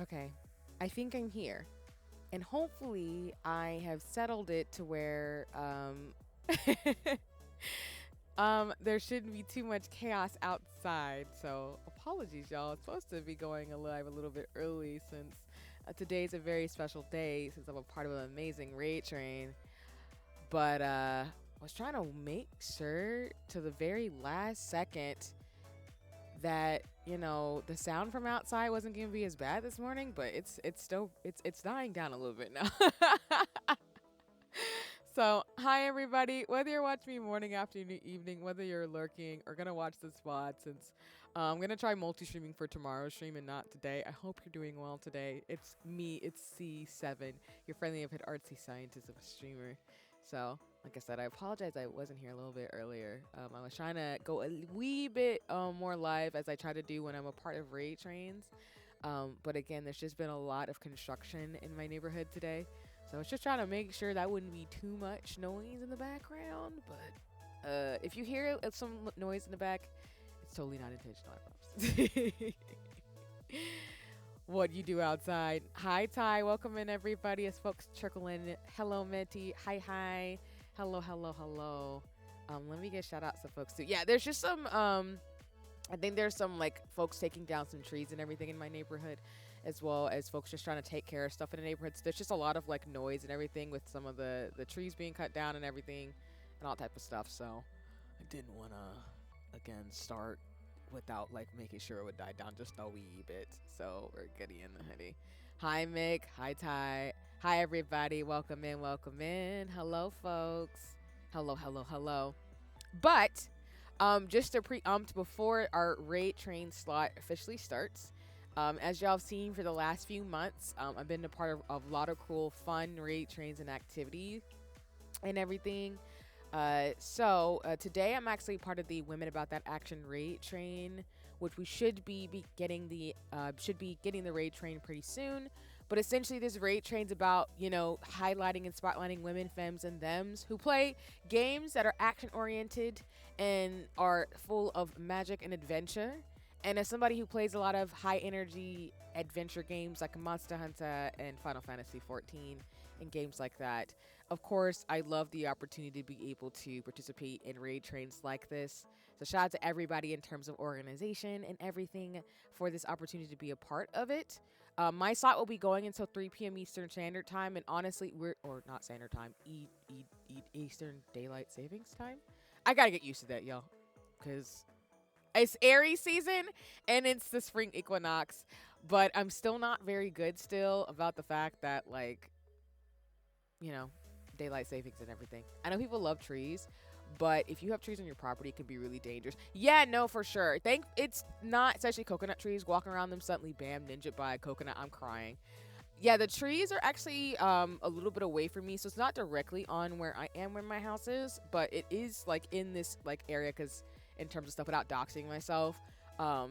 Okay. I think I'm here. And hopefully I have settled it to where there shouldn't be too much chaos outside. So apologies, y'all. It's supposed to be going live a little bit early since today's a very special day since I'm a part of an amazing raid train. But I was trying to make sure to the very last second that the sound from outside wasn't gonna be as bad this morning, but it's still it's dying down a little bit now. So hi everybody, whether you're watching me morning, afternoon, evening, whether you're lurking or gonna watch the spot, since I'm gonna try multi-streaming for tomorrow's stream and not today. I hope you're doing well today. It's me, it's C7, your friendly and artsy scientist of a streamer. So like I said, I apologize I wasn't here a little bit earlier. I was trying to go a wee bit more live as I try to do when I'm a part of raid trains. But again, there's just been a lot of construction in my neighborhood today. So I was just trying to make sure that wouldn't be too much noise in the background. But if you hear some noise in the back, it's totally not intentional, I promise. What you do outside. Hi, Ty. Welcome in, everybody. As folks trickle in. Hello, Meti. Hi, hi. Hello, hello, hello. Let me get shout outs to folks too. Yeah, there's just some I think there's some like folks taking down some trees and everything in my neighborhood, as well as folks just trying to take care of stuff in the neighborhood. So there's just a lot of like noise and everything with some of the trees being cut down and everything, and all type of stuff. So I didn't want to again start without like making sure it would die down just a wee bit. So we're goody in the hoodie. Hi Mick. Hi Ty. Hi everybody. Welcome in. Welcome in. Hello folks. Hello. Hello. Hello. But just to preempt before our raid train slot officially starts, as y'all have seen for the last few months, I've been a part of a lot of cool, fun raid trains and activities and everything. Today I'm actually part of the Women About That Action raid train, which we should be getting the raid train pretty soon. But essentially, this raid train's about highlighting and spotlighting women, femmes, and thems who play games that are action oriented and are full of magic and adventure. And as somebody who plays a lot of high energy adventure games like Monster Hunter and Final Fantasy 14 and games like that, of course, I love the opportunity to be able to participate in raid trains like this. So shout out to everybody in terms of organization and everything for this opportunity to be a part of it. My slot will be going until 3 p.m. Eastern Standard Time, and honestly, or not Standard Time, Eastern Daylight Savings Time. I gotta get used to that, y'all, because it's Aries season and it's the spring equinox. But I'm still not very good still about the fact that you know, daylight savings and everything. I know people love trees, but if you have trees on your property, it can be really dangerous. Yeah, no, for sure. Think it's not, especially coconut trees. Walking around them suddenly, bam, ninja by a coconut. I'm crying. Yeah, the trees are actually a little bit away from me, so it's not directly on where I am, where my house is, but it is like in this like area because in terms of stuff without doxing myself.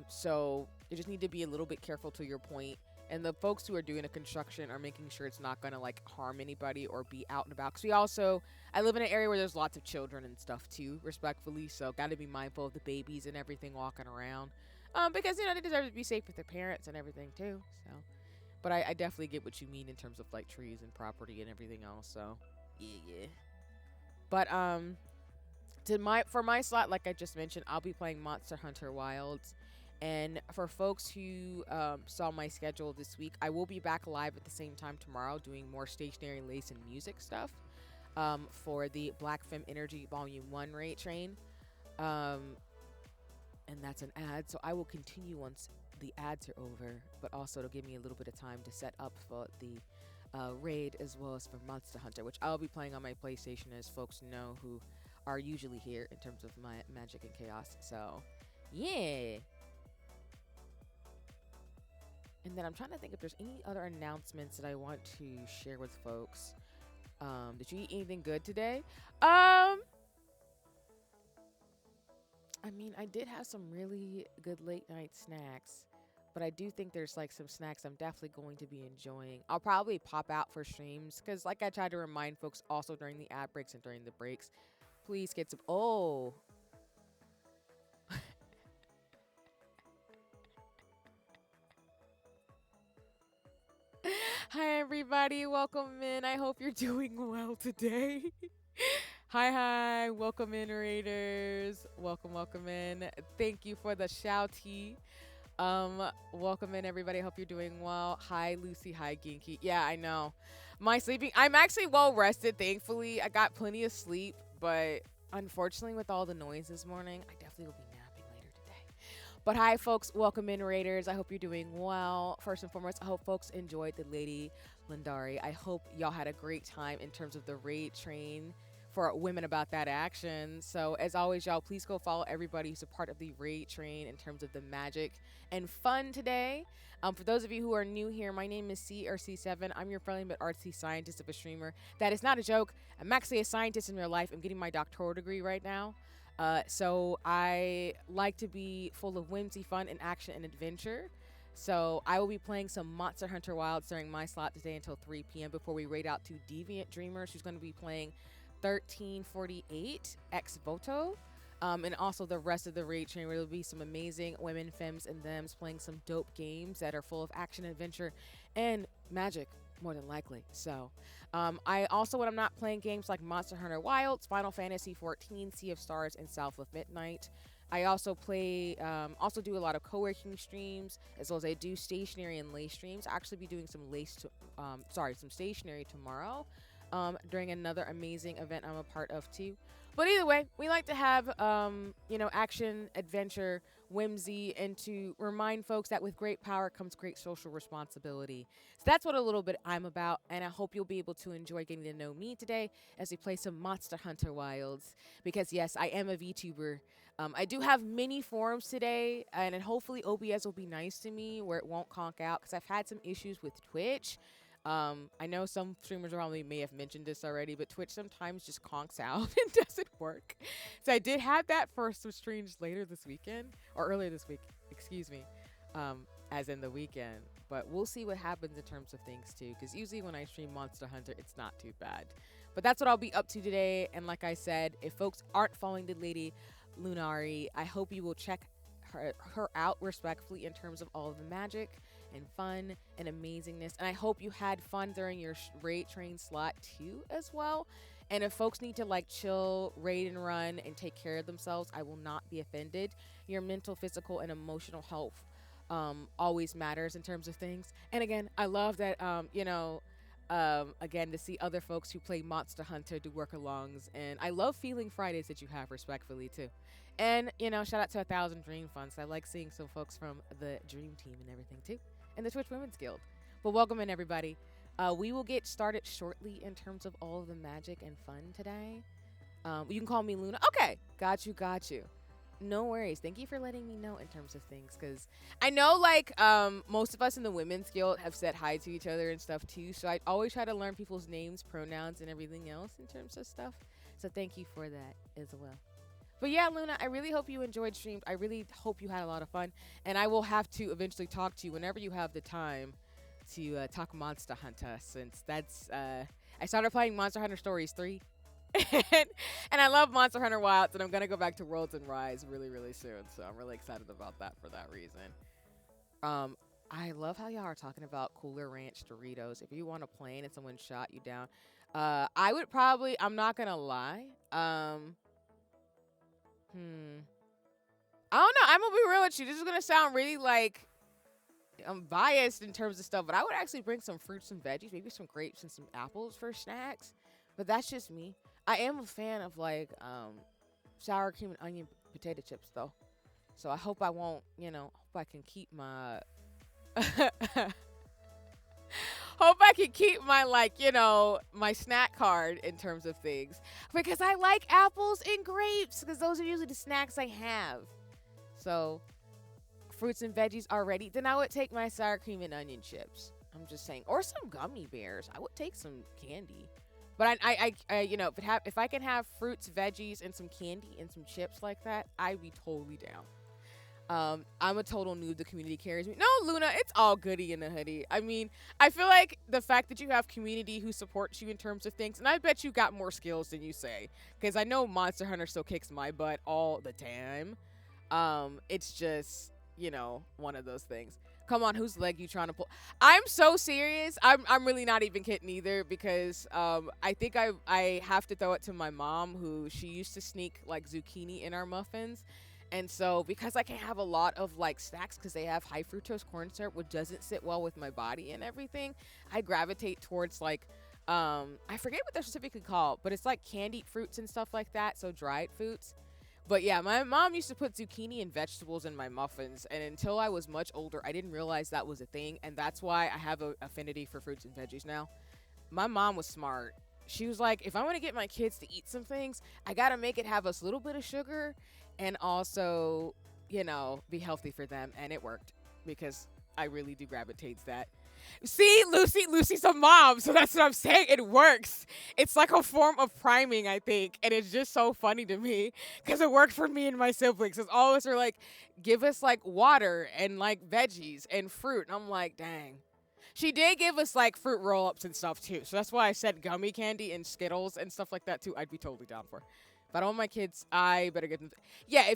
So you just need to be a little bit careful to your point. And the folks who are doing the construction are making sure it's not gonna like harm anybody or be out and about. Cause I live in an area where there's lots of children and stuff too, respectfully. So gotta be mindful of the babies and everything walking around, because they deserve to be safe with their parents and everything too. So but I definitely get what you mean in terms of like trees and property and everything else. So yeah, yeah. But for my slot, like I just mentioned, I'll be playing Monster Hunter Wilds. And for folks who saw my schedule this week, I will be back live at the same time tomorrow doing more stationary lace and music stuff for the Black Femme Energy Volume 1 rate train. Um, and that's an ad. So I will continue once the ads are over, but also to give me a little bit of time to set up for the raid as well as for Monster Hunter, which I'll be playing on my PlayStation, as folks know who are usually here in terms of my magic and chaos. So, yeah. And then I'm trying to think if there's any other announcements that I want to share with folks. Did you eat anything good today? I mean, I did have some really good late night snacks, but I do think there's like some snacks I'm definitely going to be enjoying. I'll probably pop out for streams because, like I try to remind folks also during the ad breaks and during the breaks, please get some. Oh, Hi, everybody. Welcome in. I hope you're doing well today. Hi. Welcome in, Raiders. Welcome in. Thank you for the shouty. Um, Welcome in, everybody. Hope you're doing well. Hi, Lucy. Hi, Ginky. Yeah, I know. My sleeping, I'm actually well rested, thankfully. I got plenty of sleep, but unfortunately, with all the noise this morning, I definitely will be napping later today. But hi, folks. Welcome in, Raiders. I hope you're doing well. First and foremost, I hope folks enjoyed the Lady Lindari. I hope y'all had a great time in terms of the raid train for women about that action. So, as always, y'all, please go follow everybody who's a part of the raid train in terms of the magic and fun today. For those of you who are new here, my name is CRC7. I'm your friendly but artsy scientist of a streamer. That is not a joke. I'm actually a scientist in real life. I'm getting my doctoral degree right now. So I like to be full of whimsy, fun, and action and adventure. So I will be playing some Monster Hunter Wilds during my slot today until 3 p.m. before we raid out to Deviant Dreamers, who's going to be playing 1348 Ex Voto. And also the rest of the raid train where there'll be some amazing women, femmes, and thems playing some dope games that are full of action, adventure, and magic, more than likely. So I also, when I'm not playing games like Monster Hunter Wilds, Final Fantasy 14, Sea of Stars, and South of Midnight, I also also do a lot of co-working streams, as well as I do stationary and lace streams. I'll actually be doing some stationary tomorrow, during another amazing event I'm a part of too. But either way, we like to have, action, adventure, whimsy, and to remind folks that with great power comes great social responsibility. So that's what a little bit I'm about, and I hope you'll be able to enjoy getting to know me today as we play some Monster Hunter Wilds. Because yes, I am a VTuber. I do have mini forums today, and then hopefully OBS will be nice to me where it won't conk out because I've had some issues with Twitch. I know some streamers around me may have mentioned this already, but Twitch sometimes just conks out and doesn't work. So I did have that for some streams later this weekend, or earlier this week, excuse me, as in the weekend. But we'll see what happens in terms of things too, because usually when I stream Monster Hunter, it's not too bad. But that's what I'll be up to today. And like I said, if folks aren't following the Lady Lunari, I hope you will check her out respectfully in terms of all of the magic and fun and amazingness. And I hope you had fun during your raid train slot too, as well. And if folks need to like chill, raid and run, and take care of themselves, I will not be offended. Your mental, physical, and emotional health always matters in terms of things. And again, I love that, again, to see other folks who play Monster Hunter do work alongs. And I love feeling Fridays that you have respectfully too. And, shout out to 1,000 Dream Funds. I like seeing some folks from the Dream Team and everything too, and the Twitch Women's Guild. But welcome in, everybody. We will get started shortly in terms of all of the magic and fun today. You can call me Luna. Okay, got you. No worries. Thank you for letting me know in terms of things, because I know, like, most of us in the Women's Guild have said hi to each other and stuff too. So I always try to learn people's names, pronouns, and everything else in terms of stuff. So thank you for that as well. But yeah, Luna, I really hope you enjoyed streams. I really hope you had a lot of fun. And I will have to eventually talk to you whenever you have the time to talk Monster Hunter, since that's I started playing Monster Hunter Stories 3. And I love Monster Hunter Wilds, and I'm gonna go back to Worlds and Rise really, really soon. So I'm really excited about that for that reason. I love how y'all are talking about Cooler Ranch Doritos. If you want a plane and someone shot you down, I would probably. I'm not gonna lie. I don't know. I'm gonna be real with you. This is gonna sound really like I'm biased in terms of stuff, but I would actually bring some fruits and veggies, maybe some grapes and some apples for snacks. But that's just me. I am a fan of like sour cream and onion potato chips though. So I hope I won't, hope I can keep my hope I can keep my my snack card in terms of things, because I like apples and grapes, because those are usually the snacks I have. So fruits and veggies are ready. Then I would take my sour cream and onion chips. I'm just saying, or some gummy bears. I would take some candy. But if I can have fruits, veggies, and some candy and some chips like that, I'd be totally down. I'm a total noob. The community carries me. No, Luna, it's all goody in the hoodie. I mean, I feel like the fact that you have community who supports you in terms of things, and I bet you got more skills than you say, because I know Monster Hunter still kicks my butt all the time. It's just, one of those things. Come on, whose leg you trying to pull? I'm so serious. I'm really not even kidding either because I think I have to throw it to my mom who she used to sneak like zucchini in our muffins. And so because I can't have a lot of like snacks because they have high fructose corn syrup which doesn't sit well with my body and everything, I gravitate towards like I forget what they're specifically called, but it's like candied fruits and stuff like that, so dried fruits. But yeah, my mom used to put zucchini and vegetables in my muffins, and until I was much older, I didn't realize that was a thing, and that's why I have a affinity for fruits and veggies now. My mom was smart. She was like, if I want to get my kids to eat some things, I gotta make it have a little bit of sugar, and also, be healthy for them, and it worked because I really do gravitate to that. See, Lucy's a mom, so that's what I'm saying. It works. It's like a form of priming, I think, and it's just so funny to me because it worked for me and my siblings. Because all of us are like, give us like water and like veggies and fruit, and I'm like, dang. She did give us like fruit roll ups and stuff too, so that's why I said gummy candy and Skittles and stuff like that too. I'd be totally down for. If I don't want my kids, I better get them. Yeah,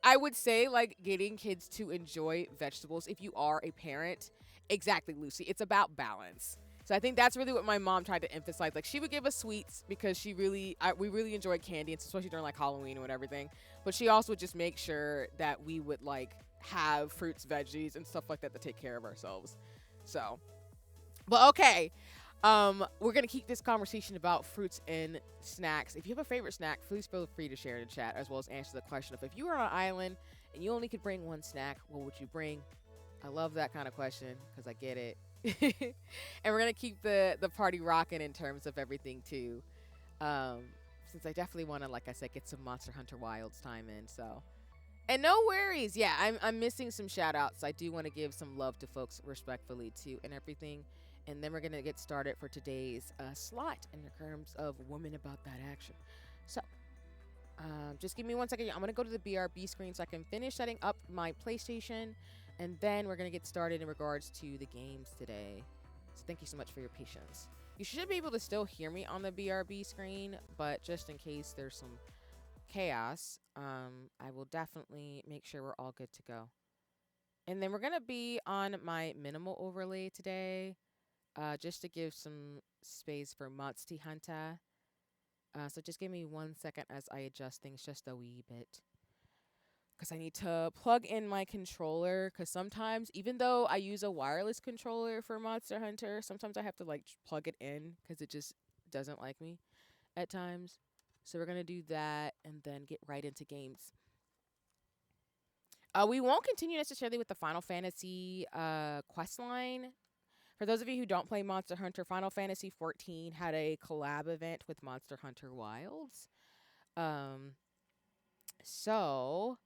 I would say like getting kids to enjoy vegetables if you are a parent. Exactly, Lucy. It's about balance. So I think that's really what my mom tried to emphasize. Like she would give us sweets because we really enjoyed candy, and especially during like Halloween and everything. But she also would just make sure that we would like have fruits, veggies, and stuff like that to take care of ourselves. So, but okay. We're gonna keep this conversation about fruits and snacks. If you have a favorite snack, please feel free to share in the chat as well as answer the question of if you were on an island and you only could bring one snack, what would you bring? I love that kind of question because I get it. And we're gonna keep the party rocking in terms of everything too. Um, since I definitely want to, like I said, get some Monster Hunter Wilds time in. So, and no worries. Yeah, I'm missing some shout outs. I do want to give some love to folks respectfully too and everything. And then we're gonna get started for today's slot in terms of women about that action. So, just give me 1 second. I'm gonna go to the BRB screen so I can finish setting up my PlayStation, and then we're gonna get started in regards to the games today. So thank you so much for your patience. You should be able to still hear me on the BRB screen, but just in case there's some chaos, I will definitely make sure we're all good to go. And then we're gonna be on my minimal overlay today, just to give some space for Monty Hunter. So just give me 1 second as I adjust things just a wee bit. Because I need to plug in my controller. Because sometimes, even though I use a wireless controller for Monster Hunter, sometimes I have to like plug it in because it just doesn't like me at times. So we're going to do that and then get right into games. We won't continue necessarily with the Final Fantasy quest line. For those of you who don't play Monster Hunter, Final Fantasy 14 had a collab event with Monster Hunter Wilds. Um, so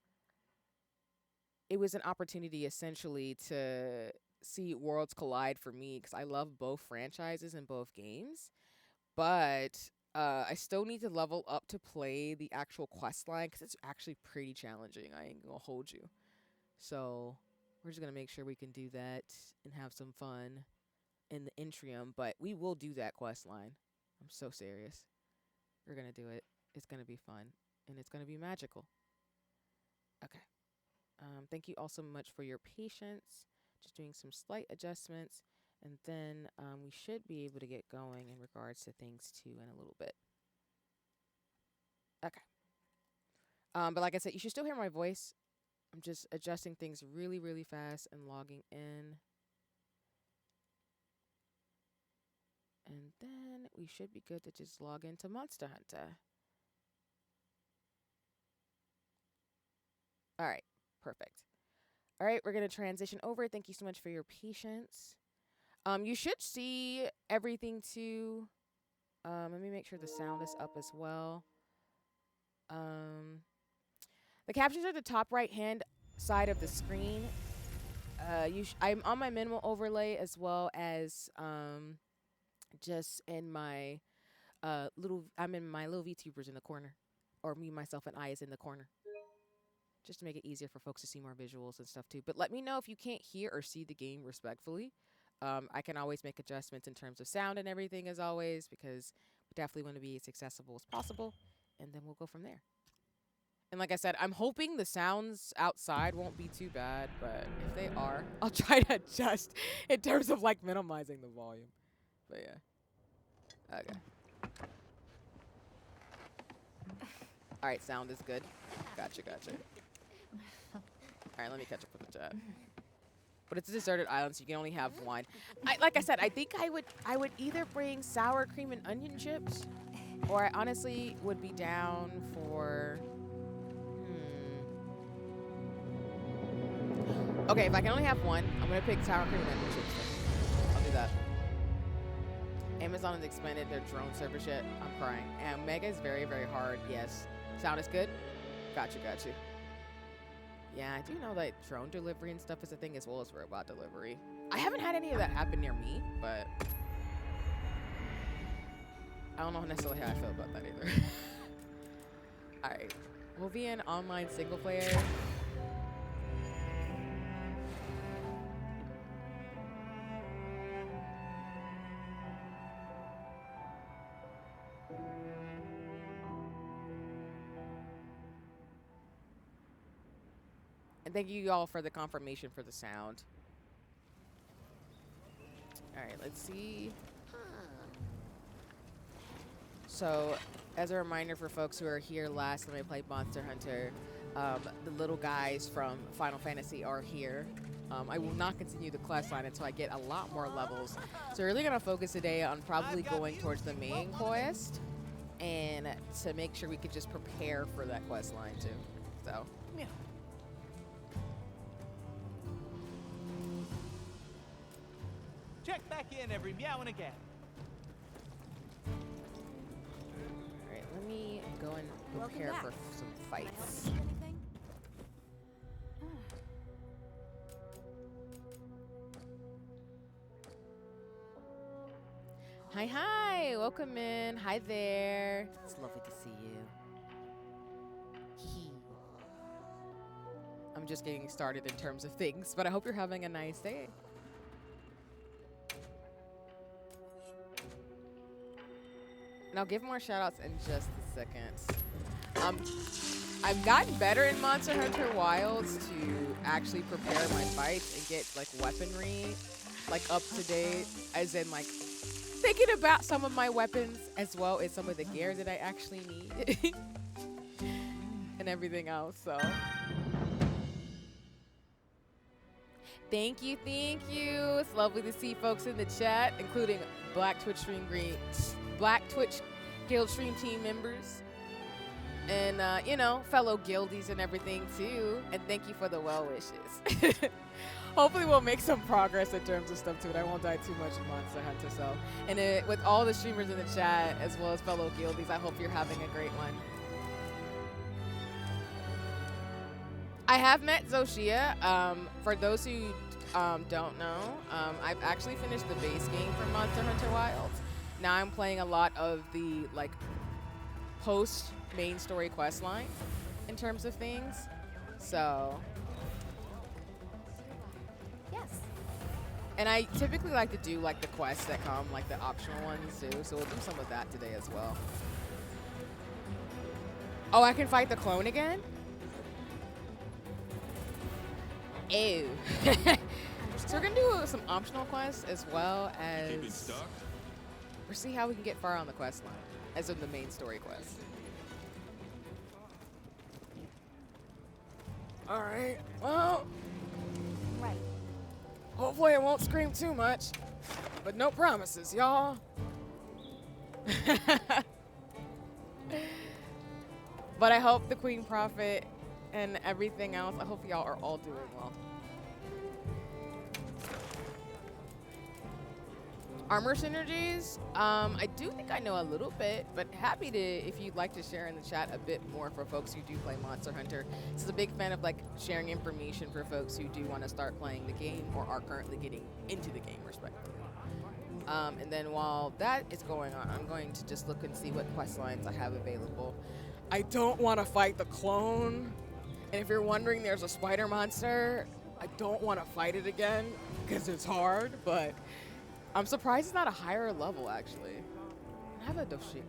it was an opportunity essentially to see worlds collide for me because I love both franchises and both games. But I still need to level up to play the actual quest line because it's actually pretty challenging. I ain't gonna hold you. So we're just gonna make sure we can do that and have some fun in the interim, but we will do that quest line. I'm so serious. We're gonna do it. It's gonna be fun and it's gonna be magical. Okay. Thank you all so much for your patience. Just doing some slight adjustments, and then we should be able to get going in regards to things too in a little bit. Okay. But like I said, you should still hear my voice. I'm just adjusting things really, really fast and logging in. And then we should be good to just log into Monster Hunter. All right, perfect. All right, we're going to transition over. Thank you so much for your patience. You should see everything too. Let me make sure the sound is up as well. The captions are at the top right hand side of the screen. I'm on my minimal overlay as well as just in my I'm in my little VTubers in the corner, or me, myself, and I is in the corner, just to make it easier for folks to see more visuals and stuff too. But let me know if you can't hear or see the game respectfully. I can always make adjustments in terms of sound and everything as always because we definitely want to be as accessible as possible, and then we'll go from there. And like I said, I'm hoping the sounds outside won't be too bad, but if they are, I'll try to adjust in terms of like minimizing the volume. But yeah. Okay. All right, sound is good. Gotcha. All right, let me catch up with the chat. But it's a deserted island, so you can only have one. Like I said, I think I would either bring sour cream and onion chips, or I honestly would be down for. Okay, if I can only have one, I'm gonna pick sour cream and onion chips. I'll do that. Amazon has expanded their drone service yet. I'm crying. And Mega is very, very hard. Yes. Sound is good? Gotcha. Yeah, I do know that drone delivery and stuff is a thing as well as robot delivery. I haven't had any of that happen near me, but I don't know necessarily how I feel about that either. Alright. We'll be in online single player. And thank you all for the confirmation for the sound. All right, let's see. So, as a reminder for folks who are here last time I played Monster Hunter, the little guys from Final Fantasy are here. I will not continue the quest line until I get a lot more levels. So we're really going to focus today on probably going towards the main quest and to make sure we could just prepare for that quest line too. So, yeah. Check back in every meow and again. Alright, let me go and prepare for some fights. Hi, welcome in. Hi there. It's lovely to see you. I'm just getting started in terms of things, but I hope you're having a nice day. And I'll give more shout-outs in just a second. I've gotten better in Monster Hunter Wilds to actually prepare my fights and get like weaponry like up to date, as in like thinking about some of my weapons as well as some of the gear that I actually need and everything else. So thank you. It's lovely to see folks in the chat, including Black Twitch Guild Stream team members. And, you know, fellow guildies and everything, too. And thank you for the well wishes. Hopefully we'll make some progress in terms of stuff, too. And I won't die too much in Monster Hunter. So, and with all the streamers in the chat, as well as fellow guildies, I hope you're having a great one. I have met Zoshia. For those who don't know, I've actually finished the base game for Monster Hunter Wilds. Now I'm playing a lot of the, like, post main story quest line in terms of things. So yes, and I typically like to do like the quests that come, like the optional ones too, so we'll do some of that today as well. Oh, I can fight the clone again? Ew. So we're gonna do some optional quests as well as we'll see how we can get far on the quest line as in the main story quest. All right, well, right. Hopefully it won't scream too much, but no promises, y'all. But I hope the Queen Prophet and everything else, I hope y'all are all doing well. Armor synergies, I do think I know a little bit, but happy to, if you'd like to share in the chat a bit more for folks who do play Monster Hunter. This is a big fan of like sharing information for folks who do want to start playing the game or are currently getting into the game, respectively. And then while that is going on, I'm going to just look and see what quest lines I have available. I don't want to fight the clone, and if you're wondering, there's a spider monster. I don't want to fight it again because it's hard, but I'm surprised it's not a higher level, actually. I have a Doshi.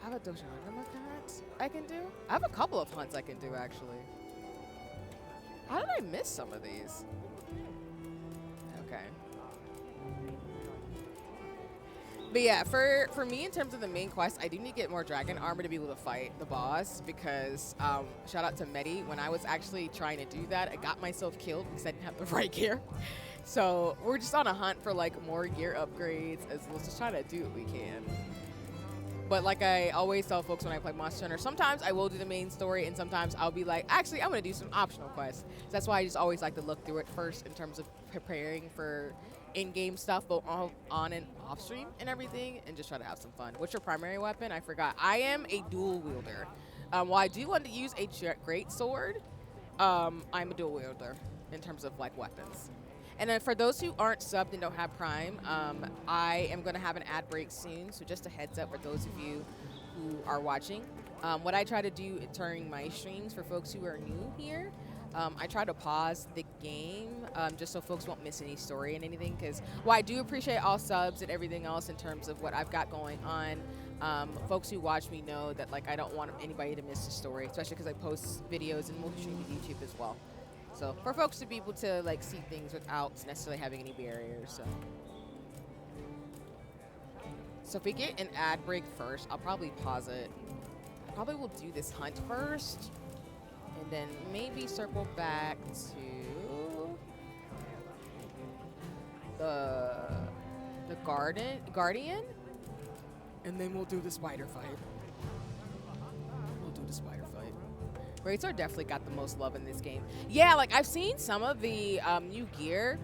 I have a Dojangama hunt I can do. I have a couple of hunts I can do actually. How did I miss some of these? Okay. But yeah, for me in terms of the main quest, I do need to get more dragon armor to be able to fight the boss because shout out to Medi. When I was actually trying to do that, I got myself killed because I didn't have the right gear. So we're just on a hunt for like more gear upgrades as well as just trying to do what we can. But like I always tell folks when I play Monster Hunter, sometimes I will do the main story and sometimes I'll be like, actually, I'm going to do some optional quests. So that's why I just always like to look through it first in terms of preparing for in-game stuff, both on and off stream and everything, and just try to have some fun. What's your primary weapon? I forgot. I am a dual wielder. While I do want to use a great sword, I'm a dual wielder in terms of like weapons. And then for those who aren't subbed and don't have Prime, I am going to have an ad break soon. So just a heads up for those of you who are watching. What I try to do during my streams for folks who are new here, I try to pause the game just so folks won't miss any story and anything. Because while I do appreciate all subs and everything else in terms of what I've got going on, folks who watch me know that like I don't want anybody to miss the story, especially because I post videos and multi-stream to YouTube as well. So for folks to be able to like see things without necessarily having any barriers. So if we get an ad break first, I'll probably pause it. I probably will do this hunt first, and then maybe circle back to the guardian, and then we'll do the spider fight. Greatsword definitely got the most love in this game. Yeah, like I've seen some of the new gear.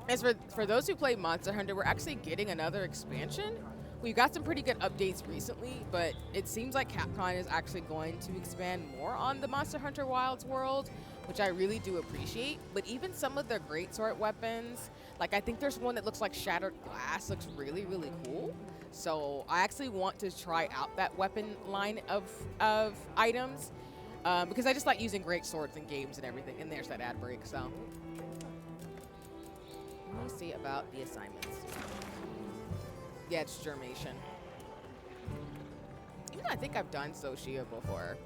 As for those who play Monster Hunter, we're actually getting another expansion. We've got some pretty good updates recently, but it seems like Capcom is actually going to expand more on the Monster Hunter Wilds world, which I really do appreciate. But even some of their Greatsword weapons, like I think there's one that looks like shattered glass, looks really, really cool. So I actually want to try out that weapon line of items. Because I just like using great swords in games and everything. And there's that ad break, so. Let me see about the assignments. Yeah, it's Germation. Even though I think I've done Soshia before,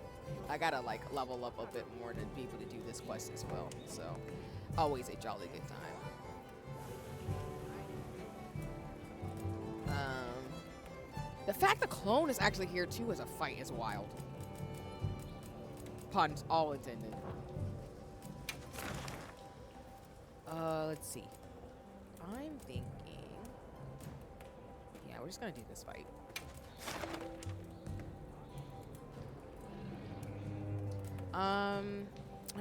I gotta like level up a bit more to be able to do this quest as well. So, always a jolly good time. The fact the clone is actually here too as a fight is wild. Puns all intended. Let's see. I'm thinking. Yeah, we're just gonna do this fight. I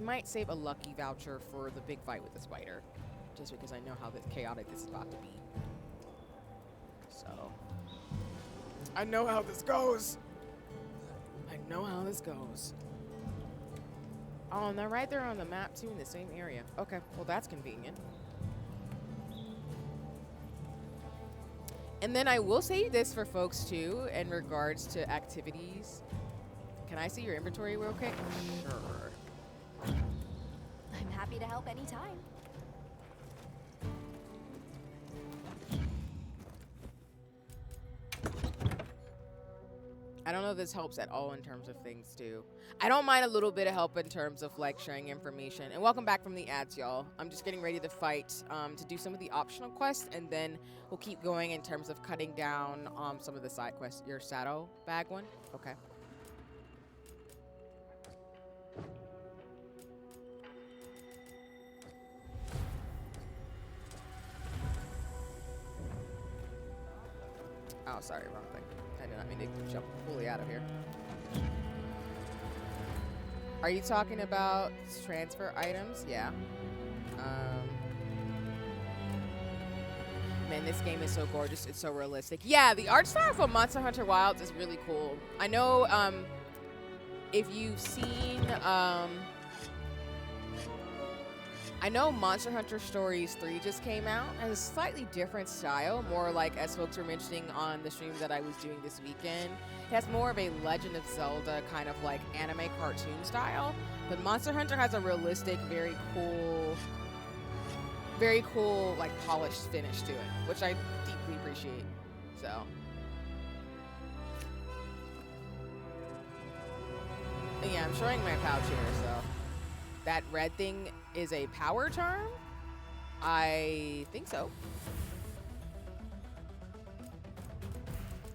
might save a lucky voucher for the big fight with the spider, just because I know how chaotic this is about to be. So, I know how this goes. Oh, and they're right there on the map, too, in the same area. Okay, well, that's convenient. And then I will say this for folks, too, in regards to activities. Can I see your inventory real quick? Sure. I'm happy to help anytime. I don't know if this helps at all in terms of things too. I don't mind a little bit of help in terms of like sharing information. And welcome back from the ads, y'all. I'm just getting ready to fight to do some of the optional quests, and then we'll keep going in terms of cutting down some of the side quests. Your saddle bag one? Okay. Oh, sorry, wrong thing. I did not mean to jump fully out of here. Are you talking about transfer items? Yeah. Man, this game is so gorgeous. It's so realistic. Yeah, the art style for Monster Hunter Wilds is really cool. I know if you've seen... I know Monster Hunter Stories 3 just came out, and a slightly different style, more like, as folks were mentioning on the stream that I was doing this weekend, it has more of a Legend of Zelda kind of like anime cartoon style, but Monster Hunter has a realistic, very cool, like polished finish to it, which I deeply appreciate, so. yeah, I'm showing my pouch here, so. That red thing is a power charm? I think so.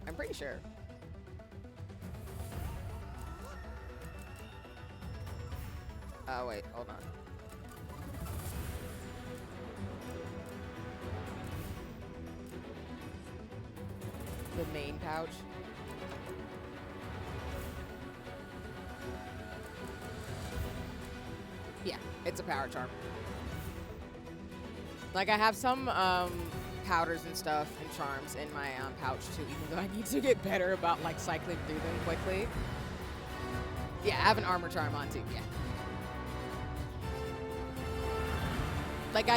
I'm pretty sure. Oh, wait, hold on. The main pouch. Yeah, it's a power charm. Like, I have some powders and stuff and charms in my pouch too, even though I need to get better about like cycling through them quickly. Yeah, I have an armor charm on too. Yeah. Like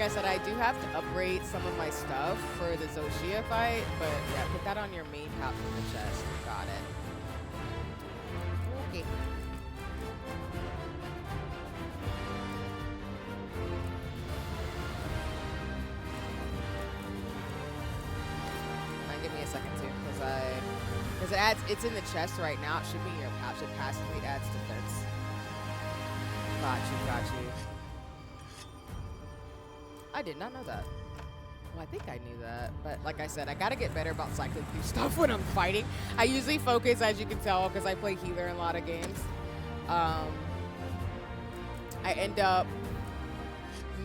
I said, I do have to upgrade some of my stuff for the Zoshia fight, but yeah, put that on your main pouch in the chest. Got it. Okay. Give me a second too, because it's in the chest right now. It should be in your pouch. It passively adds defense. Got you. I did not know that. Well, I think I knew that, but like I said, I gotta get better about cycling through stuff when I'm fighting. I usually focus, as you can tell, because I play healer in a lot of games. I end up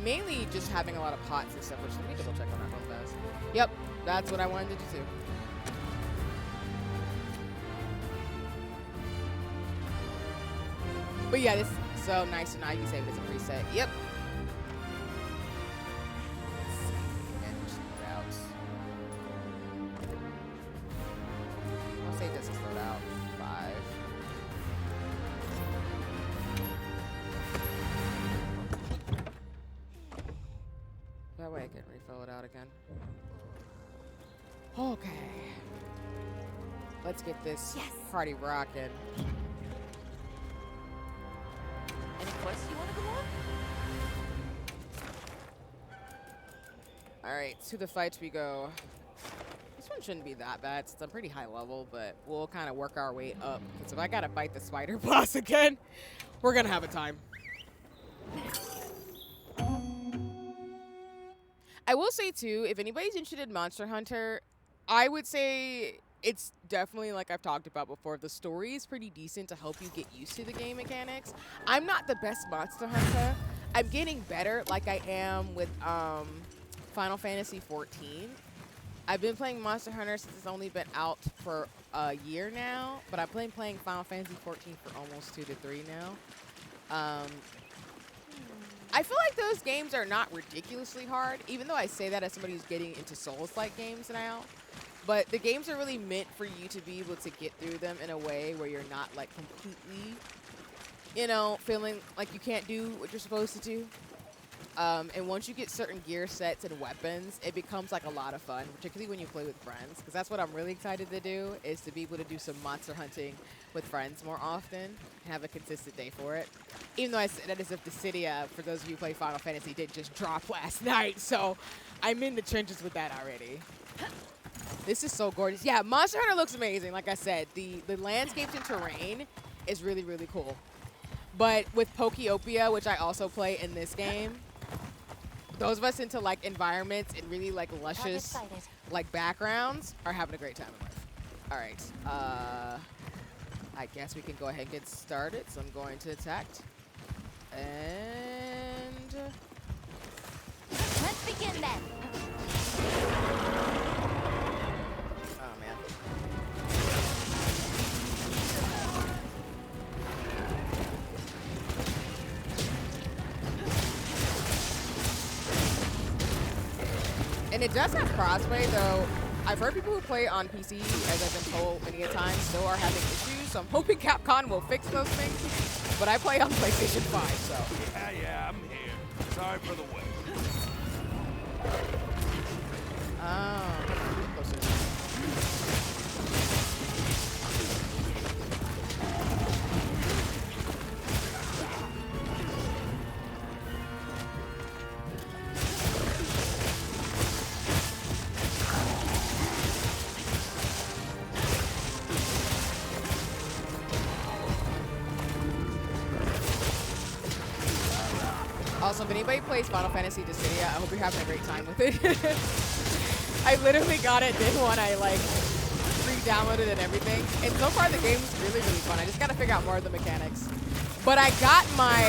mainly just having a lot of pots and stuff, which let me double check on that real fast. Yep, that's what I wanted to do. But yeah, this is so nice to know you can save it as a preset. Yep. I'll save this as loadout 5. That way I can refill it out again. Okay. Let's get this party rocking. Any quests you want to go on? Alright, to the fights we go. This one shouldn't be that bad since I'm pretty high level, but we'll kind of work our way up. Because if I gotta fight the spider boss again, we're gonna have a time. I will say too, if anybody's interested in Monster Hunter, I would say it's definitely, like I've talked about before, the story is pretty decent to help you get used to the game mechanics. I'm not the best Monster Hunter. I'm getting better like I am with Final Fantasy XIV. I've been playing Monster Hunter since it's only been out for a year now, but I've been playing Final Fantasy XIV for almost 2 to 3 now. I feel like those games are not ridiculously hard, even though I say that as somebody who's getting into Souls-like games now. But the games are really meant for you to be able to get through them in a way where you're not like completely, you know, feeling like you can't do what you're supposed to do. And once you get certain gear sets and weapons, it becomes like a lot of fun, particularly when you play with friends. Because that's what I'm really excited to do, is to be able to do some monster hunting with friends more often and have a consistent day for it. Even though I said that as if Dissidia, for those of you who play Final Fantasy, did just drop last night. So I'm in the trenches with that already. This is so gorgeous. Yeah, Monster Hunter looks amazing. Like I said, the landscapes and terrain is really, really cool. But with Pokeopia, which I also play in this game, those of us into like environments and really like luscious like backgrounds are having a great time in life. All right, I guess we can go ahead and get started. So I'm going to attack. And Let's begin then. oh man. And it does have crossplay, though. I've heard people who play on PC, as I've been told many a time, still are having issues. So I'm hoping Capcom will fix those things. But I play on PlayStation 5, so. Yeah, I'm here. Sorry for the wait. Oh, closer. Also, if anybody plays Final Fantasy Dissidia, I hope you're having a great time with it. I literally got it day one. I like re-downloaded and everything. And so far the game's really, really fun. I just gotta figure out more of the mechanics. But I got my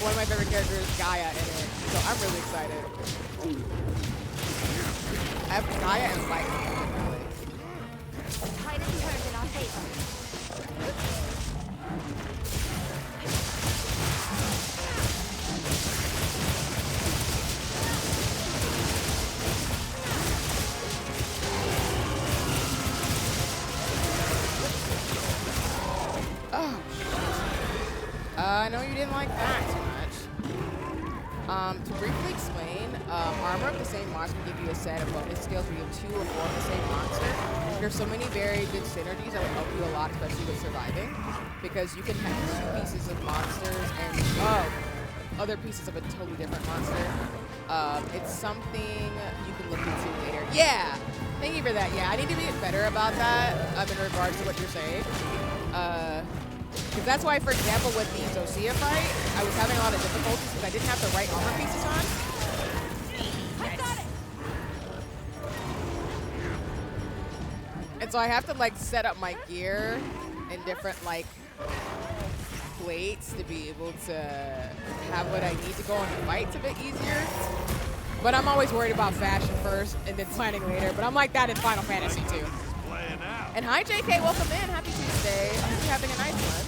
one of my favorite characters, Gaia, in it. So I'm really excited. I have Gaia and Light. Tide has turned in our favor. Oh, I know you didn't like that too much. To briefly explain, armor of the same monster will give you a set of bonus skills where you have 2 or 4 of the same monster. There's so many very good synergies that will help you a lot, especially with surviving, because you can have 2 pieces of monsters and other pieces of a totally different monster. It's something you can look into later. Yeah, thank you for that. Yeah, I need to be better about that in regards to what you're saying. Because that's why, for example, with the Zosia fight, I was having a lot of difficulties because I didn't have the right armor pieces on. I got it. And so I have to like set up my gear in different like plates to be able to have what I need to go on the fights a bit easier. But I'm always worried about fashion first and then planning later. But I'm like that in Final Fantasy too. And hi JK, welcome in. Happy Tuesday. I hope you're having a nice one.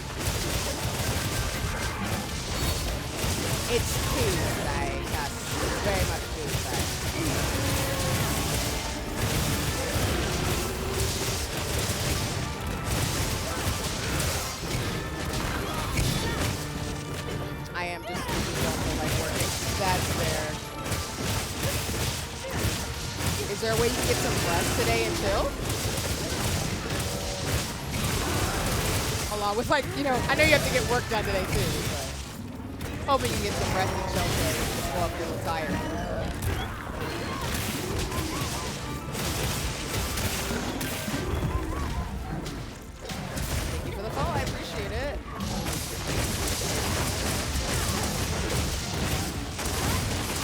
It's Tuesday. Yes, it's very much Tuesday. I am just don't feel like working. That's fair. Is there a way you can get some rest today and chill? Along with, like, you know, I know you have to get work done today too, but hoping you can get some rest and chill today just go up you're a little tired. Thank you for the follow, I appreciate it.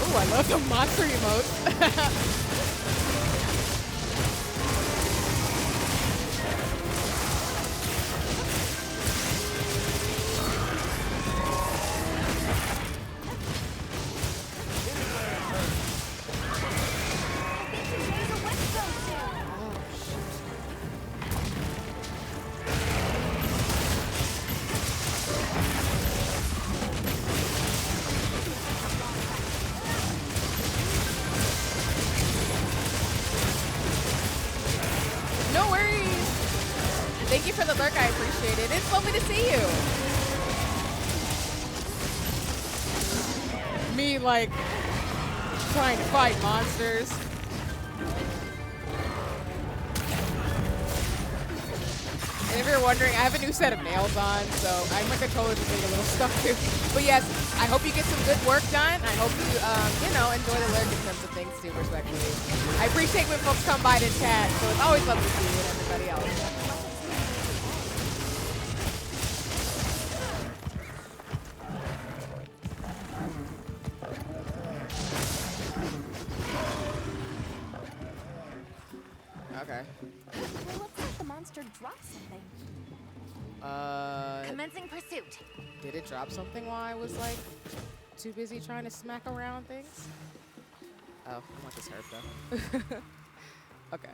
Ooh, I love the monster emotes. No worries. Thank you for the lurk. I appreciate it. It's lovely to see you. Me, like, trying to fight monsters. And if you're wondering, I have a new set of nails on, so my controller's just getting a little stuck too. But yes, I hope you get some good work done. I hope you, you know, enjoy the lurk in terms of things too, respectfully. I appreciate when folks come by to chat, so it's always lovely to see you and everybody else. Okay. It looks like the monster dropped something. Commencing pursuit. Did it drop something while I was like too busy trying to smack around things? Oh, I want this herb though. Okay.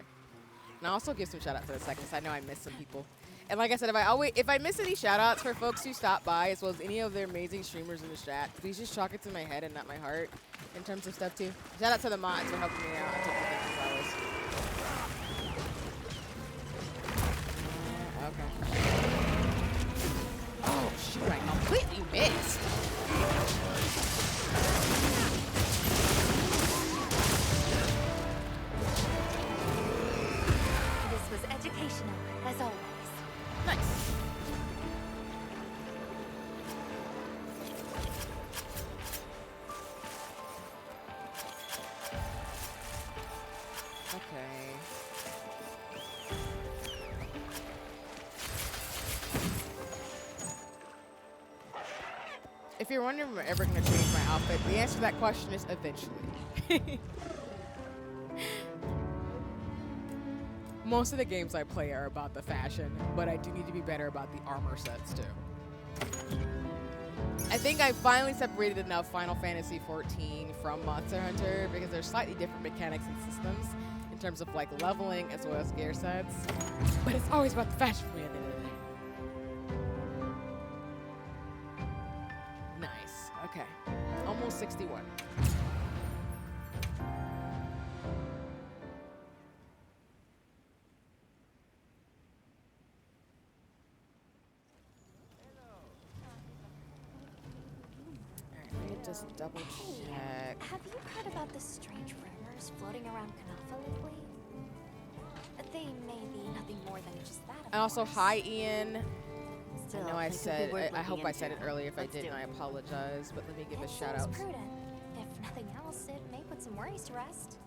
And I'll also give some shout outs in a second because I know I missed some people. And like I said, if I miss any shout outs for folks who stop by as well as any of the amazing streamers in the chat, please just chalk it to my head and not my heart in terms of stuff too. Shout out to the mods for helping me out. I took the things Okay. Oh, shoot, I completely missed. This was educational, as always. Nice. Okay. If you're wondering if I'm ever going to change my outfit, the answer to that question is eventually. Most of the games I play are about the fashion, but I do need to be better about the armor sets too. I think I finally separated enough Final Fantasy XIV from Monster Hunter because there's slightly different mechanics and systems in terms of like leveling as well as gear sets. But it's always about the fashion for me at the end of the day. Nice. Okay. Almost 61. Just double check. Have you heard about the strange rumors floating around Kanafa lately? They may be nothing more than just that. And also, hi Ian. Still, I know I they could be said, worth I hope looking I said it into. earlier. If I Let's didn't, do I it. apologize. But let me give a It shout seems out. prudent. If nothing else, it may put some worries to rest.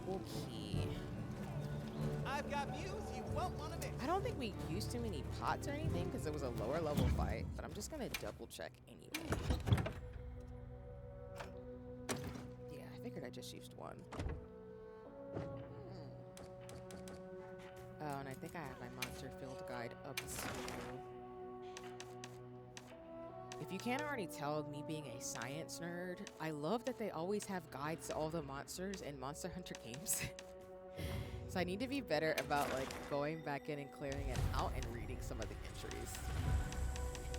Okay. I've got views you won't want to miss. I don't think we used too many pots or anything because it was a lower level fight. But I'm just gonna double check anyway. Yeah, I figured I just used one. Oh, and I think I have my monster field guide up too. If you can't already tell, me being a science nerd, I love that they always have guides to all the monsters in Monster Hunter games. So I need to be better about like going back in and clearing it out and reading some of the entries.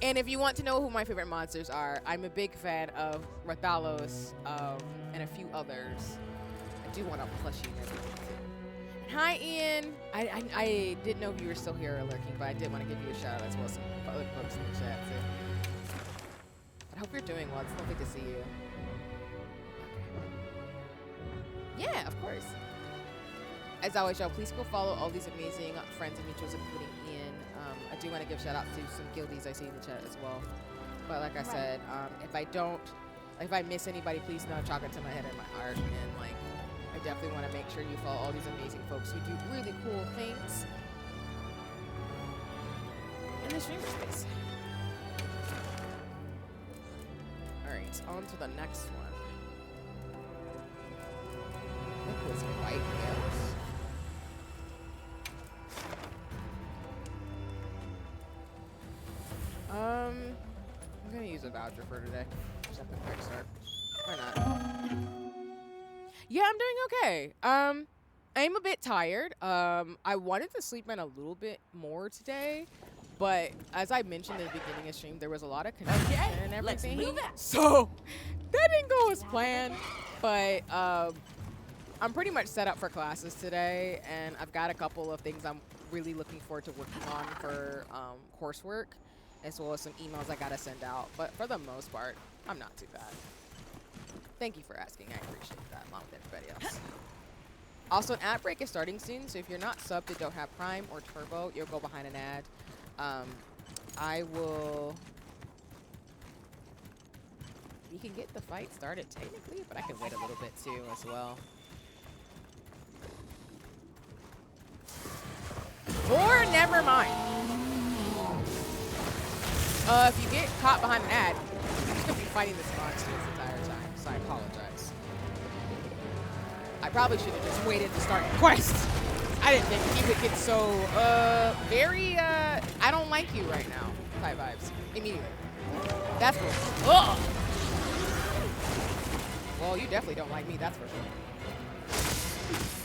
And if you want to know who my favorite monsters are, I'm a big fan of Rathalos and a few others. I do want a plushie and everything too. And hi Ian! I didn't know if you were still here or lurking, but I did want to give you a shout out as well as some other folks in the chat too. I hope you're doing well. It's lovely to see you. Okay. Yeah, of course. As always, y'all, please go follow all these amazing friends and mutuals, including Ian. I do want to give shout out to some guildies I see in the chat as well. But like I said, if I miss anybody, please know chalk it to my head and my heart. And like, I definitely want to make sure you follow all these amazing folks who do really cool things in the streamer space. Alright, on to the next one. It was white nails. I'm gonna use a voucher for today. Just have a quick start. Why not? Yeah, I'm doing okay. I'm a bit tired. I wanted to sleep in a little bit more today, but as I mentioned in the beginning of stream, there was a lot of connection and everything. Let's move it. So that didn't go as planned, but I'm pretty much set up for classes today, and I've got a couple of things I'm really looking forward to working on for coursework, as well as some emails I gotta send out. But for the most part, I'm not too bad. Thank you for asking. I appreciate that, along with everybody else. Also, an ad break is starting soon, so if you're not subbed and don't have Prime or Turbo, you'll go behind an ad. I will... You can get the fight started technically, but I can wait a little bit too as well. Or never mind. If you get caught behind an ad, you're just gonna be fighting this monster this entire time, so I apologize. I probably should have just waited to start the quest. I didn't think he would get so, very, I don't like you right now type vibes immediately. That's cool. Ugh. Well, you definitely don't like me, that's for sure.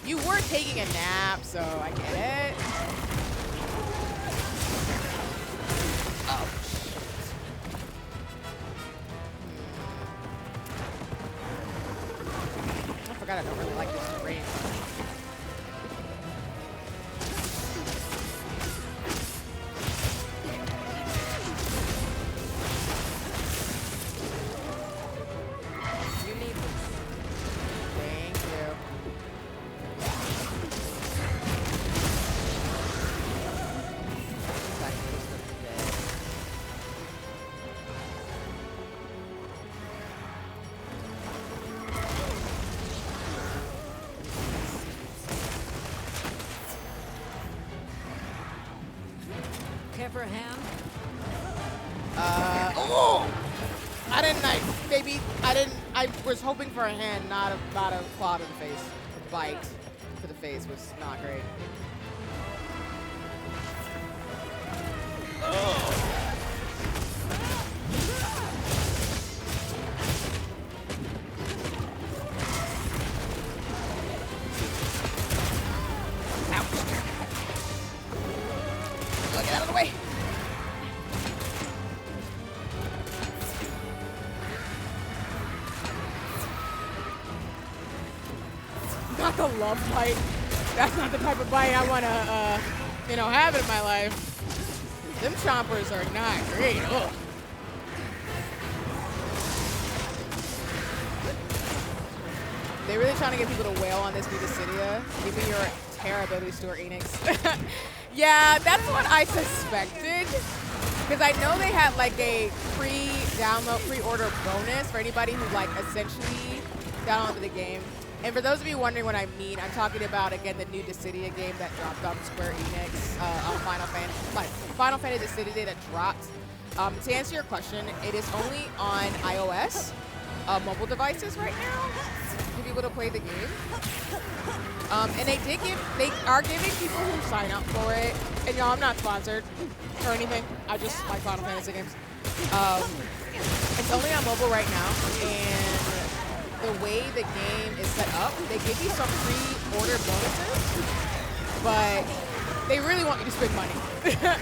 You were taking a nap, so I get it. Oh, shit. I forgot I don't really like this terrain. You need this. Thank you. Care for a hand? Oh! I didn't, I was hoping for a hand, not a claw to the face. A bite to the face was not great. Get out of the way. Not the love bite. That's not the type of bite I want to, have in my life. Them chompers are not great. Ugh. They're really trying to get people to wail on this new Dissidia. Give me your Terra ability, Stuart Enix. Yeah, that's what I suspected. Because I know they had like a pre-order bonus for anybody who like essentially downloaded the game. And for those of you wondering what I mean, I'm talking about, again, the new Dissidia game that dropped on Square Enix on Final Fantasy Dissidia that dropped. To answer your question, it is only on iOS mobile devices right now to be able to play the game. And they are giving people who sign up for it, and y'all, I'm not sponsored or anything. I just like Final Fantasy games. It's only on mobile right now, and the way the game is set up, they give you some pre-order bonuses, but they really want you to spend money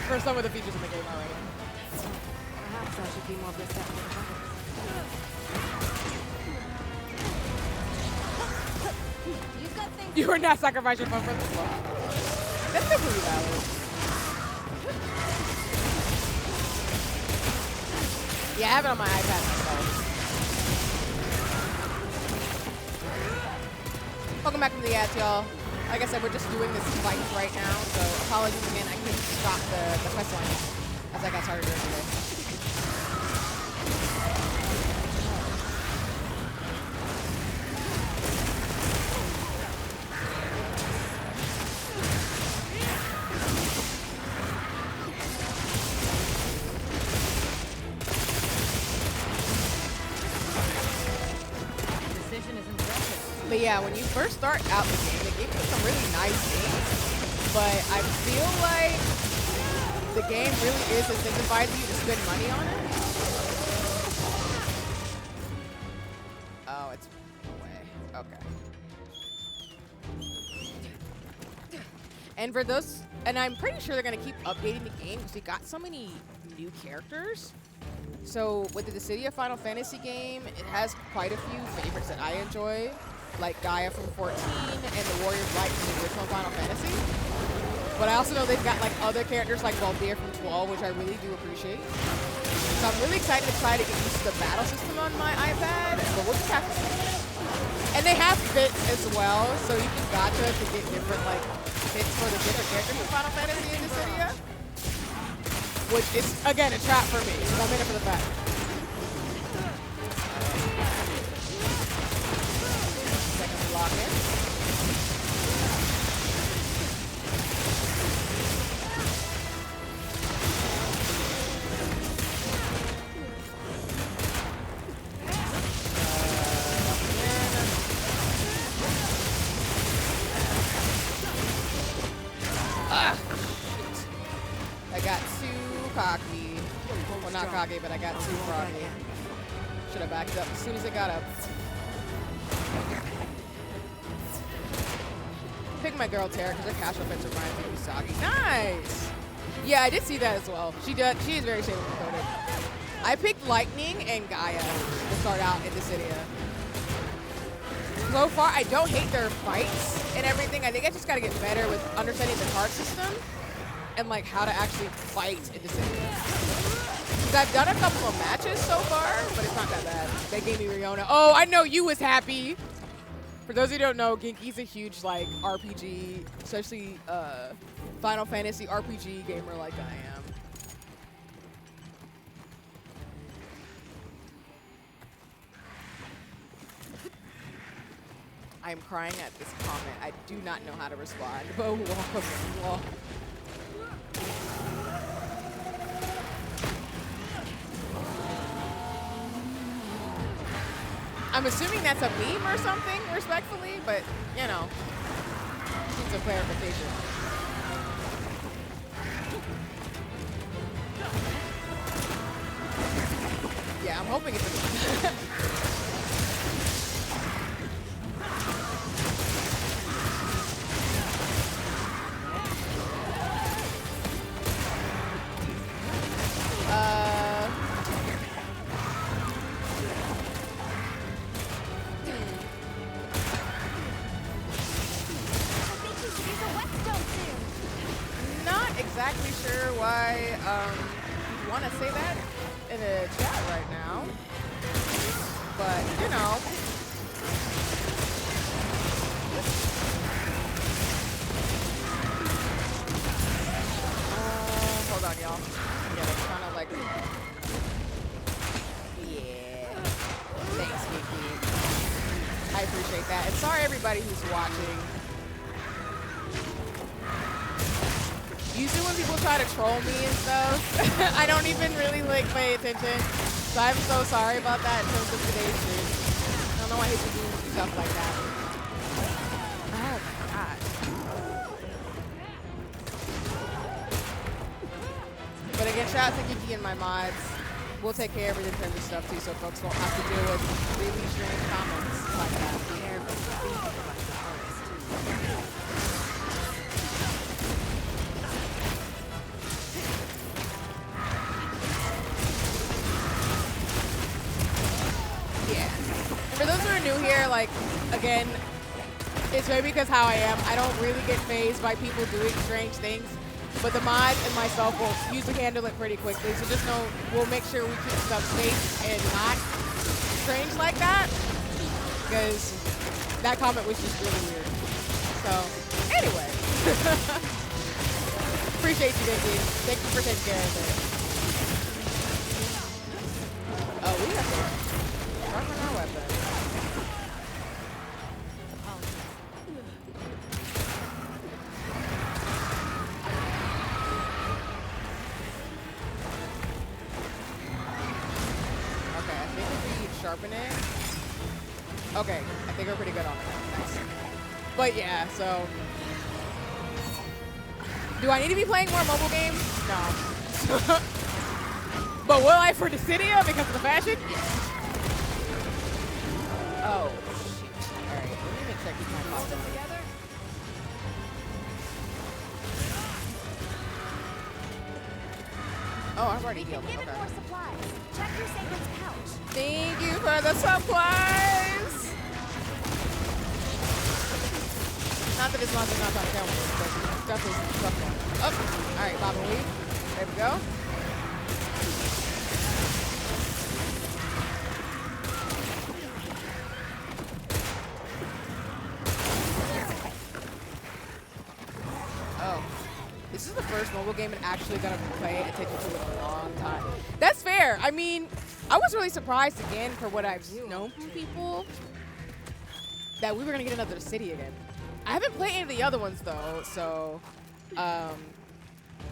for some of the features in the game already. Perhaps I should be more receptive. You would not sacrifice your phone for this one. That's completely valid. Yeah, I have it on my iPad myself. Welcome back from the ads, y'all. Like I said, we're just doing this fight right now, so apologies again. I couldn't stop the quest line as I got started during the day. But yeah, when you first start out the game, they give you some really nice things. But I feel like the game really is incentivizing you to spend money on it. Oh, it's away. Okay. And for those, and I'm pretty sure they're gonna keep updating the game because we got so many new characters. So with the Dissidia Final Fantasy game, it has quite a few favorites that I enjoy, like Gaia from 14 and the Warriors Light from the original Final Fantasy. But I also know they've got like other characters like Baldir from 12, which I really do appreciate. So I'm really excited to try to get used to the battle system on my iPad, but we'll just have to see. And they have fits as well, so you can gacha to get different like fits for the different characters in Final Fantasy and Dissidia. Which is, again, a trap for me, so I'm in it for the fact. Second lock in. I got too cocky. Well, not cocky, but I got too froggy. Should have backed up as soon as it got up. Pick my girl Terra because her casual fits reminds me of Usagi. Nice! Yeah, I did see that as well. She is very stable coded. I picked Lightning and Gaia to start out in Dissidia. So far, I don't hate their fights and everything. I think I just got to get better with understanding the card system and like how to actually fight in Dissidia. Because I've done a couple of matches so far, but it's not that bad. They gave me Riona. Oh, I know you was happy. For those of you who don't know, Genki's a huge like RPG, especially Final Fantasy RPG gamer like I am. I am crying at this comment. I do not know how to respond. Oh, welcome. I'm assuming that's a meme or something, respectfully, but, you know, needs a clarification. Yeah, I'm hoping it's a meme. Exactly sure why you want to say that in a chat right now, but you know. Hold on, y'all. Yeah, it's kind of like. Yeah. Thanks, Kiki. I appreciate that, and sorry everybody who's watching. Usually when people try to troll me and stuff, I don't even really like pay attention. So I'm so sorry about that in terms of today's stream. I don't know why I hate to do stuff like that. Oh my god. But again, shout out to Kiki and my mods. We'll take care of it in terms of stuff too, so folks won't have to deal with really strange comments like that. For those who are new here, like, again, it's maybe because how I am. I don't really get fazed by people doing strange things, but the mods and myself will usually handle it pretty quickly. So just know we'll make sure we keep stuff safe and not strange like that, because that comment was just really weird. So, anyway. Appreciate you, Dickie. Thank you for taking care of it. Oh, we have to sharpen our weapon. Sharpen it. Okay, I think we're pretty good on it. Nice. But yeah, so. Do I need to be playing more mobile games? No. But will I for Dissidia because of the fashion? Yes. Oh, shoot. Alright, let me make sure I keep my costume together. Oh, I've already healed. Give it more supplies. Check your sacred's pouch. Thank you for the supplies. Not that it's not trying to kill me, but stuff is tough. Oh, all right, Bob and weave. There we go. Oh. This is the first mobile game I'm actually going to pay attention to in a long time. That's fair. I mean, I was really surprised again for what I've known from people that we were going to get another city again. I haven't played any of the other ones, though, so for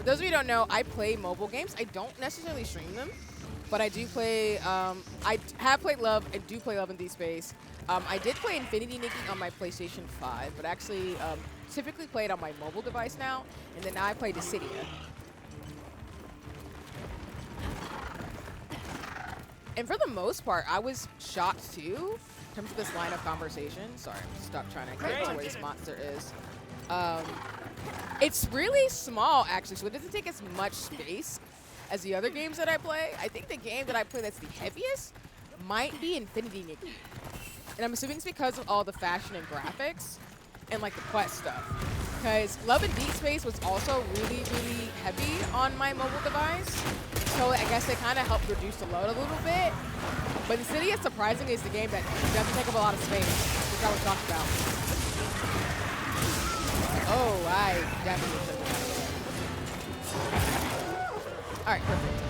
those of you who don't know, I play mobile games. I don't necessarily stream them, but I do play, I have played Love and do play Love in Deep Space. I did play Infinity Nikki on my PlayStation 5, but actually typically play it on my mobile device now, and then now I play Dissidia. And for the most part, I was shocked too in terms of this line of conversation. Sorry, I'm stuck trying to get to where this monster is. It's really small, actually, so it doesn't take as much space as the other games that I play. I think the game that I play that's the heaviest might be Infinity Nikki. And I'm assuming it's because of all the fashion and graphics and like the quest stuff. Because Love and Deep Space was also really, really heavy on my mobile device. So I guess they kind of helped reduce the load a little bit. But Dissidia, surprisingly, is the game that doesn't take up a lot of space, which I was talked about. Oh, I definitely should have. All right, perfect.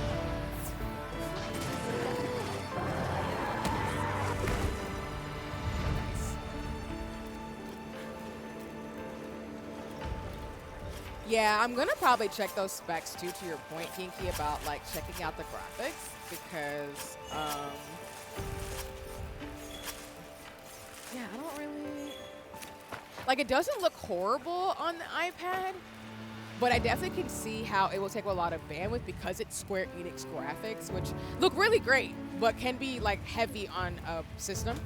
Yeah, I'm gonna probably check those specs too, to your point, Kinky, about like checking out the graphics, because Yeah, I don't really... Like, it doesn't look horrible on the iPad, but I definitely can see how it will take a lot of bandwidth because it's Square Enix graphics, which look really great, but can be, like, heavy on a system.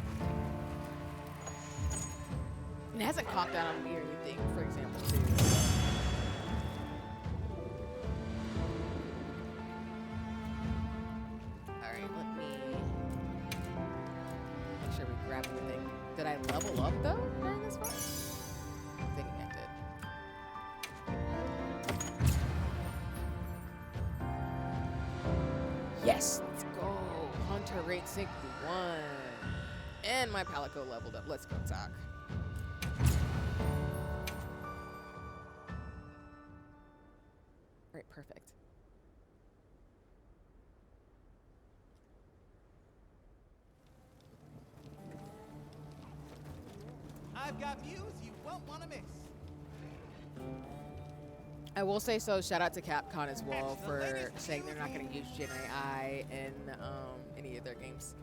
It hasn't cocked out on me or anything, for example, too. Alright, let me make sure we grab everything. Did I level up, though, during this part? I'm thinking I did. Yes, let's go. Hunter rate 61. And my Palico leveled up. Let's go, Talk. All right, perfect. I've got views you won't want to miss. I will say so. Shout out to Capcom as well for saying they're not going to use Gen AI in any of their games.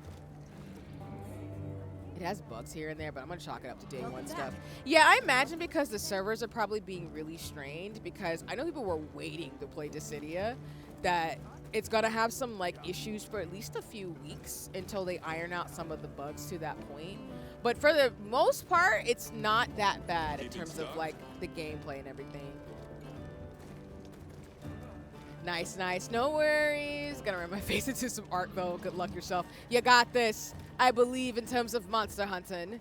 It has bugs here and there, but I'm going to chalk it up to day one stuff. Yeah, I imagine because the servers are probably being really strained because I know people were waiting to play Dissidia, that it's going to have some like issues for at least a few weeks until they iron out some of the bugs to that point. But for the most part, it's not that bad in terms of like the gameplay and everything. Nice, nice. No worries. Gonna run my face into some art though. Good luck yourself. You got this. I believe in terms of monster hunting.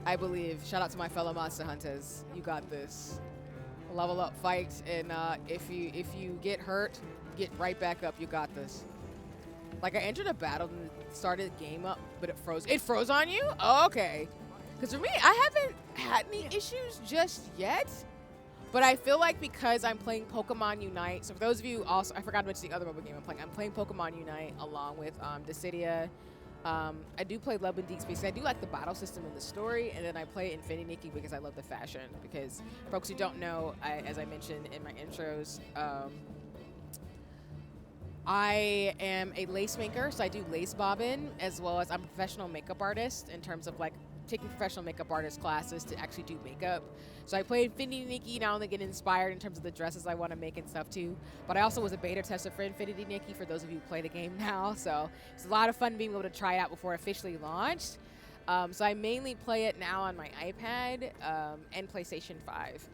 I believe. Shout out to my fellow monster hunters. You got this. Level up, fight, and if you get hurt, get right back up. You got this. Like I entered a battle and started the game up, but it froze. It froze on you? Oh, okay. Because for me, I haven't had any issues just yet. But I feel like because I'm playing Pokemon Unite, so for those of you also, I forgot to mention the other mobile game I'm playing. I'm playing Pokemon Unite along with Dissidia. I do play Love and Deep Space. I do like the battle system and the story, and then I play Infinity Nikki because I love the fashion. Because folks who don't know, as I mentioned in my intros, I am a lace maker, so I do lace bobbin, as well as I'm a professional makeup artist in terms of like taking professional makeup artist classes to actually do makeup. So I play Infinity Nikki, not only get inspired in terms of the dresses I want to make and stuff too, but I also was a beta tester for Infinity Nikki for those of you who play the game now. So it's a lot of fun being able to try it out before it officially launched. So I mainly play it now on my iPad and PlayStation 5.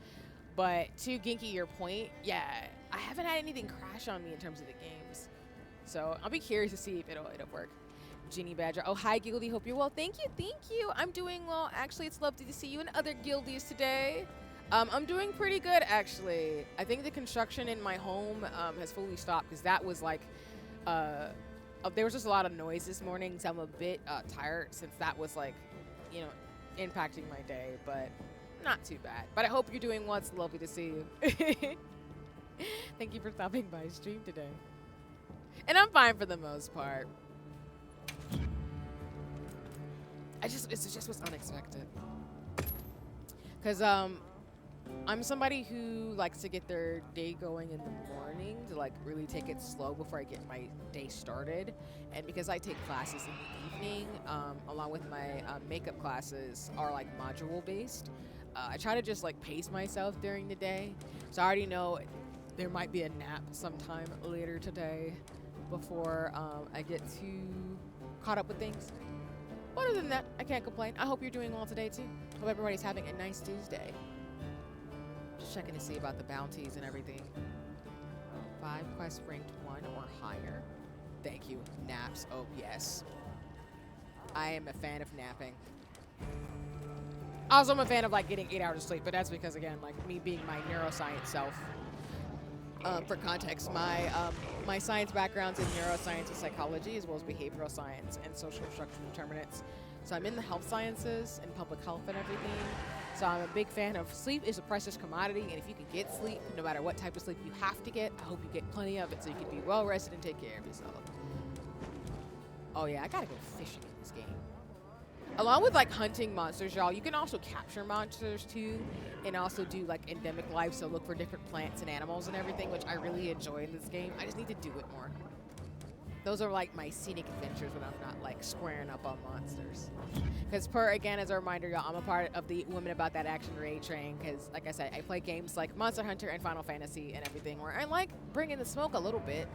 But to Ginky, your point, yeah, I haven't had anything crash on me in terms of the games. So I'll be curious to see if it'll work. Ginny Badger. Oh, hi, Gildy. Hope you're well. Thank you. Thank you. I'm doing well. Actually, it's lovely to see you and other Guildies today. I'm doing pretty good, actually. I think the construction in my home has fully stopped because that was like, there was just a lot of noise this morning, so I'm a bit tired since that was like, you know, impacting my day, but not too bad. But I hope you're doing well. It's lovely to see you. Thank you for stopping by stream today. And I'm fine for the most part. It just was unexpected. Because I'm somebody who likes to get their day going in the morning to like really take it slow before I get my day started. And because I take classes in the evening, along with my makeup classes are like module based, I try to just like pace myself during the day. So I already know there might be a nap sometime later today before I get too caught up with things. Other than that, I can't complain. I hope you're doing well today, too. Hope everybody's having a nice Tuesday. Just checking to see about the bounties and everything. 5 quests ranked 1 or higher. Thank you. Naps. Oh, yes. I am a fan of napping. Also, I'm a fan of, like, getting 8 hours of sleep, but that's because, again, like, me being my neuroscience self. For context, my science background's in neuroscience and psychology, as well as behavioral science and social structural determinants. So I'm in the health sciences and public health and everything. So I'm a big fan of sleep is a precious commodity, and if you can get sleep, no matter what type of sleep you have to get, I hope you get plenty of it so you can be well rested and take care of yourself. Oh yeah, I gotta go fishing in this game. Along with like hunting monsters, y'all, you can also capture monsters too, and also do like endemic life, so look for different plants and animals and everything, which I really enjoy in this game. I just need to do it more. Those are like my scenic adventures when I'm not like squaring up on monsters. Because again, as a reminder, y'all, I'm a part of the Women About That Action raid train. Because like I said, I play games like Monster Hunter and Final Fantasy and everything where I like bringing the smoke a little bit.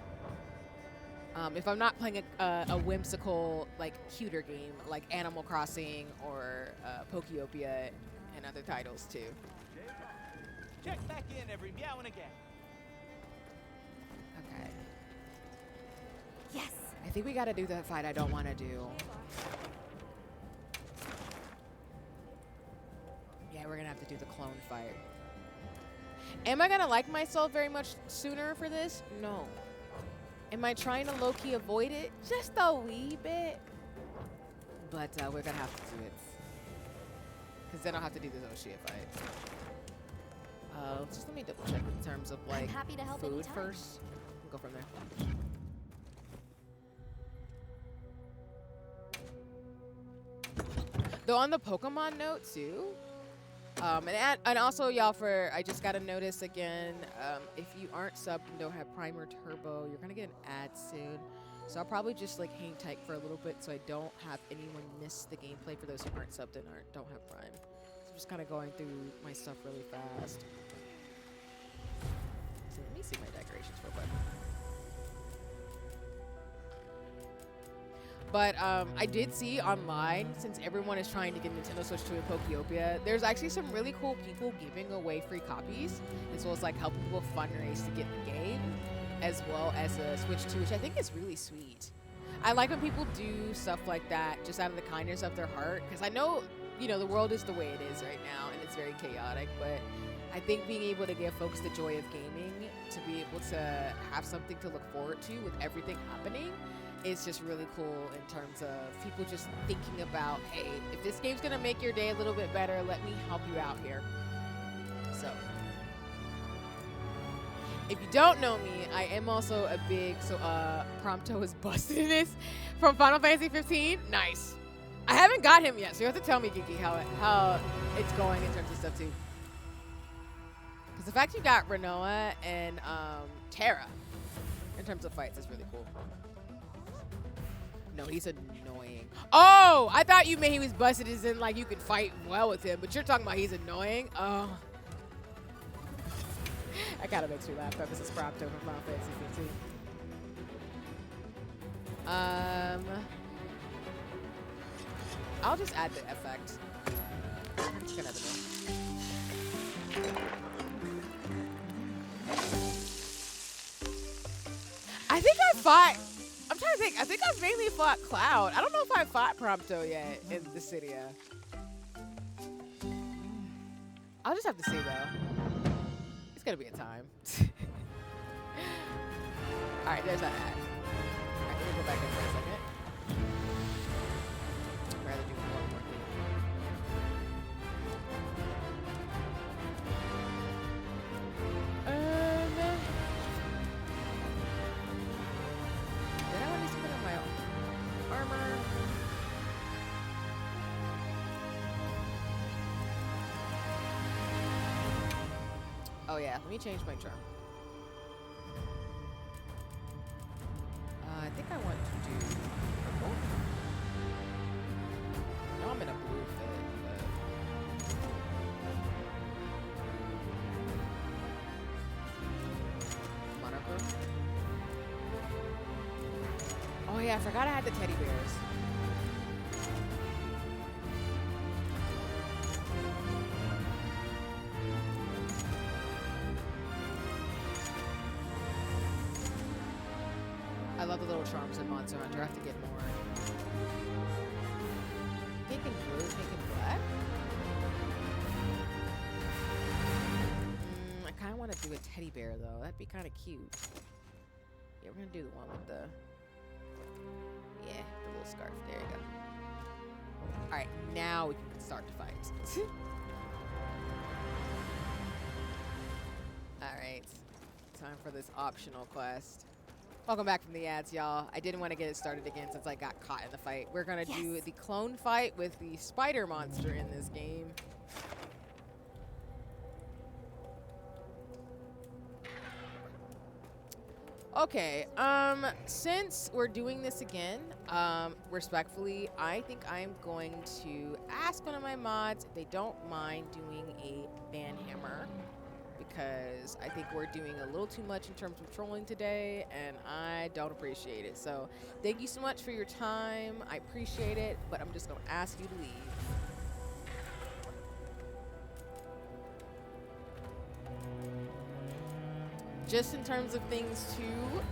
If I'm not playing a whimsical, like, cuter game like Animal Crossing or Pokeopia and other titles too. Check back in every meow and again. Okay. Yes. I think we gotta do that fight I don't want to do. Yeah, we're gonna have to do the clone fight. Am I gonna like myself very much sooner for this? No. Am I trying to low-key avoid it? Just a wee bit. But we're gonna have to do it. Because then I'll have to do this Oshia fight. Just let me double check in terms of like happy to help food anytime. first. We'll go from there. Though on the Pokemon note too, and also y'all, I just got to notice again, if you aren't subbed and don't have Prime or Turbo, you're gonna get an ad soon. So I'll probably just like hang tight for a little bit so I don't have anyone miss the gameplay for those who aren't subbed and don't have Prime. So I'm just kind of going through my stuff really fast. So let me see my decorations real quick. But I did see online, since everyone is trying to get Nintendo Switch 2 and Pokeopia, there's actually some really cool people giving away free copies, as well as like helping people fundraise to get the game, as well as a Switch 2, which I think is really sweet. I like when people do stuff like that just out of the kindness of their heart, because I know, you know, the world is the way it is right now, and it's very chaotic, but I think being able to give folks the joy of gaming, to be able to have something to look forward to with everything happening, it's just really cool in terms of people just thinking about, hey, if this game's gonna make your day a little bit better, let me help you out here. So, if you don't know me, I am also a big, Prompto is busted in this from Final Fantasy 15. Nice. I haven't got him yet, so you have to tell me, Kiki, how it's going in terms of stuff too. Because the fact you got Renoa and Terra in terms of fights is really cool. No, he's annoying. Oh, I thought you meant he was busted as in like you could fight well with him, but you're talking about he's annoying? Oh. That kind of makes me laugh. This is Prompto from Final Fantasy 15. I'll just add the effect. I'm just gonna have to go. I think I fought. I'm trying to think. I think I've mainly fought Cloud. I don't know if I fought Prompto yet in Dissidia. I'll just have to see though. It's gonna be a time. All right, there's that ad. All right, let me go back in for a second. I'd rather do one more thing. Did I want to spin on my armor? Oh yeah, let me change my charm. I think I want to do purple. No, I'm in a blue fit, but Monochrome. Oh yeah, I forgot I had the teddy bears. I love the little charms in Monster Hunter. I have to get more. Pink and blue, pink and black. I kind of want to do a teddy bear though. That'd be kind of cute. Yeah, we're gonna do the one with the little scarf. There you go. All right, now we can start the fight. All right, time for this optional quest. Welcome back from the ads, y'all. I didn't want to get it started again since I got caught in the fight. We're gonna do the clone fight with the spider monster in this game. Okay, since we're doing this again, respectfully, I think I'm going to ask one of my mods if they don't mind doing a banhammer, because I think we're doing a little too much in terms of trolling today, and I don't appreciate it. So thank you so much for your time. I appreciate it, but I'm just gonna ask you to leave. Just in terms of things too,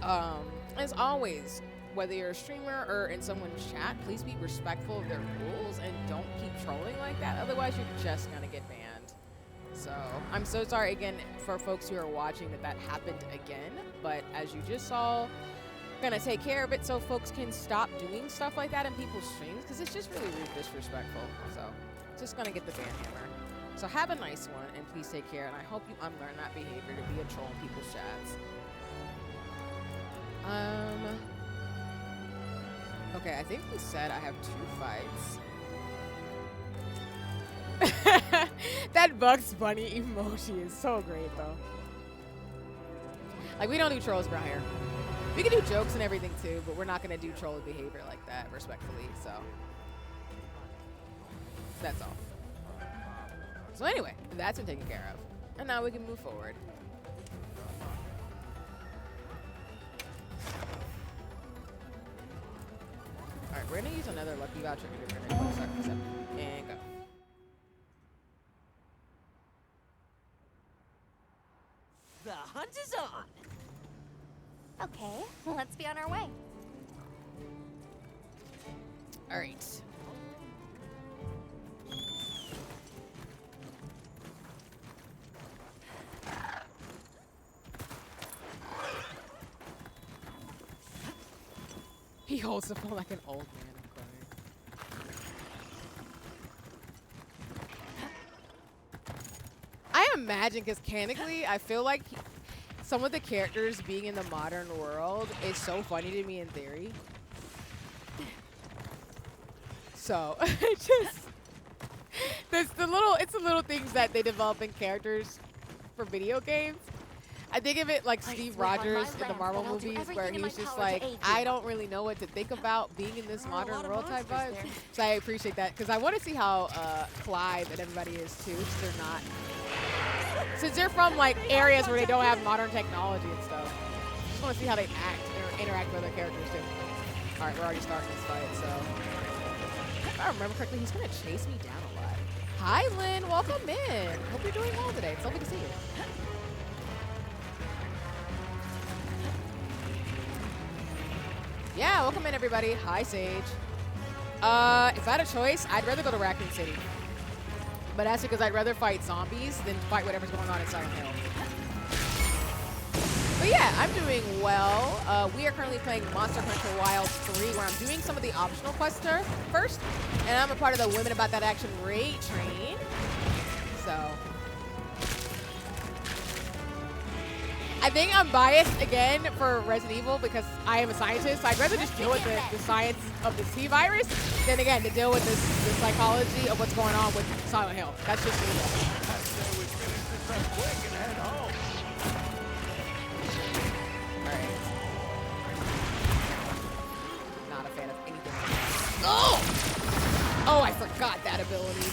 as always, whether you're a streamer or in someone's chat, please be respectful of their rules and don't keep trolling like that. Otherwise, you're just gonna get banned. So I'm so sorry again for folks who are watching that happened again. But as you just saw, gonna take care of it so folks can stop doing stuff like that in people's streams, because it's just really, really disrespectful. So just gonna get the ban hammer. So have a nice one, and please take care, and I hope you unlearn that behavior to be a troll in people's chats. Okay, I think we said I have 2 fights. That Bugs Bunny emoji is so great, though. Like, we don't do trolls around here. We can do jokes and everything, too, but we're not going to do troll behavior like that, respectfully, so. That's all. So anyway, that's been taken care of. And now we can move forward. Alright, we're gonna use another lucky voucher and go. The hunt is on. Okay, let's be on our way. Alright. He holds the phone like an old man. I'm crying. I imagine, because canonically, I feel like some of the characters being in the modern world is so funny to me in theory. So, it's the little things that they develop in characters for video games. I think of it like Steve Rogers in the Marvel movies, where he was just like, I don't really know what to think about being in this modern world type vibe. So I appreciate that, because I want to see how Clive and everybody is too, since they're not, since they're from like areas where they don't have modern technology and stuff. Just want to see how they act or interact with other characters too. All right, we're already starting this fight, so if I remember correctly, he's gonna chase me down a lot. Hi, Lynn, welcome in. Hope you're doing well today. It's lovely to see you. Yeah, welcome in, everybody. Hi, Sage. If I had a choice, I'd rather go to Raccoon City. But that's because I'd rather fight zombies than fight whatever's going on in Silent Hill. But yeah, I'm doing well. We are currently playing Monster Hunter Wilds 3, where I'm doing some of the optional quests first. And I'm a part of the Women About That Action raid train. So I think I'm biased again for Resident Evil because I am a scientist. So I'd rather just deal with the science of the C virus than again to deal with the psychology of what's going on with Silent Hill. That's just me. I say we finish this up quick and head home. Alright. Not a fan of anything. Oh! Oh, I forgot that ability.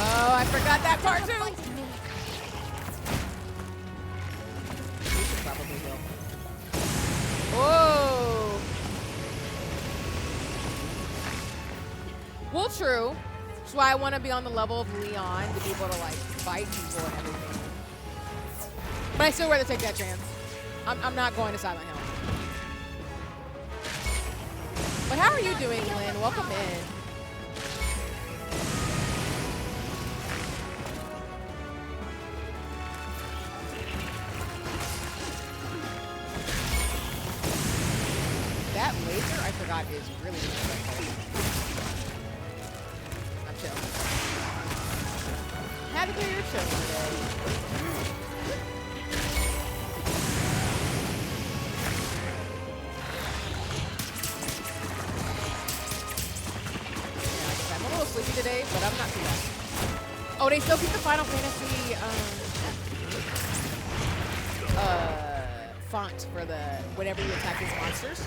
Oh, I forgot that part too. We should probably go. Whoa. Well, true. That's why I want to be on the level of Leon to be able to like fight people and everything. But I still rather take that chance. I'm not going to Silent Hill. But how are you doing, Lynn? Welcome in. That laser, I forgot, is really disrespectful. I'm chilling. Happy that you're chilling today. Yeah, I sleepy today, but I'm not too bad. Oh, they still keep the Final Fantasy font for the whenever you attack these monsters.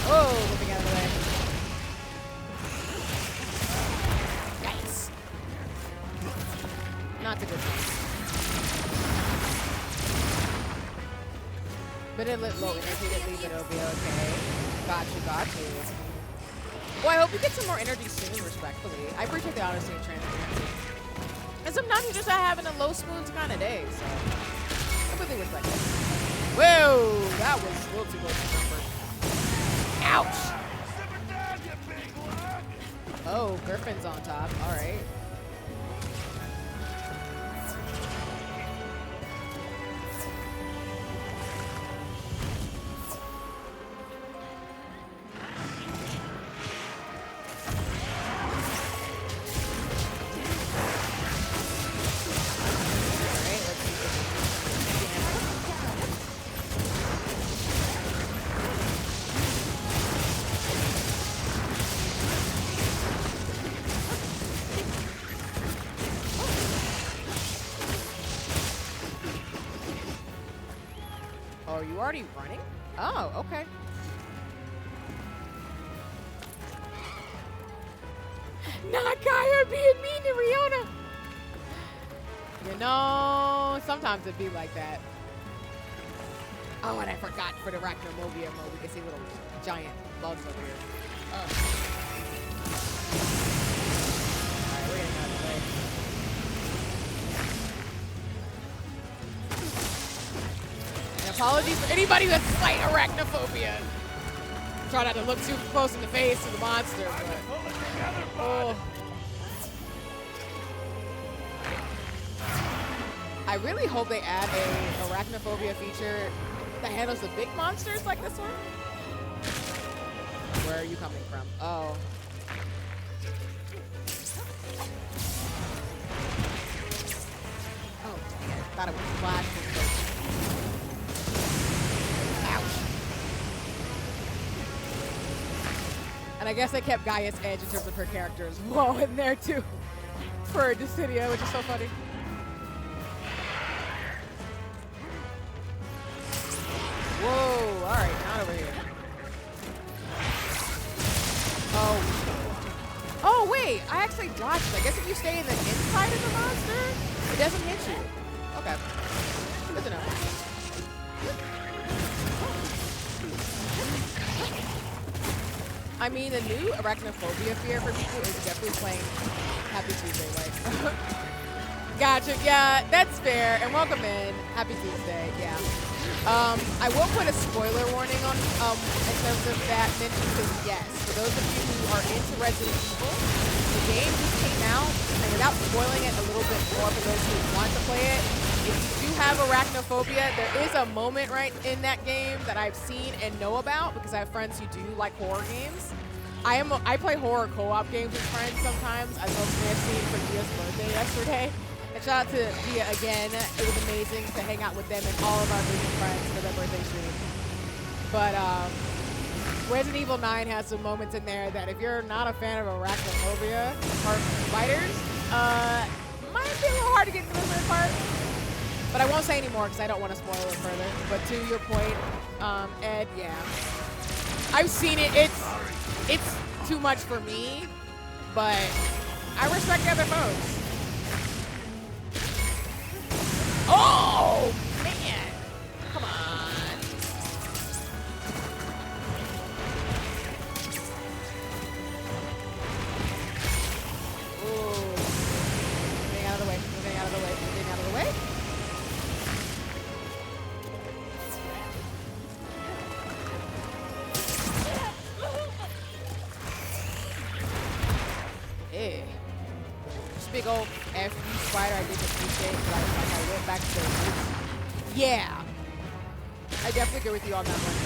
Oh, moving out of the way. Nice. Not the good one. But it lit low energy to leave it, it'll be okay. Got you, got you. Well, I hope you get some more energy soon, respectfully. I appreciate the honesty and transparency. And sometimes you just are having a low spoons kind of day, so I really respect it. Whoa, that was a little too close to number. Ouch! Oh, Griffin's on top. All right. Oh, are you already running? Oh, okay. Not Gaia being mean to Riona. You know, sometimes it'd be like that. Oh, and I forgot for the Arachnophobia mode, we can see little giant bugs over here. Oh. Alright, we're getting out of the way. And apologies for anybody that's slight arachnophobia. Try not to look too close in the face of the monster, but oh. I really hope they add a arachnophobia feature that handles the big monsters like this one. Where are you coming from? Oh. Oh, dang it. Thought it was flash. Ouch. And I guess I kept Gaia's edge in terms of her character as well in there too. For Dissidia, which is so funny. Whoa, alright, not over here. Oh. Oh, wait, I actually dodged it. I guess if you stay in the inside of the monster, it doesn't hit you. Okay. Good to know. I mean, the new arachnophobia fear for people is definitely playing Happy Tuesday, like. Gotcha, yeah, that's fair. And welcome in. Happy Tuesday, yeah. I will put a spoiler warning on in terms of that mention, because yes, for those of you who are into Resident Evil, the game just came out, and without spoiling it a little bit more for those who want to play it, if you do have arachnophobia, there is a moment right in that game that I've seen and know about because I have friends who do like horror games. I play horror co-op games with friends sometimes, as folks may have seen for Gia's birthday yesterday. And shout out to Gia again. It was amazing to hang out with them and all of our Vision friends for their birthday stream. But Resident Evil 9 has some moments in there that if you're not a fan of arachnophobia or spiders, might be a little hard to get through this part. But I won't say any more because I don't want to spoil it further. But to your point, Ed, yeah. I've seen it. It's too much for me, but I respect other folks. Oh, man. Come on. Ooh. Moving out of the way, moving out of the way, moving out of the way. Hey. This big old FU spider I did appreciate, but I went back to the roots. Yeah. I definitely agree with you on that one.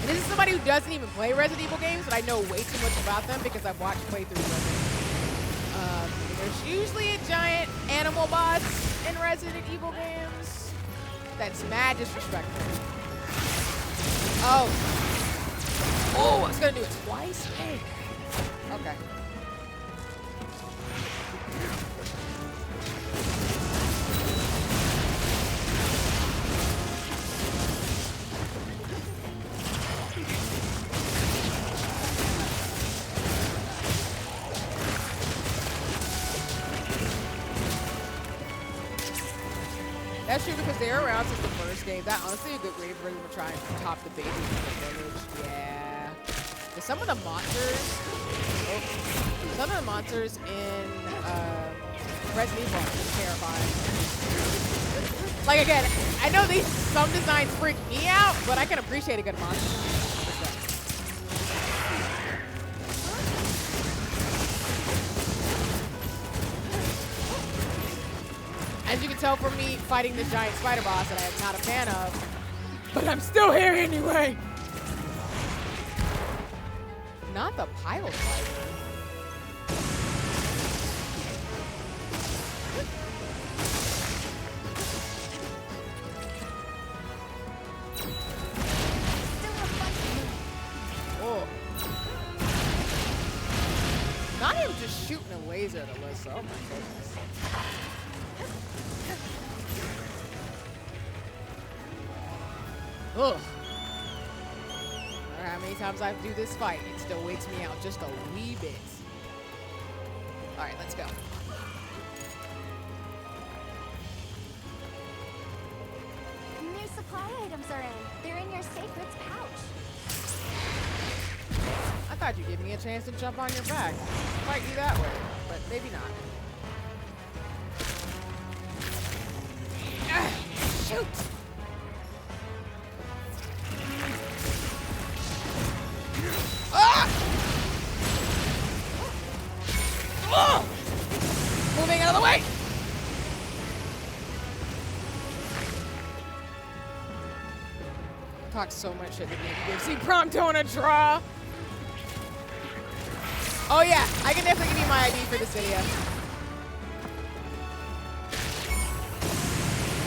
And this is somebody who doesn't even play Resident Evil games, but I know way too much about them because I've watched playthroughs of them. There's usually a giant animal boss in Resident Evil games that's mad disrespectful. Oh. Oh, I was gonna do it twice? Hey. Okay. That's true because they're around since the first game. That honestly a good way for them to try and top the babies in the village. Yeah. But some of the monsters in Resident Evil are terrifying. Like again, I know some designs freak me out, but I can appreciate a good monster. As you can tell from me fighting the giant spider boss that I am not a fan of, but I'm still here anyway. Not the pilot fighter. Oh. Not even just shooting a laser at Alyssa. Oh my goodness. Ugh. No matter how many times I do this fight, it still wakes me out just a wee bit. Alright, let's go. New supply items are in. They're in your safe goods pouch. I thought you'd give me a chance to jump on your back. Fight you that way, but maybe not. Shoot! Ah! Oh! Moving out of the way! Talk so much shit to me. See Prompto in a draw. Oh yeah, I can definitely give you my ID for this video.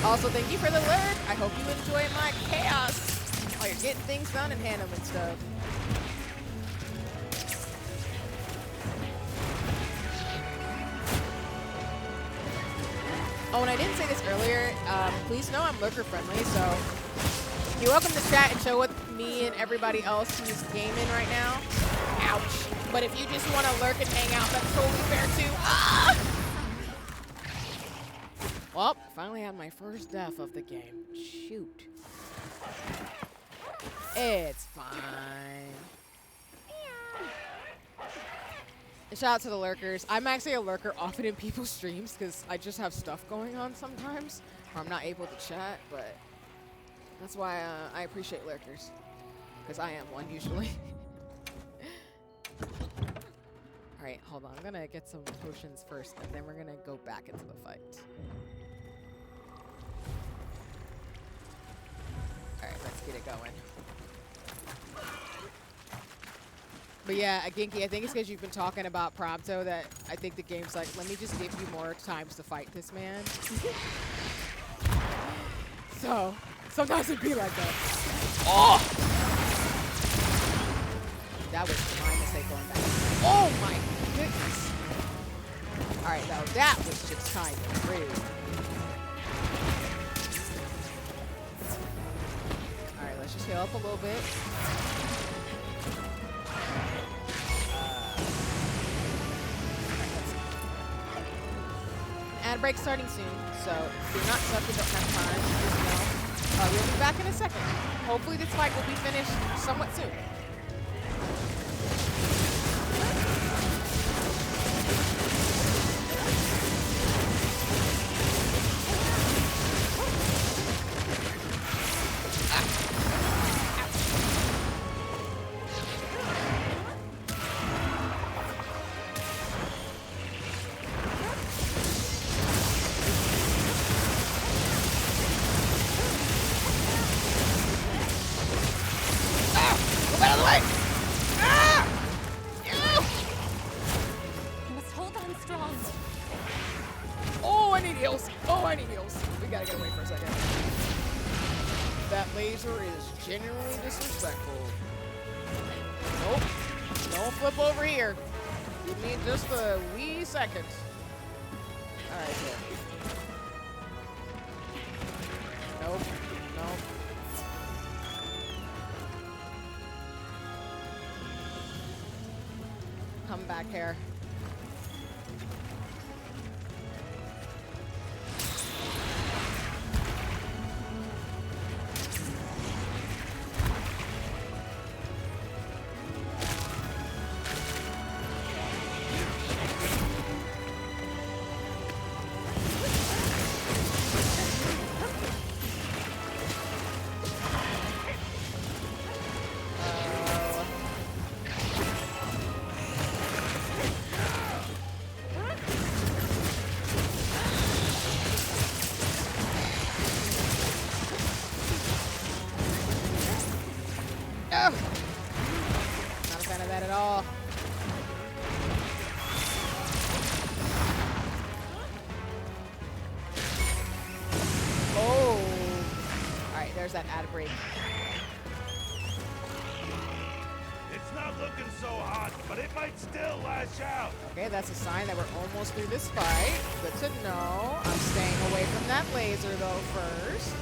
Also, thank you for the lurk. I hope you enjoy my chaos while you're getting things done and handling stuff. Oh, and I didn't say this earlier. Please know I'm lurker friendly, so you're welcome to chat and chill with me and everybody else who's gaming right now. Ouch. But if you just want to lurk and hang out, that's totally fair too. Ah! Well, finally had my first death of the game. Shoot. It's fine. And shout out to the lurkers. I'm actually a lurker often in people's streams because I just have stuff going on sometimes, or I'm not able to chat, but that's why I appreciate lurkers, because I am one usually. Alright, hold on. I'm gonna get some potions first, and then we're gonna go back into the fight. Alright, let's get it going. But yeah, Ginky, I think it's because you've been talking about Prompto that I think the game's like, let me just give you more times to fight this man. So, sometimes it'd be like that. Oh! That was my mistake going back. Oh my goodness! Alright, now that was just kind of rude. Alright, let's just heal up a little bit. Ad break starting soon, so if you're not stuck with don't have time, just know. We'll be back in a second. Hopefully this fight will be finished somewhat soon. laser is genuinely disrespectful. Nope. Don't flip over here. Give me just a wee second. Alright, good. Nope. Nope. Come back here. Not a fan of that at all. Oh. Alright, there's that ad break. It's not looking so hot, but it might still lash out. Okay, that's a sign that we're almost through this fight. Good to know. I'm staying away from that laser though first.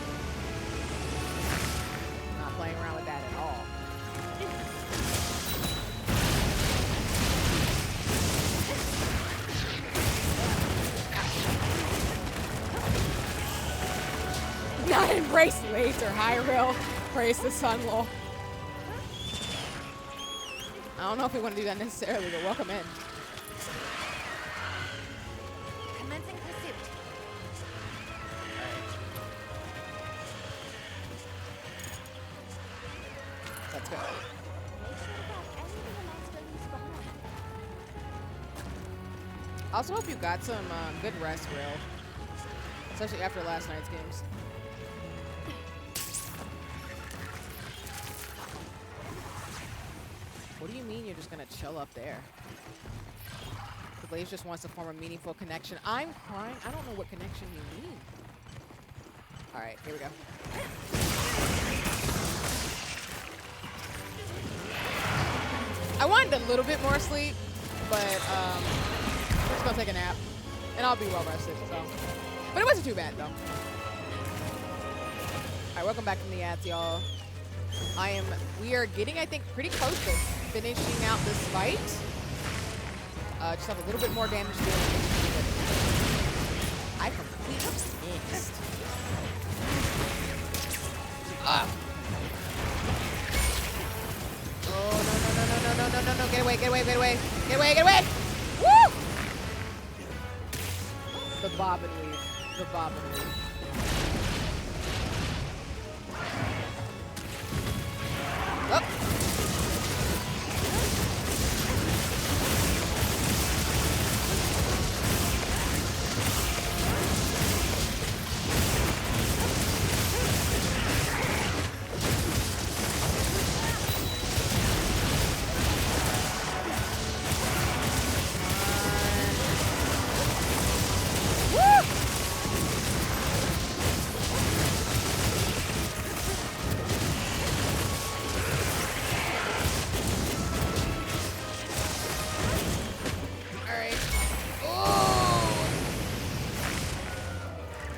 Not playing around with that at all. Not embrace laser, Hyrule. Praise the sun, lol. I don't know if we want to do that necessarily, but welcome in. Commencing pursuit. Let's go. Make sure to grab anything the next leaves behind. Also hope you got some good rest, Will. Especially after last night's games. What do you mean you're just gonna chill up there? The Blaze just wants to form a meaningful connection. I'm crying. I don't know what connection you mean. Alright, here we go. I wanted a little bit more sleep, but I'm just gonna take a nap. And I'll be well rested, so. But it wasn't too bad though. Alright, welcome back from the ads, y'all. We are getting, I think, pretty close to finishing out this fight. Just have a little bit more damage to do. I completely missed. Oh, no. Get away. Get away. Woo! The bob and weave. Up.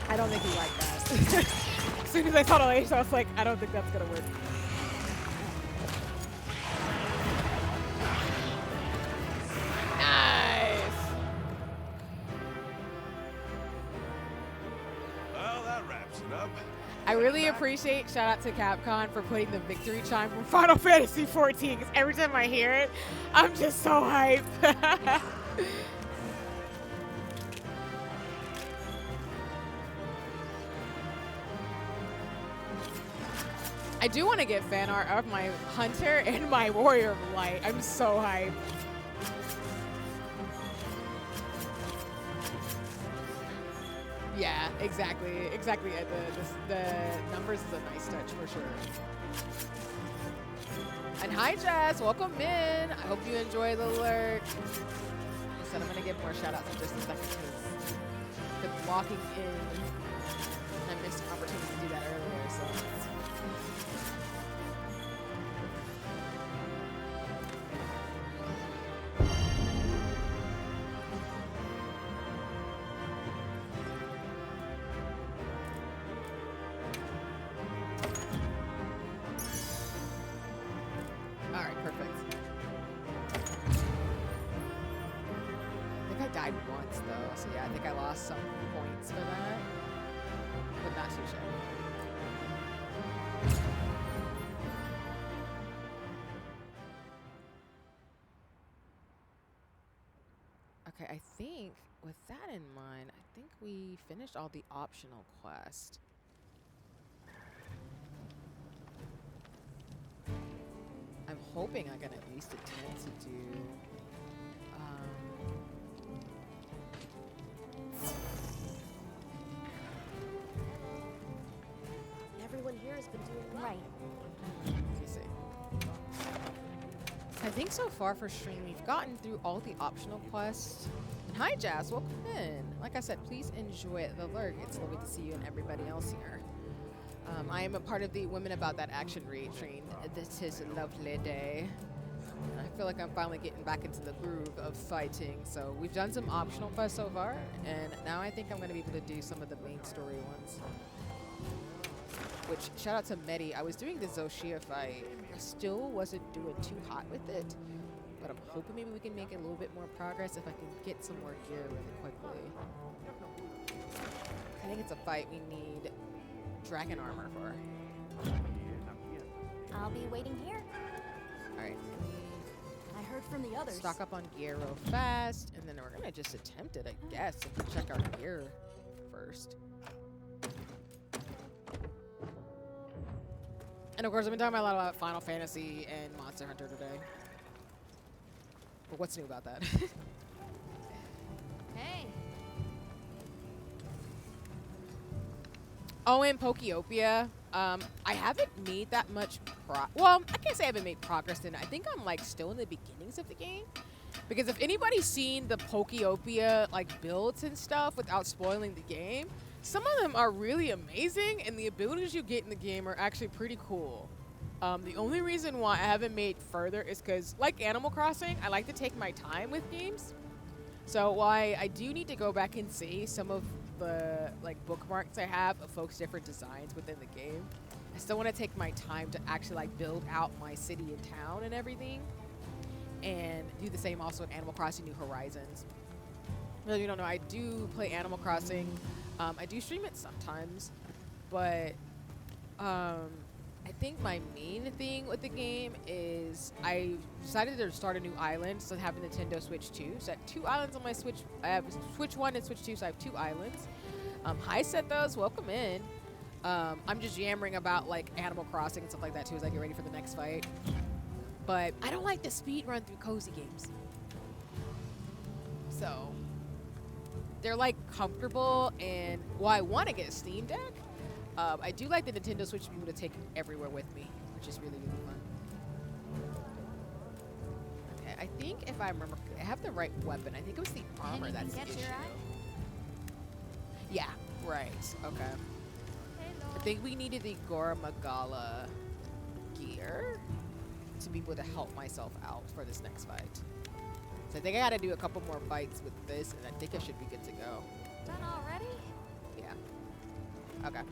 I don't think he liked that. As soon as I saw the laser, I was like, I don't think that's gonna work. Nice. Well, that wraps it up. I really appreciate, shout out to Capcom for putting the victory chime from Final Fantasy XIV, because every time I hear it, I'm just so hyped. I do want to get fan art of my Hunter and my Warrior of Light. I'm so hyped. Yeah, exactly. The numbers is a nice touch for sure. And hi, Jazz. Welcome in. I hope you enjoy the lurk. I said I'm going to give more shout outs in just a second because the walking in, I missed an opportunity to do that earlier. So. once though, so yeah, I think I lost some points for that, but not too shabby. Okay, I think with that in mind, I think we finished all the optional quests. I'm hoping I can at least attempt to do Everyone here has been doing well. Right. let me see. I think so far for stream, we've gotten through all the optional quests. And hi, Jazz, welcome in. Like I said, please enjoy the lurk. It's lovely to see you and everybody else here. I am a part of the Women About That Action raid train. This is a lovely day. I feel like I'm finally getting back into the groove of fighting. So we've done some optional quests so far, and now I think I'm going to be able to do some of the main story ones. Which, shout out to Medi. I was doing the Zoshia fight. I still wasn't doing too hot with it, but I'm hoping maybe we can make a little bit more progress if I can get some more gear really quickly. I think it's a fight we need dragon armor for. I'll be waiting here. Alright, I heard from the others. stock up on gear real fast, and then we're gonna just attempt it, I guess, if we check our gear first. And of course, I've been talking a lot about Final Fantasy and Monster Hunter today. But what's new about that? Hey. Oh, and Pokeopia. I haven't made that much well, I can't say I haven't made progress in it. I think I'm like still in the beginnings of the game. Because if anybody's seen the Pokeopia like builds and stuff without spoiling the game, some of them are really amazing, and the abilities you get in the game are actually pretty cool. The only reason why I haven't made further is because, like Animal Crossing, I like to take my time with games. So while I do need to go back and see some of the like bookmarks I have of folks' different designs within the game, I still want to take my time to actually like build out my city and town and everything, and do the same also in Animal Crossing New Horizons. Well, you don't know, I do play Animal Crossing. I do stream it sometimes, but I think my main thing with the game is I decided to start a new island, so I have a Nintendo Switch 2. So I have 2 islands on my Switch. I have Switch 1 and Switch 2, so I have 2 islands. Hi, Sethos, welcome in. I'm just yammering about like Animal Crossing and stuff like that too as I get ready for the next fight. But I don't like to speed run through cozy games. So they're like comfortable, and while I want to get a Steam Deck, I do like the Nintendo Switch to be able to take everywhere with me, which is really, really fun. Okay, I think if I remember, I have the right weapon. I think it was the armor that's the issue. Yeah, right. Okay. I think we needed the Gora Magala gear to be able to help myself out for this next fight. So I think I gotta do a couple more fights with this, and I think I should be good to go. Done already? Yeah. Okay.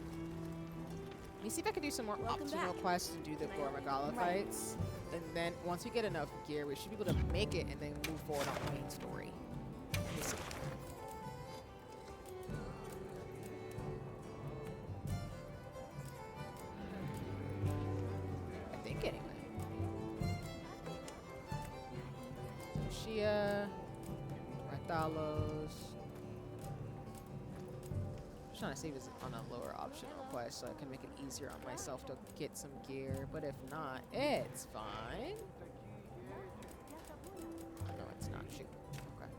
Let me see if I can do some more Welcome optional back. quests and do the Gora Magala Right. fights. And then once we get enough gear, we should be able to make it and then move forward on the main story. Let me see. I think anyway. Shia, Rathalos. I'm trying to see if it's on a lower optional quest so I can make it easier on myself to get some gear, but if not, it's fine. No, it's not. Shoot. Okay.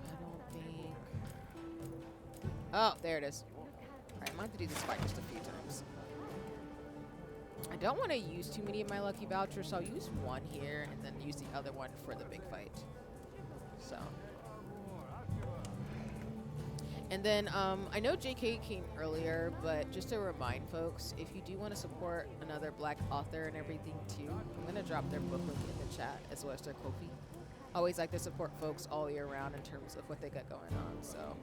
I don't think. Oh, there it is. Alright, I'm going to have to do this fight just a few times. I don't want to use too many of my lucky vouchers, so I'll use one here and then use the other one for the big fight. So. And then, I know JK came earlier, but just to remind folks, if you do want to support another Black author and everything too, I'm going to drop their book link in the chat as well as their Ko-fi. Always like to support folks all year round in terms of what they got going on, so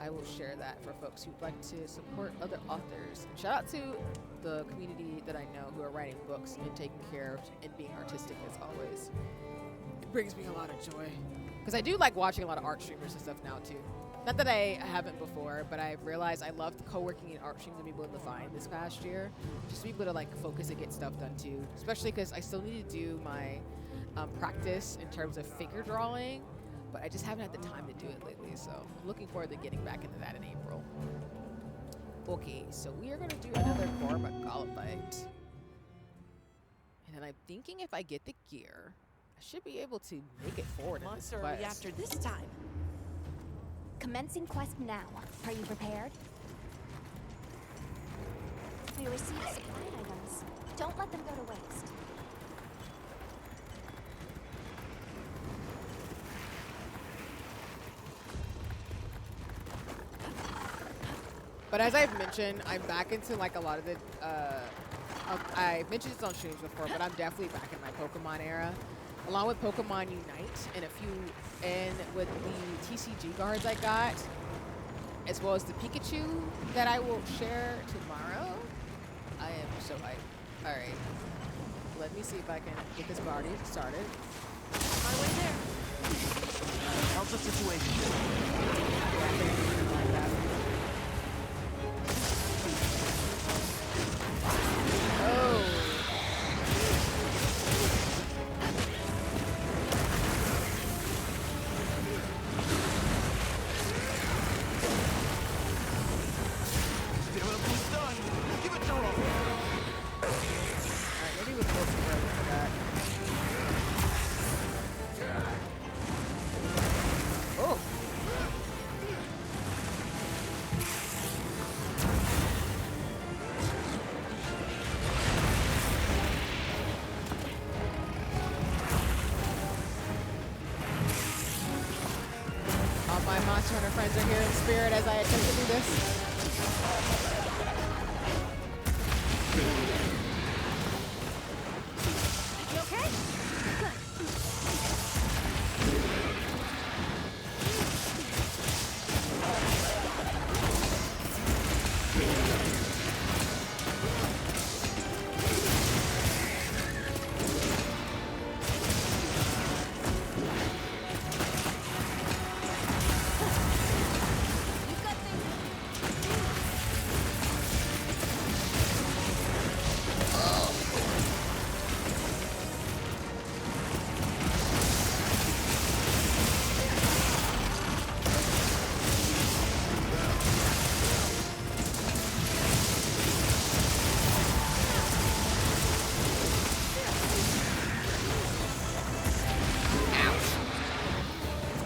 I will share that for folks who'd like to support other authors. And shout out to the community that I know who are writing books and taking care of and being artistic as always. It brings me a lot of joy. Because I do like watching a lot of art streamers and stuff now too. Not that I haven't before, but I've realized I loved co-working in art streams and being able to find this past year. Just to be able to like focus and get stuff done too. Especially because I still need to do my practice in terms of figure drawing. But I just haven't had the time to do it lately, so I'm looking forward to getting back into that in April. Okay, so we are going to do another Gorma Golem fight. And then I'm thinking if I get the gear, I should be able to make it forward in this Monster quest. reactor this time. Commencing quest now. Are you prepared? We received supply items. Don't let them go to waste. But as I've mentioned, I'm back into like a lot of the, I mentioned this on streams before, but I'm definitely back in my Pokemon era. Along with Pokemon Unite and with the TCG cards I got, as well as the Pikachu that I will share tomorrow. I am so hyped. All right, let me see if I can get this party started. My way there. How's the situation? Like that. Oh. Stamina boost done. Give it to him. Alright, maybe we'll pull some further for that. Oh! All my Monster Hunter friends are here in spirit as I attempt to do this. You okay? Good. You've got this.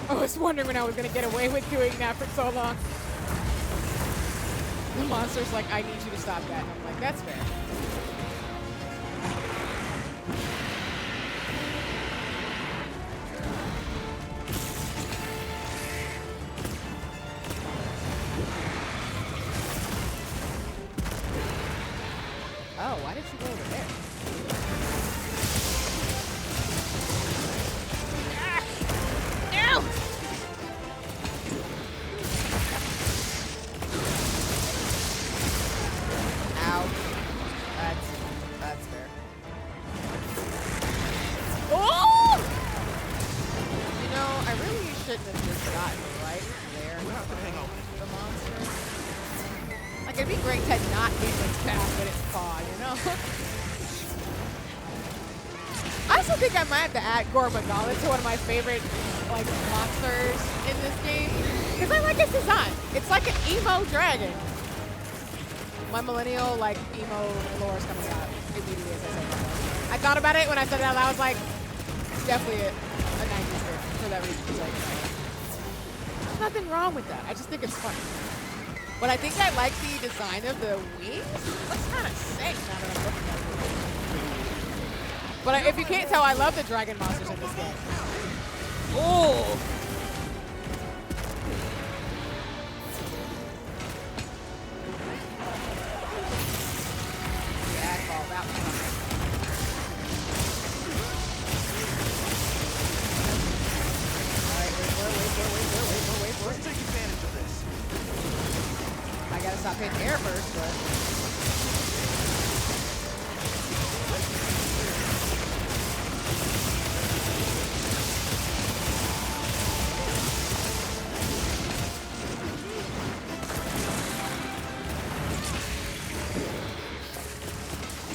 I was wondering when I was going to get away with doing that for so long. The monster's like, I need you to stop that. And I'm like, that's fair. Oh, why did you go over there? Ah! No! Ow. That's fair. Oh! You know, I really shouldn't have just gotten right there. We'll have to hang on. The monster. Like, it'd be great to not get this path, but it's paw, you know? I also think I might have to add Gormagala to one of my favorite, like, monsters in this game. Because I like its design. It's like an emo dragon. My millennial, like, emo lore is coming out immediately as I said that. I thought about it when I said it out loud. I was like, it's definitely a 90s thing for that reason. Like, there's nothing wrong with that. I just think it's fun. But I think I like the design of the wings. Looks kind of sick now that I'm looking at it. But if you can't tell, I love the dragon monsters in this game. Oh! Yeah, ball, that was fun. Alright, wait for it. Let's take advantage of this. stop hitting air first, but.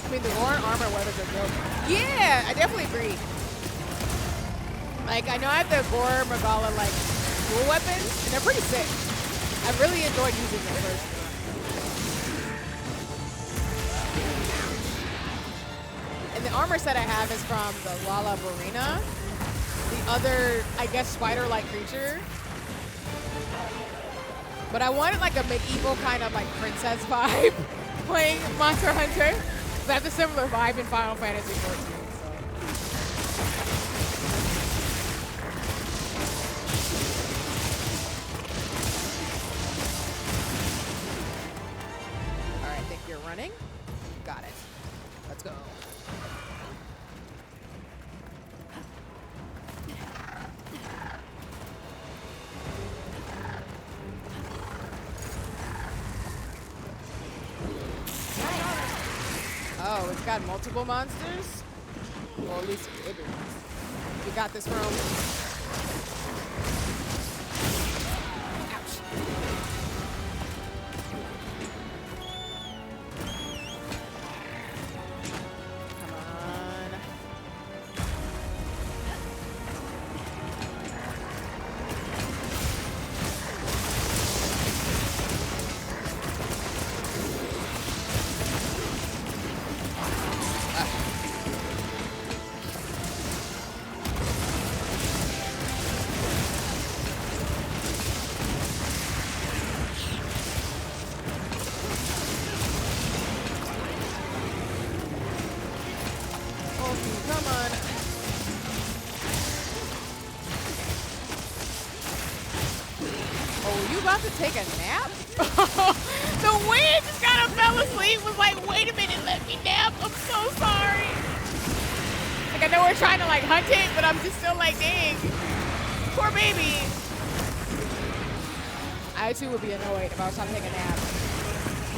I mean, the Lauren armor weapons are dope. Yeah, I definitely agree. Like, I know I have the Gore Magala, like, dual weapons, and they're pretty sick. I really enjoyed using them first. And the armor set I have is from the Lala Barina, the other, I guess, spider-like creature. But I wanted, like, a medieval kind of, like, princess vibe playing Monster Hunter. I have a similar vibe in Final Fantasy XIV. So. All right, think you're running. Got it. Let's go. Oh, it's got multiple monsters? Or at least bigger ones. We got this room. Ouch. Come on. Come on. Oh, you about to take a nap? The way I just kind of fell asleep was like, wait a minute, let me nap. I'm so sorry. Like, I know we're trying to like hunt it, but I'm just still like, dang. Poor baby. I too would be annoyed if I was trying to take a nap.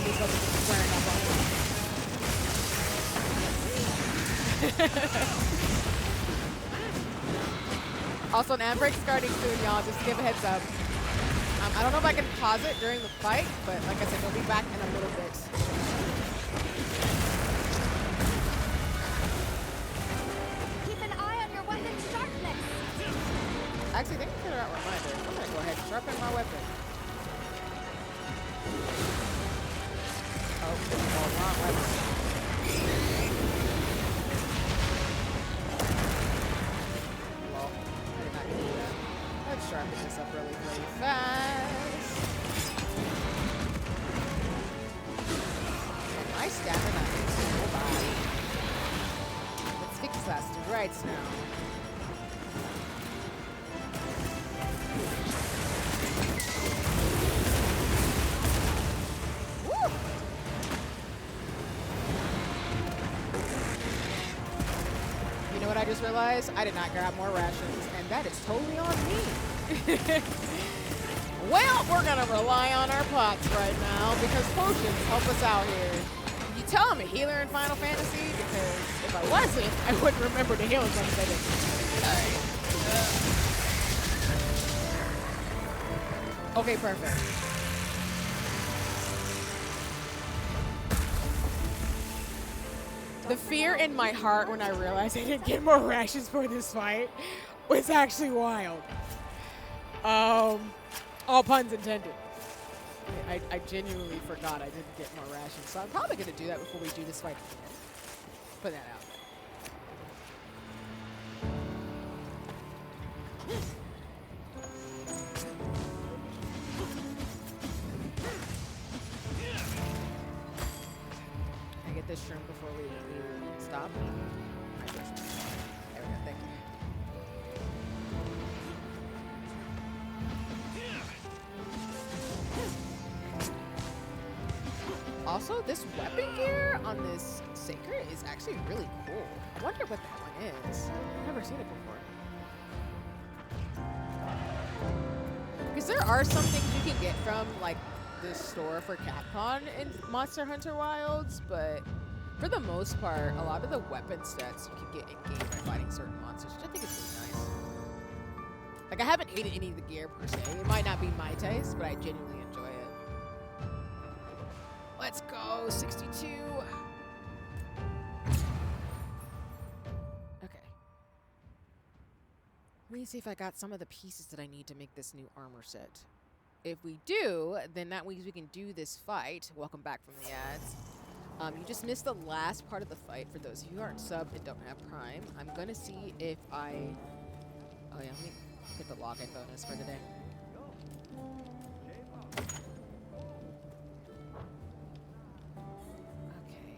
He's supposed to be swearing up on me. Also, an Ambreak starting soon, y'all, just to give a heads up. I don't know if I can pause it during the fight, but like I said, we'll be back in a little bit. Keep an eye on your weapon's sharpness. Actually, thank you for that reminder. I'm gonna go ahead and sharpen my weapon. Oh, wrong weapon. Let's sharpen this up really fast. And my stamina is so bad. Let's fix that right now. Woo! You know what I just realized? I did not grab more rations, and that is totally on me. Well, we're gonna rely on our pots right now because potions help us out here. You tell I'm a healer in Final Fantasy because if I wasn't, I wouldn't remember to heal as much as I did. All right. Okay, perfect. The fear in my heart when I realized I didn't get more rations for this fight was actually wild. All puns intended. I genuinely forgot I didn't get more rations, so I'm probably gonna do that before we do this fight again. Put that out there. I get this shrimp before we stop. There we go, thank you. Also, this weapon gear on this Sacred is actually really cool. I wonder what that one is. I've never seen it before. Because there are some things you can get from, like, the store for Capcom in Monster Hunter Wilds, but for the most part, a lot of the weapon stats you can get in game by fighting certain monsters, which I think is really nice. Like, I haven't hated any of the gear per se. It might not be my taste, but I genuinely enjoy it. Let's go, 62. Okay. Let me see if I got some of the pieces that I need to make this new armor set. If we do, then that means we can do this fight. Welcome back from the ads. You just missed the last part of the fight for those of you who aren't subbed and don't have Prime. I'm gonna see if I... Oh yeah, let me get the login bonus for the day. Okay.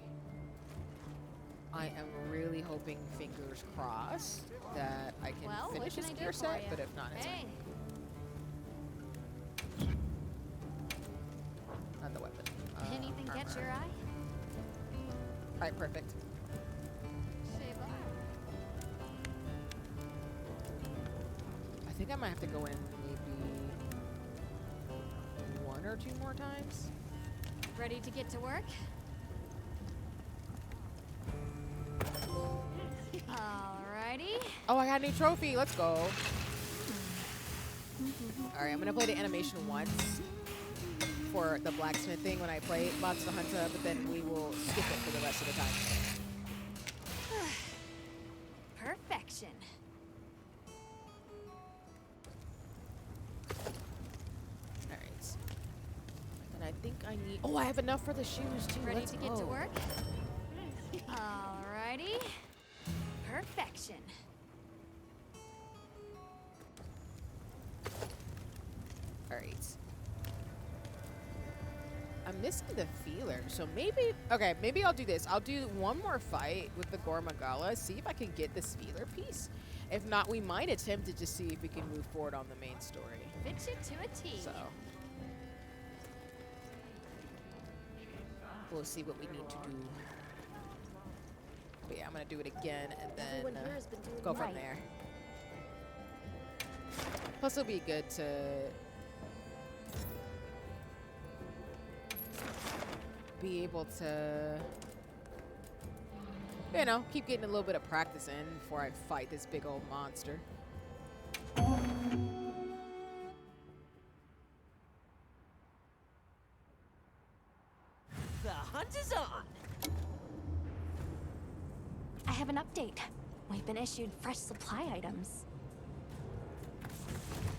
I am really hoping, fingers crossed, that I can Well, finish what this can I gear do for set, ya? but if not, it's Hey. not the weapon. Anything catch your eye? Alright, perfect. Say bye. I think I might have to go in maybe 1 or 2 more times. Ready to get to work? Alrighty. Oh, I got a new trophy. Let's go. Alright, I'm gonna play the animation once for the blacksmith thing when I play Monster Hunter, but then we will skip it for the rest of the time. Perfection. Alright. And I think I need... Oh, I have enough for the shoes, too. Ready Let's to get to go. work? Alrighty. Perfection. Alright. I'm missing the feeler, so maybe... Okay, maybe I'll do this. I'll do one more fight with the Gormagala, see if I can get this feeler piece. If not, we might attempt to just see if we can move forward on the main story. Fit you to a T. So... we'll see what we need to do. But yeah, I'm gonna do it again and Everyone then here has been doing go from right. there. Plus, it'll be good to be able to, you know, keep getting a little bit of practice in before I fight this big old monster. The hunt is on. I have an update. We've been issued fresh supply items.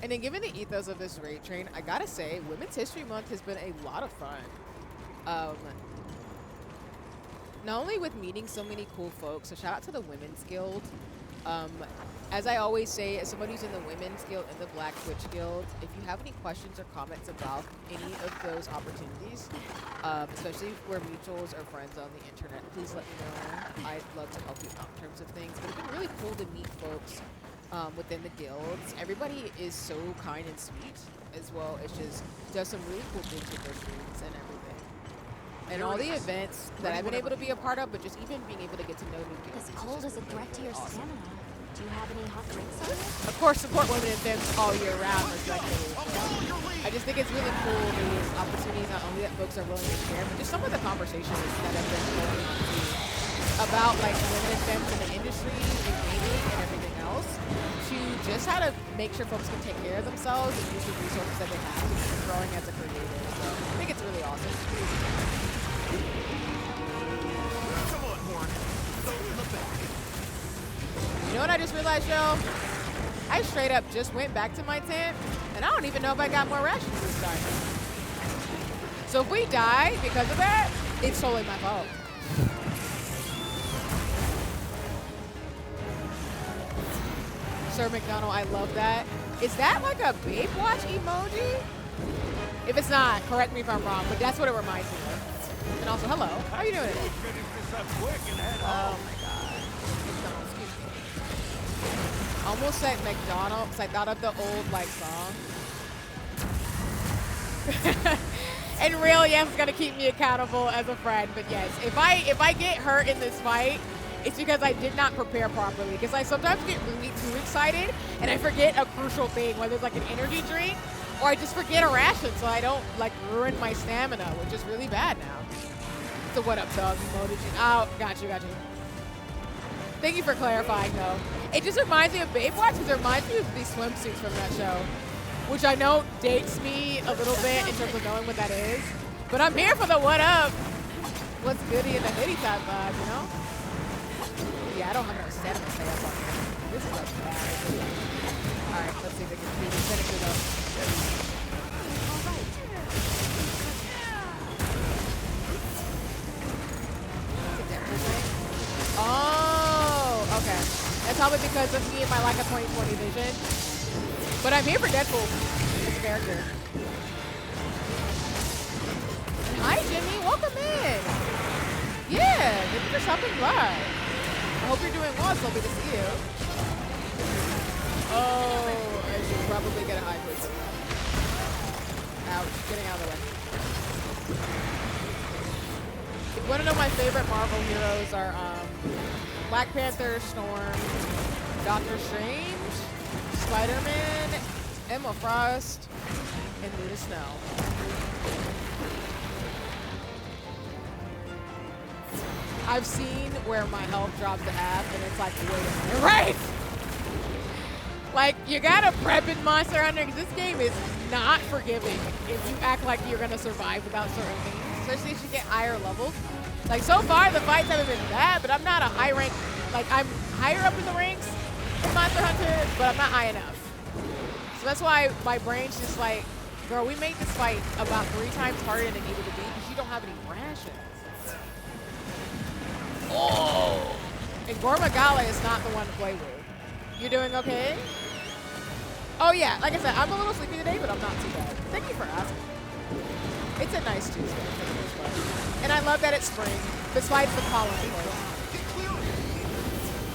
And then given the ethos of this raid train, I gotta say, Women's History Month has been a lot of fun. Not only with meeting so many cool folks, so shout out to the Women's Guild. As I always say, as somebody who's in the Women's Guild and the Black Witch Guild, if you have any questions or comments about any of those opportunities, especially where mutuals or friends on the internet, please let me know. I'd love to help you out in terms of things. But it's been really cool to meet folks within the guilds. Everybody is so kind and sweet, as well as just does some really cool things with their streams and everything. And all the events that I've been able to be a part of, but just even being able to get to know new guilds. This is cold just is a really, threat to really your awesome. stamina. Do you have any hot drinks on you? Of course, support women in films all year round, respectively. I just think it's really cool, these opportunities, not only that folks are willing to share, but just some of the conversations that have been going on too, about like women in films in the industry, in gaming, and everything else, to just how to make sure folks can take care of themselves and use the resources that they have to keep growing as a creator. So I think it's really awesome. Come on, Horn. Those in the back. You know what I just realized, yo? I straight up just went back to my tent, and I don't even know if I got more rations this time. So if we die because of that, it's totally my fault. Sir McDonald, I love that. Is that like a Babe Watch emoji? If it's not, correct me if I'm wrong, but that's what it reminds me of. And also, hello. How are you doing today? Finish this up quick and head Oh home. my god. McDonald's, excuse me. Almost said McDonald's, because I thought of the old like song. And real Yam's gonna keep me accountable as a friend, but yes, if I get hurt in this fight, it's because I did not prepare properly. Because I sometimes get really too excited and I forget a crucial thing, whether it's like an energy drink Or I just forget a ration so I don't like ruin my stamina, which is really bad now. So what up, dog? Emoji. Oh, got you. Thank you for clarifying, though. It just reminds me of Babe Watch because it reminds me of these swimsuits from that show, which I know dates me a little bit in terms of knowing what that is. But I'm here for the what up, what's goody in the hoodie type vibe, you know? Yeah, I don't have no stamina to stay up on here. This is a bad idea. All right, let's see if they can finish it up. Oh, okay. That's probably because of me and my lack of 20/20 vision. But I'm here for Deadpool as a character. And hi, Jimmy. Welcome in. Yeah, thank you for stopping by. I hope you're doing well. It's lovely to see you. Oh, I should probably get a high place. Ouch. Getting out of the way. If you want to know my favorite Marvel heroes are Black Panther, Storm, Doctor Strange, Spider-Man, Emma Frost, and Luna Snow. I've seen where my health drops to half, and it's like, wait a minute, right? Like, you gotta prep in Monster Hunter, because this game is not forgiving if you act like you're gonna survive without certain things, especially if you get higher levels. Like, so far, the fights haven't been bad, but I'm not a high rank. Like, I'm higher up in the ranks in Monster Hunter, but I'm not high enough. So that's why my brain's just like, girl, we made this fight about 3 times harder than it needed to be because you don't have any rations. Oh! And Gormagala is not the one to play with. You doing okay? Oh, yeah. Like I said, I'm a little sleepy today, but I'm not too bad. Thank you for asking. It's a nice Tuesday for the most part. And I love that it's spring, despite the pollen.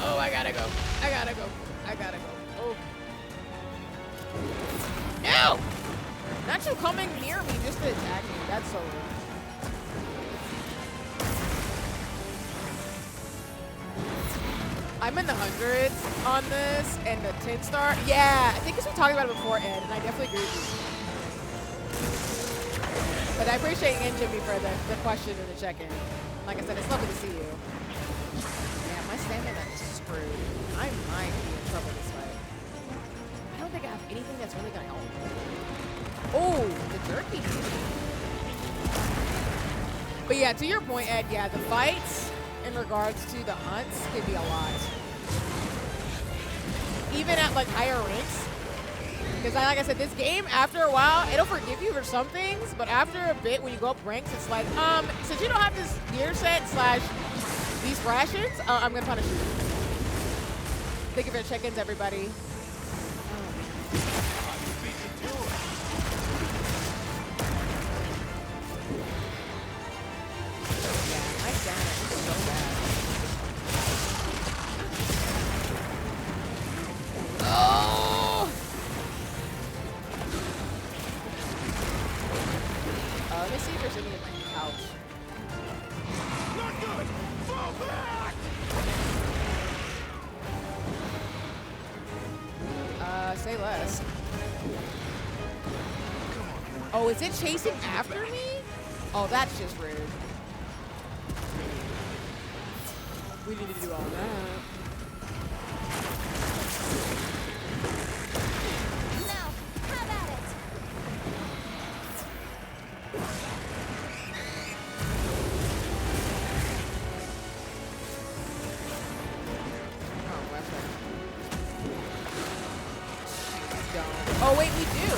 Oh, I gotta go. Oh. No! Not you coming near me just to attack me. That's so rude. I'm in the hundreds on this, and the 10-star. Yeah, I think we talked about it before, Ed, and I definitely agree with you. But I appreciate you and Jimmy for the question and the check-in. Like I said, it's lovely to see you. Yeah, my stamina is screwed. I might be in trouble this fight. I don't think I have anything that's really gonna help. Oh, the jerky. But yeah, to your point, Ed, yeah, the fights in regards to the hunts can be a lot. Even at like higher ranks. Because like I said, this game, after a while, it'll forgive you for some things, but after a bit, when you go up ranks, it's like, since you don't have this gear set / these rations, I'm gonna punish you. Thank you for the check-ins, everybody. Yeah, my stamina is so bad. Oh! Let me see if there's anything in my couch. Not good! Fall back! Say less. Oh, is it chasing after me? Oh, that's just rude. We need to do all that. Now, have at it. Oh, wait, we do.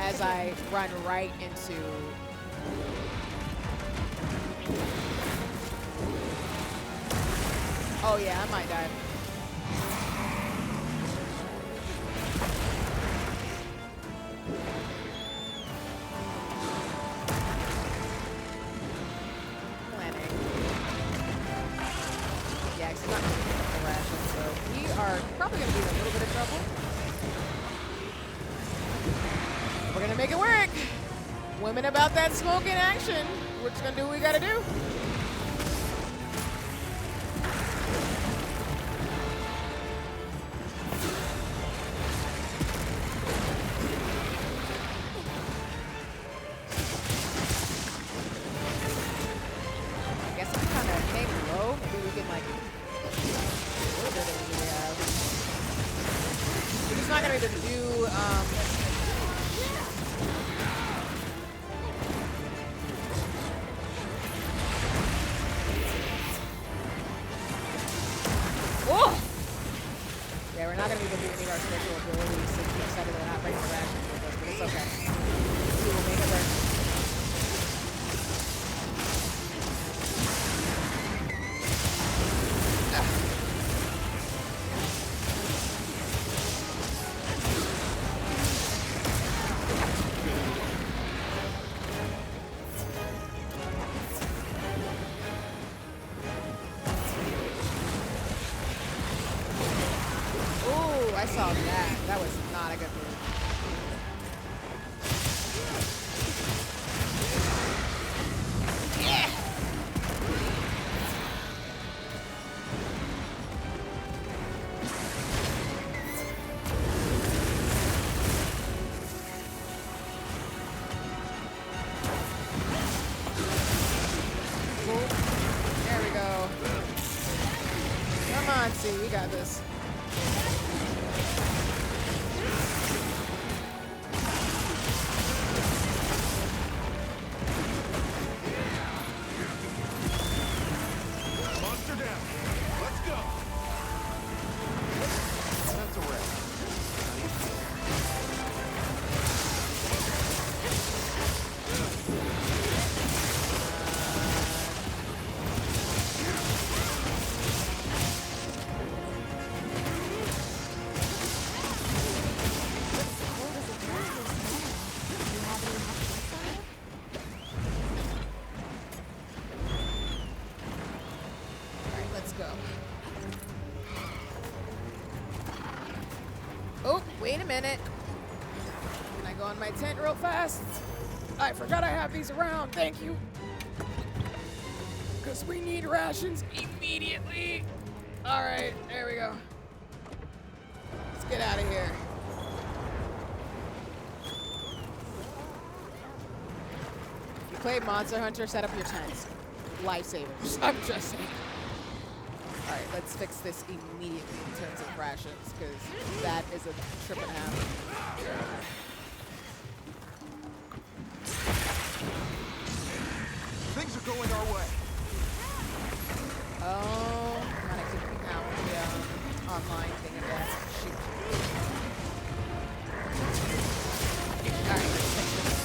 As I run right into... Oh, yeah, I might die. Planning. Yeah, because I'm not really getting the ration, so we are probably going to be in a little bit of trouble. We're going to make it work. Women about that smoke in action. We're just going to do what we got to do. It's okay. We will make it work. Ooh, I saw that. That was not a good move. There we go. Come on, C, we got this. Monster down. Let's go. That's a wrap. Alright, let's go. Oh, wait a minute. Can I go on my tent real fast? I forgot I have these around. Thank you. Because we need rations immediately. Alright, there we go. Let's get out of here. If you play Monster Hunter, set up your tents. Lifesavers. I'm just saying. Alright, let's fix this immediately in terms of rations, because that is a trip and a half. Things are going our way. Oh, I'm gonna keep me out the online thing again. Shoot. Alright, let's fix this.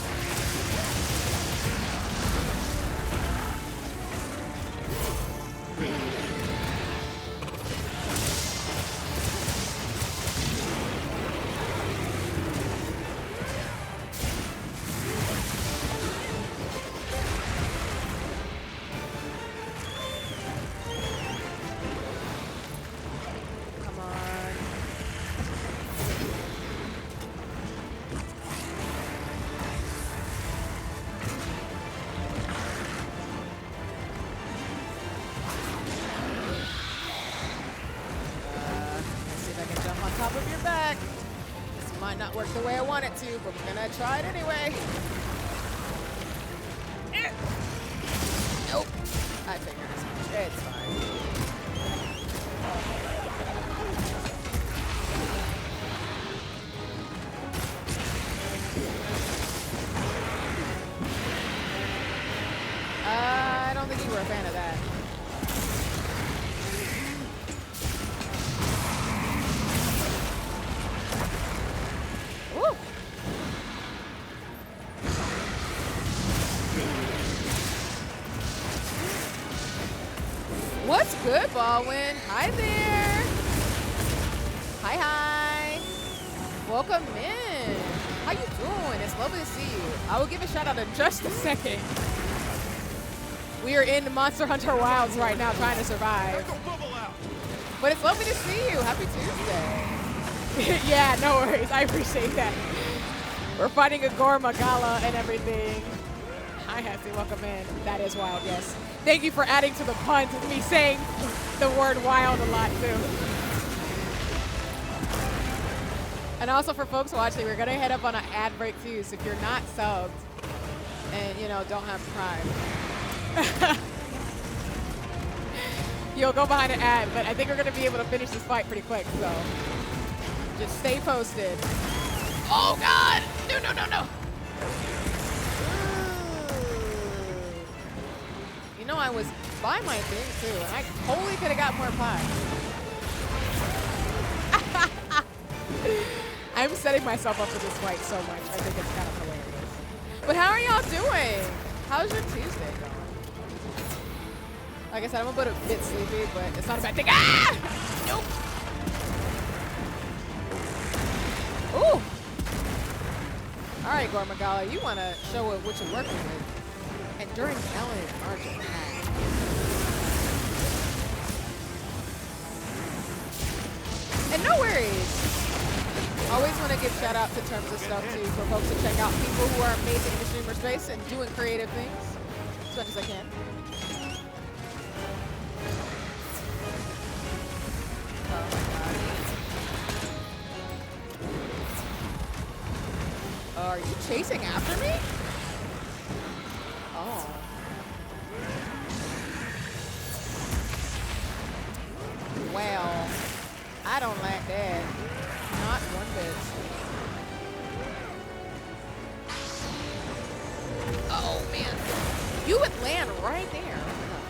Come on. Let's see if I can jump on top of your back. This might not work the way I want it to, but we're gonna try it anyway. Nope. I figured as much. It's fine. I don't think you were a fan of that. Woo! What's good, Baldwin? Hi there. Hi, hi. Welcome in. How you doing? It's lovely to see you. I will give a shout out in just a second. We are in Monster Hunter Wilds right now trying to survive. Go bubble out. But it's lovely to see you. Happy Tuesday. Yeah, no worries. I appreciate that. We're fighting a Gore Magala and everything. Hi, Hassie. Welcome in. That is wild, yes. Thank you for adding to the puns with me saying the word wild a lot, too. And also for folks watching, we're going to head up on an ad break, too. So if you're not subbed and, you know, don't have Prime, you'll go behind an ad. But I think we're going to be able to finish this fight pretty quick, so just stay posted. Oh, God! No, no, no, no! You know, I was by my thing, too, and I totally could have got more pie. I I'm setting myself up for this fight so much. I think it's kind of hilarious. But how are y'all doing? How's your Tuesday going? Like I said, I'm a bit sleepy, but it's not a bad thing. Ah! Nope. Ooh. All right, Gormagala, you want to show what you're working with. Enduring Ellen and Margin. And no worries. Always want to give shout out to terms of stuff too for folks to check out people who are amazing in the streamer space and doing creative things as much as I can. Oh my god. Are you chasing after me? Oh. Well, I don't like that. Not one bit. Oh man. You would land right there. Hold on.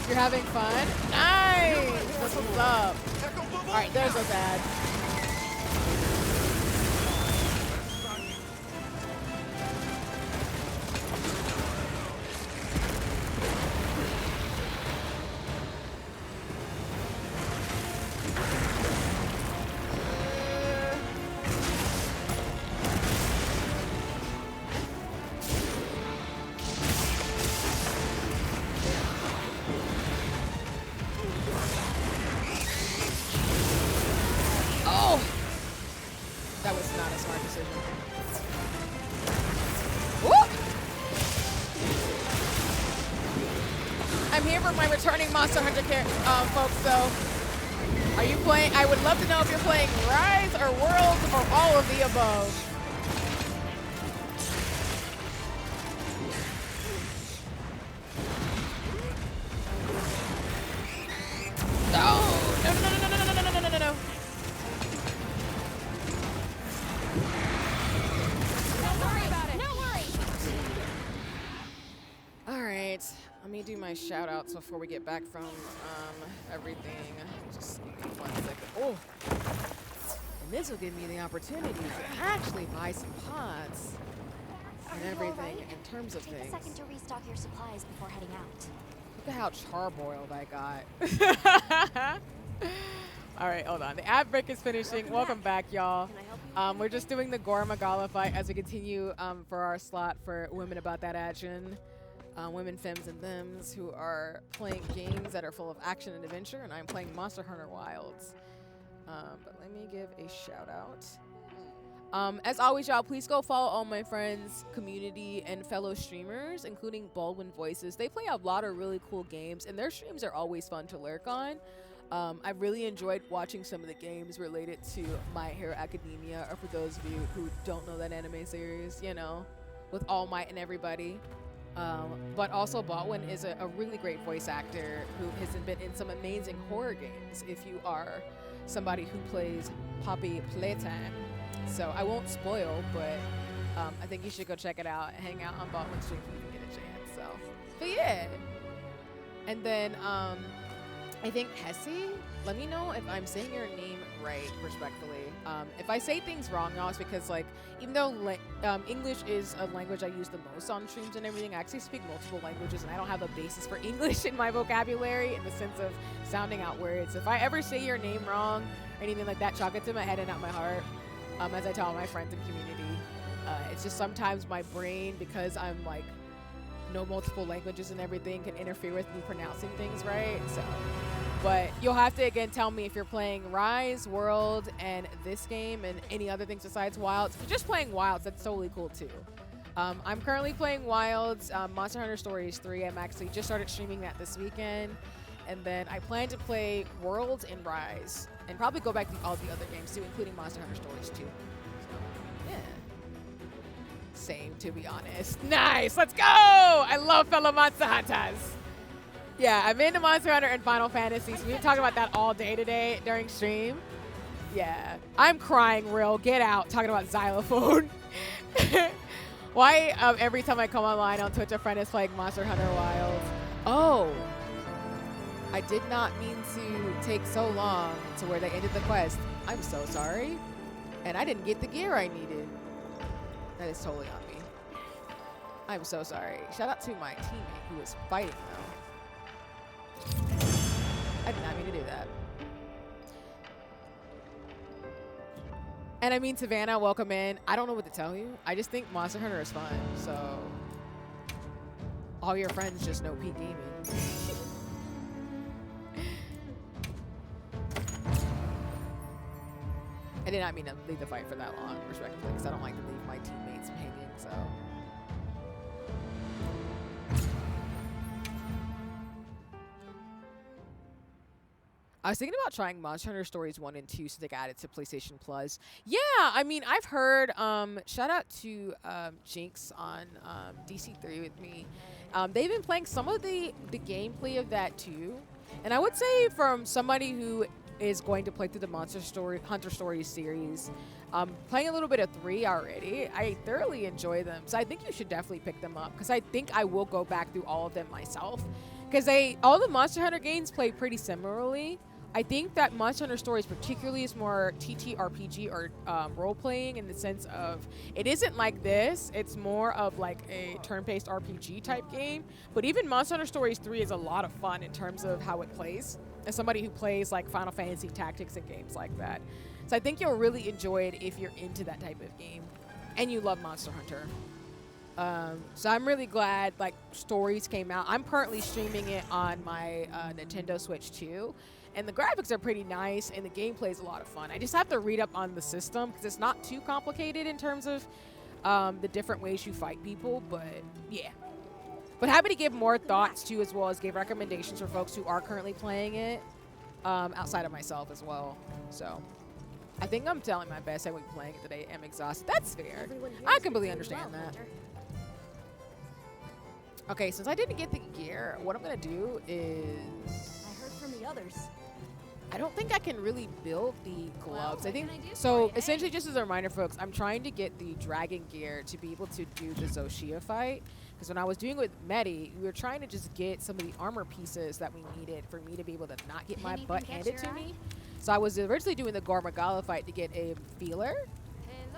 You're having fun? Nice! That's what's up. Alright, there's a bad. That was not a smart decision. Woo! I'm here for my returning Monster Hunter folks, so are you playing? I would love to know if you're playing Rise or Worlds or all of the above. No! No, no, no, no, no, no, no, no, no, no, no. Let me do my shout outs before we get back from everything. Just give me 1 second. Oh! And this will give me the opportunity to actually buy some pods and everything in terms of Take things. a second to restock your supplies before heading out. Look at how charbroiled I got. All right, hold on. The ad break is finishing. Welcome back, y'all. We're just doing the Gormagala fight as we continue for our slot for Women About That Action. Women, femmes, and thems who are playing games that are full of action and adventure, and I'm playing Monster Hunter Wilds. But let me give a shout out. As always, y'all, please go follow all my friends, community, and fellow streamers, including Baldwin Voices. They play a lot of really cool games, and their streams are always fun to lurk on. I've really enjoyed watching some of the games related to My Hero Academia, or for those of you who don't know that anime series, you know, with All Might and everybody. But also Baldwin is a really great voice actor who has been in some amazing horror games if you are somebody who plays Poppy Playtime. So I won't spoil, but I think you should go check it out and hang out on Baldwin's stream if you can get a chance. So, but yeah. And then I think Hessie, let me know if I'm saying your name right, respectfully. If I say things wrong, y'all, it's because, like, even though English is a language I use the most on streams and everything, I actually speak multiple languages, and I don't have a basis for English in my vocabulary in the sense of sounding out words. If I ever say your name wrong or anything like that, chalk it to my head and not my heart, as I tell all my friends and community. It's just sometimes my brain, because I'm, like, know multiple languages and everything, can interfere with me pronouncing things right, so. But you'll have to, again, tell me if you're playing Rise, World, and this game, and any other things besides Wilds. If you're just playing Wilds, that's totally cool, too. I'm currently playing Wilds, Monster Hunter Stories 3. I'm actually just started streaming that this weekend. And then I plan to play Worlds and Rise, and probably go back to all the other games, too, including Monster Hunter Stories 2. So, yeah. Same, to be honest. Nice! Let's go! I love fellow Monster Hunters. Yeah, I'm into Monster Hunter and Final Fantasy, so we've been talking about that all day today during stream. Yeah, I'm crying real. Get out. Talking about xylophone. Why every time I come online on Twitch, a friend is playing Monster Hunter Wilds? Oh, I did not mean to take so long to where they ended the quest. I'm so sorry. And I didn't get the gear I needed. That is totally on me. I'm so sorry. Shout out to my teammate who was fighting though. I did not mean to do that. And I mean, Savannah, welcome in. I don't know what to tell you. I just think Monster Hunter is fun. So all your friends just know peak gaming. I did not mean to leave the fight for that long, respectively, because I don't like to leave my teammates hanging, so. I was thinking about trying Monster Hunter Stories 1 and 2 since they got it to PlayStation Plus. Yeah, I mean, I've heard, shout out to Jinx on DC3 with me. They've been playing some of the gameplay of that too. And I would say from somebody who is going to play through the Hunter Stories series, playing a little bit of 3 already, I thoroughly enjoy them. So I think you should definitely pick them up because I think I will go back through all of them myself. Because all the Monster Hunter games play pretty similarly. I think that Monster Hunter Stories particularly is more TTRPG or role-playing in the sense of it isn't like this. It's more of like a turn-based RPG type game. But even Monster Hunter Stories 3 is a lot of fun in terms of how it plays. As somebody who plays like Final Fantasy Tactics and games like that. So I think you'll really enjoy it if you're into that type of game. And you love Monster Hunter. So I'm really glad like Stories came out. I'm currently streaming it on my Nintendo Switch too. And the graphics are pretty nice, and the gameplay is a lot of fun. I just have to read up on the system because it's not too complicated in terms of the different ways you fight people, but yeah. But happy to give more thoughts to, as well as give recommendations for folks who are currently playing it outside of myself as well. So I think I'm telling my best. I won't be playing it today. I'm exhausted. That's fair. I completely understand that. Okay, since I didn't get the gear, what I'm going to do is... I heard from the others. I don't think I can really build the gloves. I think so. Essentially, just as a reminder, folks, I'm trying to get the dragon gear to be able to do the Zoshia fight. Because when I was doing it with Medi, we were trying to just get some of the armor pieces that we needed for me to be able to not get my butt handed to me. So I was originally doing the Gore Magala fight to get a feeler,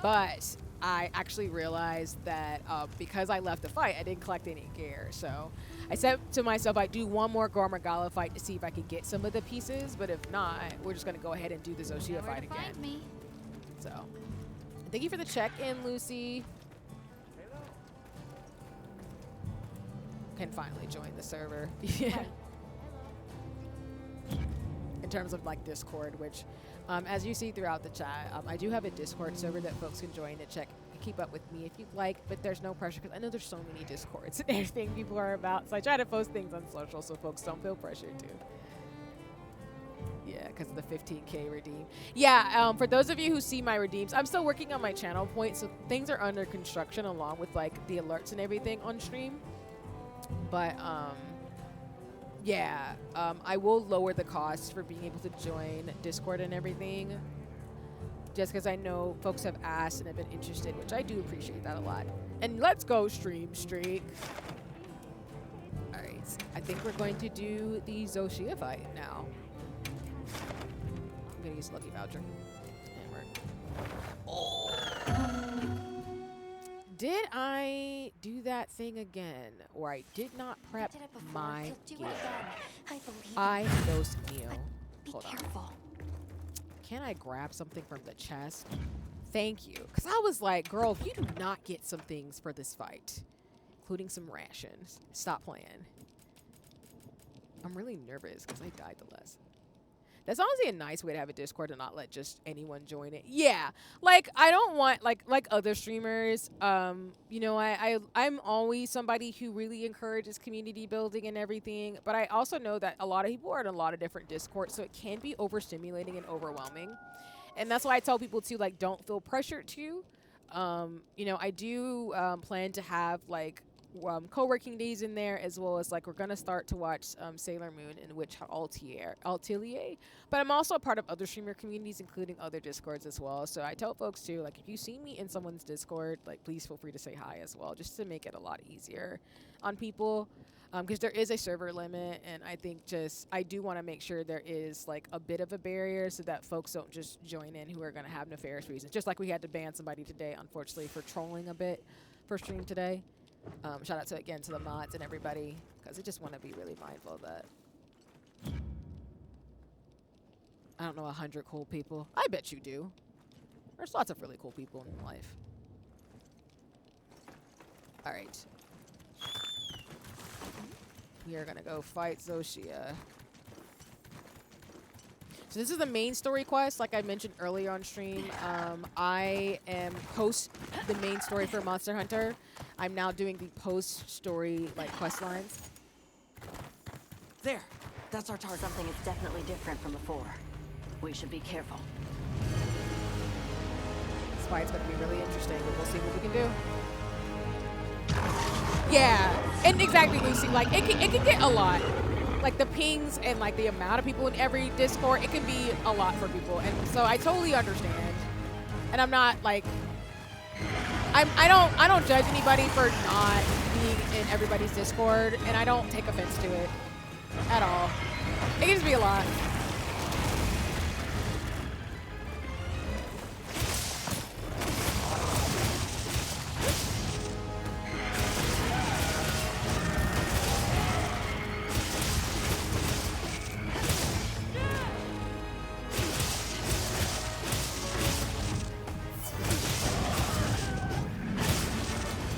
but I actually realized that because I left the fight, I didn't collect any gear. So I said to myself, I'd do one more Gore Magala fight to see if I could get some of the pieces, but if not, we're just going to go ahead and do the Zoshia fight again. So thank you for the check-in, Lucy. Can finally join the server. Yeah. In terms of like Discord, which as you see throughout the chat, I do have a Discord server that folks can join to keep up with me if you'd like, but there's no pressure because I know there's so many Discords and everything people are about, so I try to post things on social so folks don't feel pressured to. Yeah, because of the 15K redeem. Yeah, for those of you who see my redeems, I'm still working on my channel point, so things are under construction along with like the alerts and everything on stream. But yeah, I will lower the cost for being able to join Discord and everything, just because I know folks have asked and have been interested, which I do appreciate that a lot. And let's go stream streak. All right, I think we're going to do the Zoshia fight now. I'm gonna use Lucky Voucher. Did I do that thing again, or I did not prep my gear? I know some Neo. Hold on. Can I grab something from the chest? Thank you. Because I was like, girl, if you do not get some things for this fight, including some rations, stop playing. I'm really nervous because I died the last. That's honestly a nice way to have a Discord and not let just anyone join it. Yeah, like I don't want like other streamers. You know, I'm always somebody who really encourages community building and everything. But I also know that a lot of people are in a lot of different Discords, so it can be overstimulating and overwhelming. And that's why I tell people to like don't feel pressured to. You know, I do plan to have like co-working days in there, as well as like we're gonna start to watch Sailor Moon and Witch Atelier. But I'm also a part of other streamer communities, including other Discords as well. So I tell folks too, like if you see me in someone's Discord, like please feel free to say hi as well, just to make it a lot easier on people. Because there is a server limit, and I think I do want to make sure there is like a bit of a barrier so that folks don't just join in who are going to have nefarious reasons. Just like we had to ban somebody today, unfortunately, for trolling a bit for stream today. Shout out to again to the mods and everybody, because I just want to be really mindful of that. I don't know 100 cool people. I bet you do. There's lots of really cool people in life. All right. We are gonna go fight Zoshia. So this is the main story quest, like I mentioned earlier on stream. I am post the main story for Monster Hunter. I'm now doing the post-story like quest lines. There. That's our target. Something is definitely different from before. We should be careful. This fight's gonna be really interesting, but we'll see what we can do. Yeah, and exactly, Lucy. Like it can get a lot. Like the pings and like the amount of people in every Discord, it can be a lot for people, and so I totally understand. And I'm not like I don't judge anybody for not being in everybody's Discord, and I don't take offense to it at all. It can just be a lot.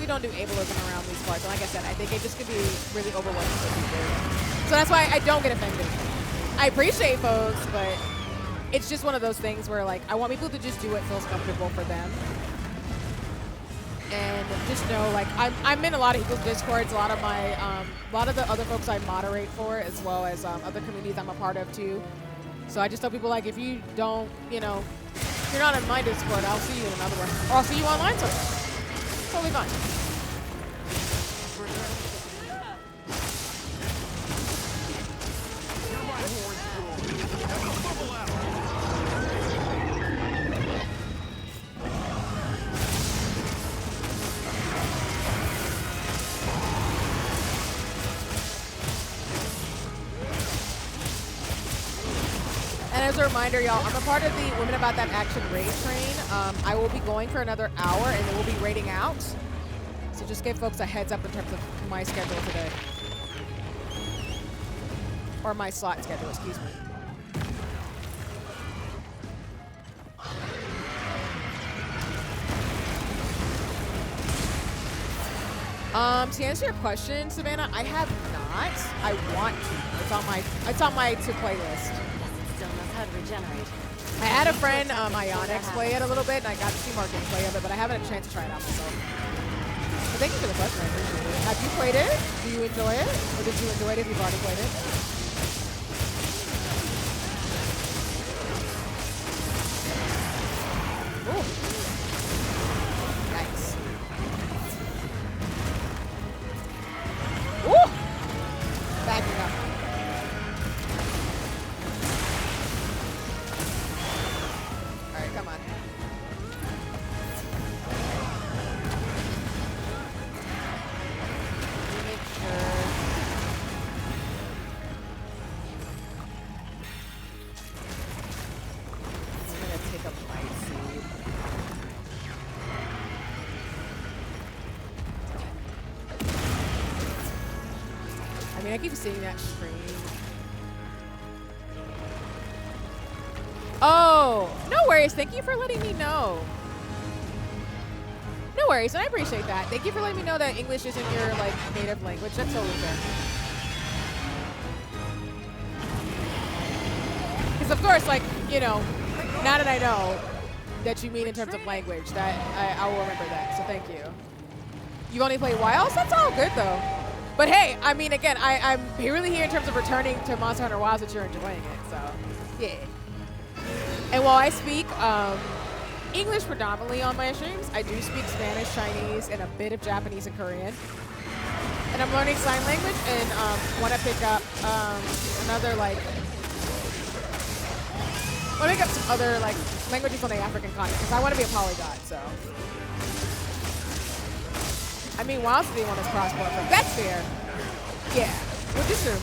Don't do ableism around these parts, and like I said, I think it just could be really overwhelming for people. So that's why I don't get offended. I appreciate folks, but it's just one of those things where like I want people to just do what feels comfortable for them. And just know, like I'm in a lot of people's Discords, a lot of the other folks I moderate for, as well as other communities I'm a part of too. So I just tell people, like, if you don't, if you're not in my Discord, I'll see you in another one, or I'll see you online somewhere. Totally fine. And as a reminder, y'all, I'm a part of the Women About That Action raid train. I will be going for another hour, and then we'll be raiding out. So just give folks a heads up in terms of my schedule today. Or my slot schedule, excuse me. To answer your question, Savannah, I have not. I want to. It's on my to play list. Still knows how to regenerate. I had a friend, Ionix, play it a little bit, and I got to see more gameplay of it, but I haven't had a chance to try it out myself. But thank you for the question. I appreciate it. Have you played it? Do you enjoy it? Or did you enjoy it if you've already played it? Ooh. Nice. Ooh! Backing up. Alright, come on. Make sure. I'm gonna take a bite seed. I mean, I keep seeing that stream. Oh, no worries. Thank you for letting me know. No worries, and I appreciate that. Thank you for letting me know that English isn't your like native language. That's totally fair. Because of course, like, now that I know that you mean in terms of language, that I will remember that. So thank you. You only play Wilds? That's all good though. But hey, I mean, again, I'm really here in terms of returning to Monster Hunter Wilds that you're enjoying it. So yeah. And while I speak English predominantly on my streams, I do speak Spanish, Chinese, and a bit of Japanese and Korean. and I'm learning sign language and want to pick up another like. I want to pick up some other like languages on the African continent because I want to be a polyglot. So. I mean, Wild City one is cross-platform. That's fair. Yeah, which is true.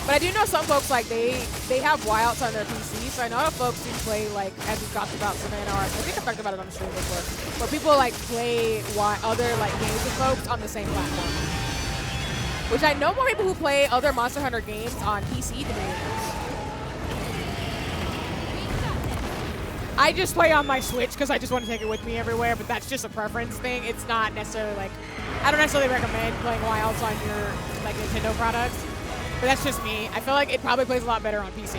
But I do know some folks, like, they have Wilds on their PC, so I know a lot of folks who play, like, as we've talked about Savannah Arts, I think I've talked about it on the stream before, where people, like, play other, like, games with folks on the same platform. Which I know more people who play other Monster Hunter games on PC than me. I just play on my Switch because I just want to take it with me everywhere, but that's just a preference thing. It's not necessarily like, I don't necessarily recommend playing Wilds on your like Nintendo products, but that's just me. I feel like it probably plays a lot better on PC,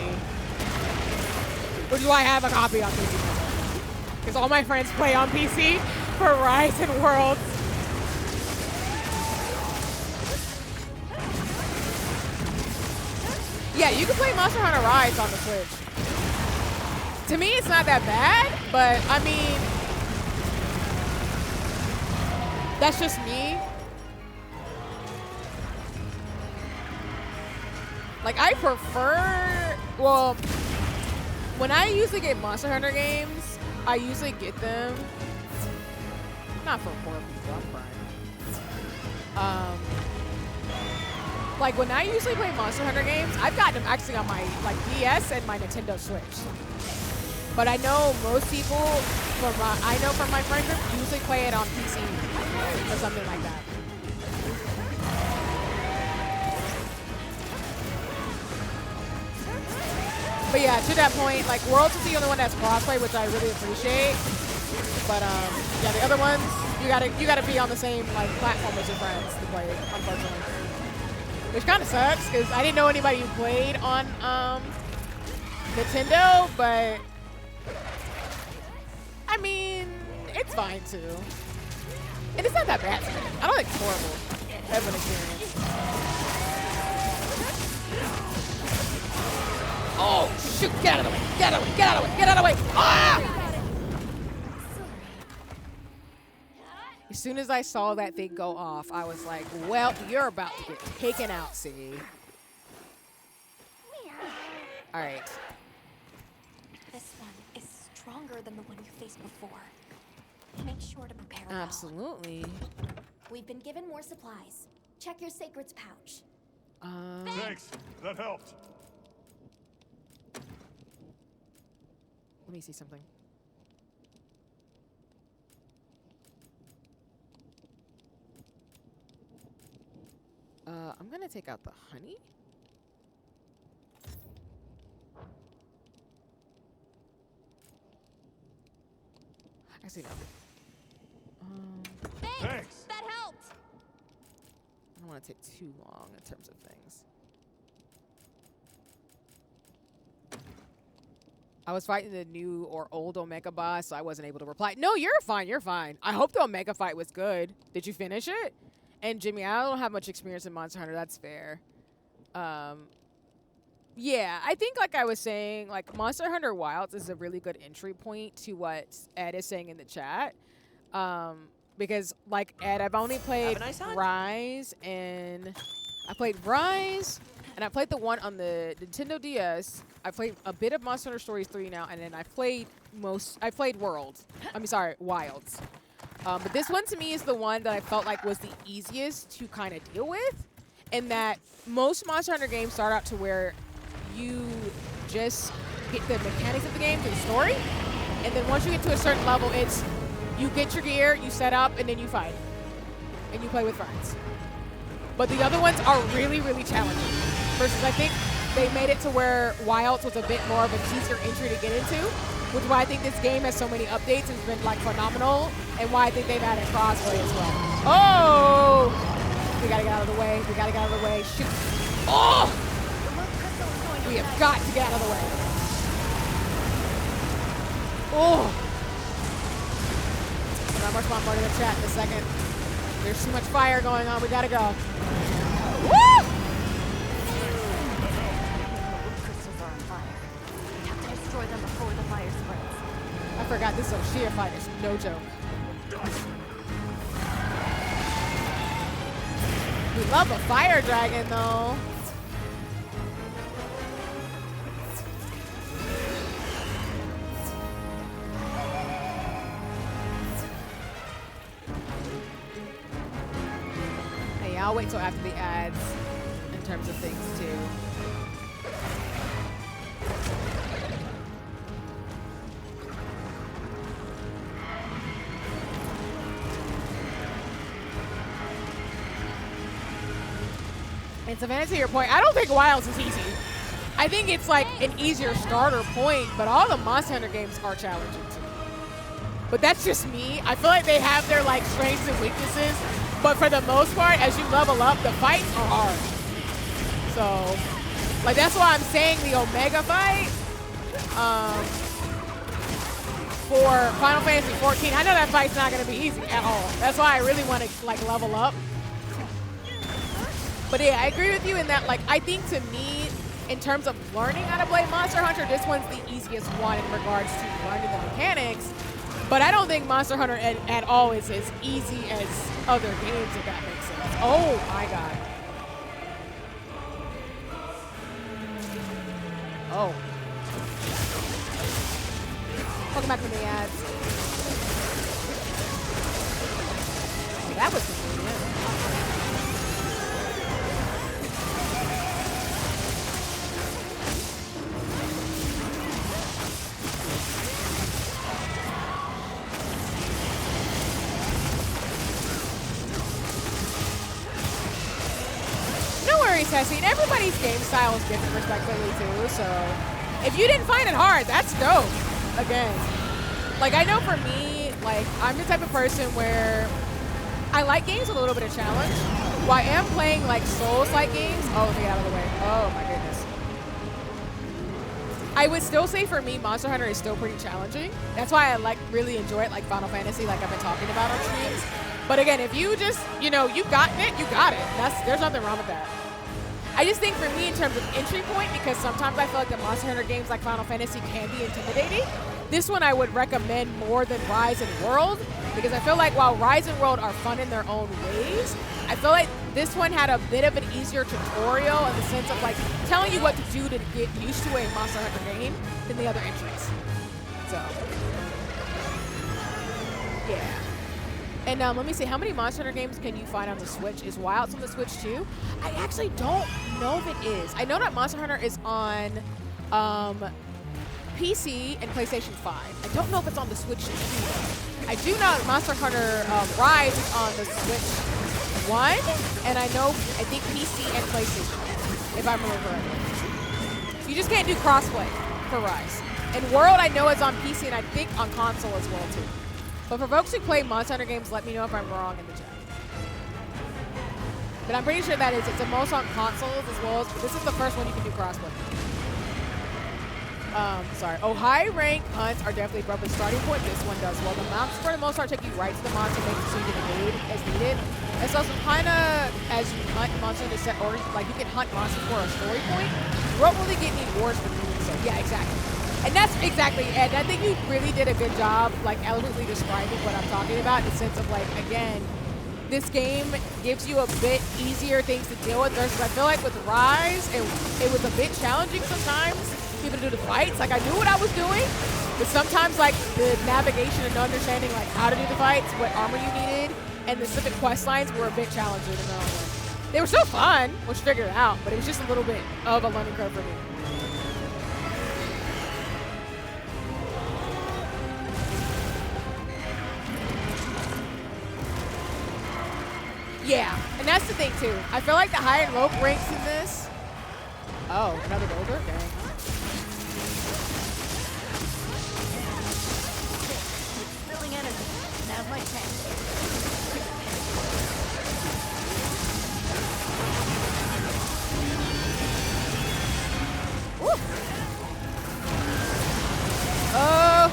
which is why I have a copy on PC. Because all my friends play on PC for Rise and Worlds. Yeah, you can play Monster Hunter Rise on the Switch. To me, it's not that bad, but I mean, that's just me. Like, I prefer, well, when I usually get Monster Hunter games, I usually get them, not for poor people, I'm crying. Like, when I usually play Monster Hunter games, I've gotten them actually on my, like, DS and my Nintendo Switch. But I know most people, I know from my friend group, usually play it on PC or something like that. But yeah, to that point, like Worlds is the only one that's crossplay, which I really appreciate. But yeah, the other ones, you gotta be on the same like platform as your friends to play it, unfortunately. Which kind of sucks because I didn't know anybody who played on Nintendo, but. I mean, it's fine too. And it's not that bad. I don't think it's horrible as an experience. Oh, shoot. Get out of the way. Get out of the way. Get out of the way. Get out of the way. Ah! As soon as I saw that thing go off, I was like, well, you're about to get taken out, see? All right. Stronger than the one you faced before. Make sure to prepare well. Absolutely. We've been given more supplies. Check your Sacred's pouch. Thanks. That helped. Let me see something. I'm gonna take out the honey. Actually, no. Thanks. That helped. I don't want to take too long in terms of things. I was fighting the new or old Omega boss, so I wasn't able to reply. No, you're fine. You're fine. I hope the Omega fight was good. Did you finish it? And Jimmy, I don't have much experience in Monster Hunter. That's fair. Yeah, I think like I was saying, like Monster Hunter Wilds is a really good entry point to what Ed is saying in the chat. Because like Ed, I've only played Rise and I played the one on the Nintendo DS. I played a bit of Monster Hunter Stories 3 now, and then I played Wilds. But this one to me is the one that I felt like was the easiest to kind of deal with, in that most Monster Hunter games start out to where you just get the mechanics of the game, the story, and then once you get to a certain level, it's you get your gear, you set up, and then you fight, and you play with friends. But the other ones are really, really challenging. Versus I think they made it to where Wilds was a bit more of an easier entry to get into, which is why I think this game has so many updates and has been like phenomenal, and why I think they've added crossplay as well. Oh! We gotta get out of the way. We gotta get out of the way. Shoot. Oh! We have got to get out of the way. Oh! I'm gonna respond more to the chat in a second. There's too much fire going on. We gotta go. Woo! Crystals are on fire. We have to destroy them before the fire spreads. I forgot this is a sheer fight. It's no joke. We love a fire dragon, though. Hey, I'll wait till after the ads in terms of things, too. And Savannah, to your point, I don't think Wilds is easy. I think it's like an easier starter point, but all the Monster Hunter games are challenging to me. But that's just me. I feel like they have their like strengths and weaknesses, but for the most part, as you level up, the fights are hard. So, like that's why I'm saying the Omega fight for Final Fantasy 14. I know that fight's not gonna be easy at all. That's why I really want to like level up. But yeah, I agree with you in that, like, I think to me, in terms of learning how to play Monster Hunter, this one's the easiest one in regards to learning the mechanics. But I don't think Monster Hunter at all is as easy as other games, if that makes sense. Oh my god. Oh. Welcome back to the ads. Oh, that was convenient. Tessie, and everybody's game style is different respectively too, so if you didn't find it hard, that's dope. Again, like I know for me, like I'm the type of person where I like games with a little bit of challenge. While I am playing like Souls-like games, oh, let me get out of the way. Oh my goodness. I would still say for me, Monster Hunter is still pretty challenging. That's why I like really enjoy it, like Final Fantasy, like I've been talking about on streams. But again, if you just, you know, you gotten it, you got it. There's nothing wrong with that. I just think for me in terms of entry point, because sometimes I feel like the Monster Hunter games like Final Fantasy can be intimidating, this one I would recommend more than Rise and World, because I feel like while Rise and World are fun in their own ways, I feel like this one had a bit of an easier tutorial in the sense of like telling you what to do to get used to a Monster Hunter game than the other entries. So, yeah. And let me see, how many Monster Hunter games can you find on the Switch? Is Wilds on the Switch too? I actually don't know if it is. I know that Monster Hunter is on PC and PlayStation 5. I don't know if it's on the Switch too, though. I do know Monster Hunter Rise is on the Switch 1, and I know, I think PC and PlayStation, if I remember correctly. You just can't do crossplay for Rise. And World, I know, is on PC and I think on console as well too. But for folks who play Monster Hunter games, let me know if I'm wrong in the chat. But I'm pretty sure that it's the most on consoles as well as, this is the first one you can do crossplay. Sorry. Oh, high rank hunts are definitely above the starting point. This one does. Well, the maps for the most part take you right to the monster, make it so you can evade as needed. It's also kind of, as you hunt monsters to set orders, like you can hunt monsters for a story point. You won't really get any rewards for doing so. Yeah, exactly. And that's exactly it. And I think you really did a good job, like, eloquently describing what I'm talking about in the sense of, like, again, this game gives you a bit easier things to deal with versus I feel like with Rise, it was a bit challenging sometimes, even to do the fights. Like, I knew what I was doing, but sometimes, like, the navigation and understanding, like, how to do the fights, what armor you needed, and the specific quest lines were a bit challenging in their own way. They were still fun, once you figure it out, but it was just a little bit of a learning curve for me. Yeah, and that's the thing too. I feel like the high and low ranks in this. Oh, another boulder? Dang. Spilling energy. Now's my chance. Woo. Oh.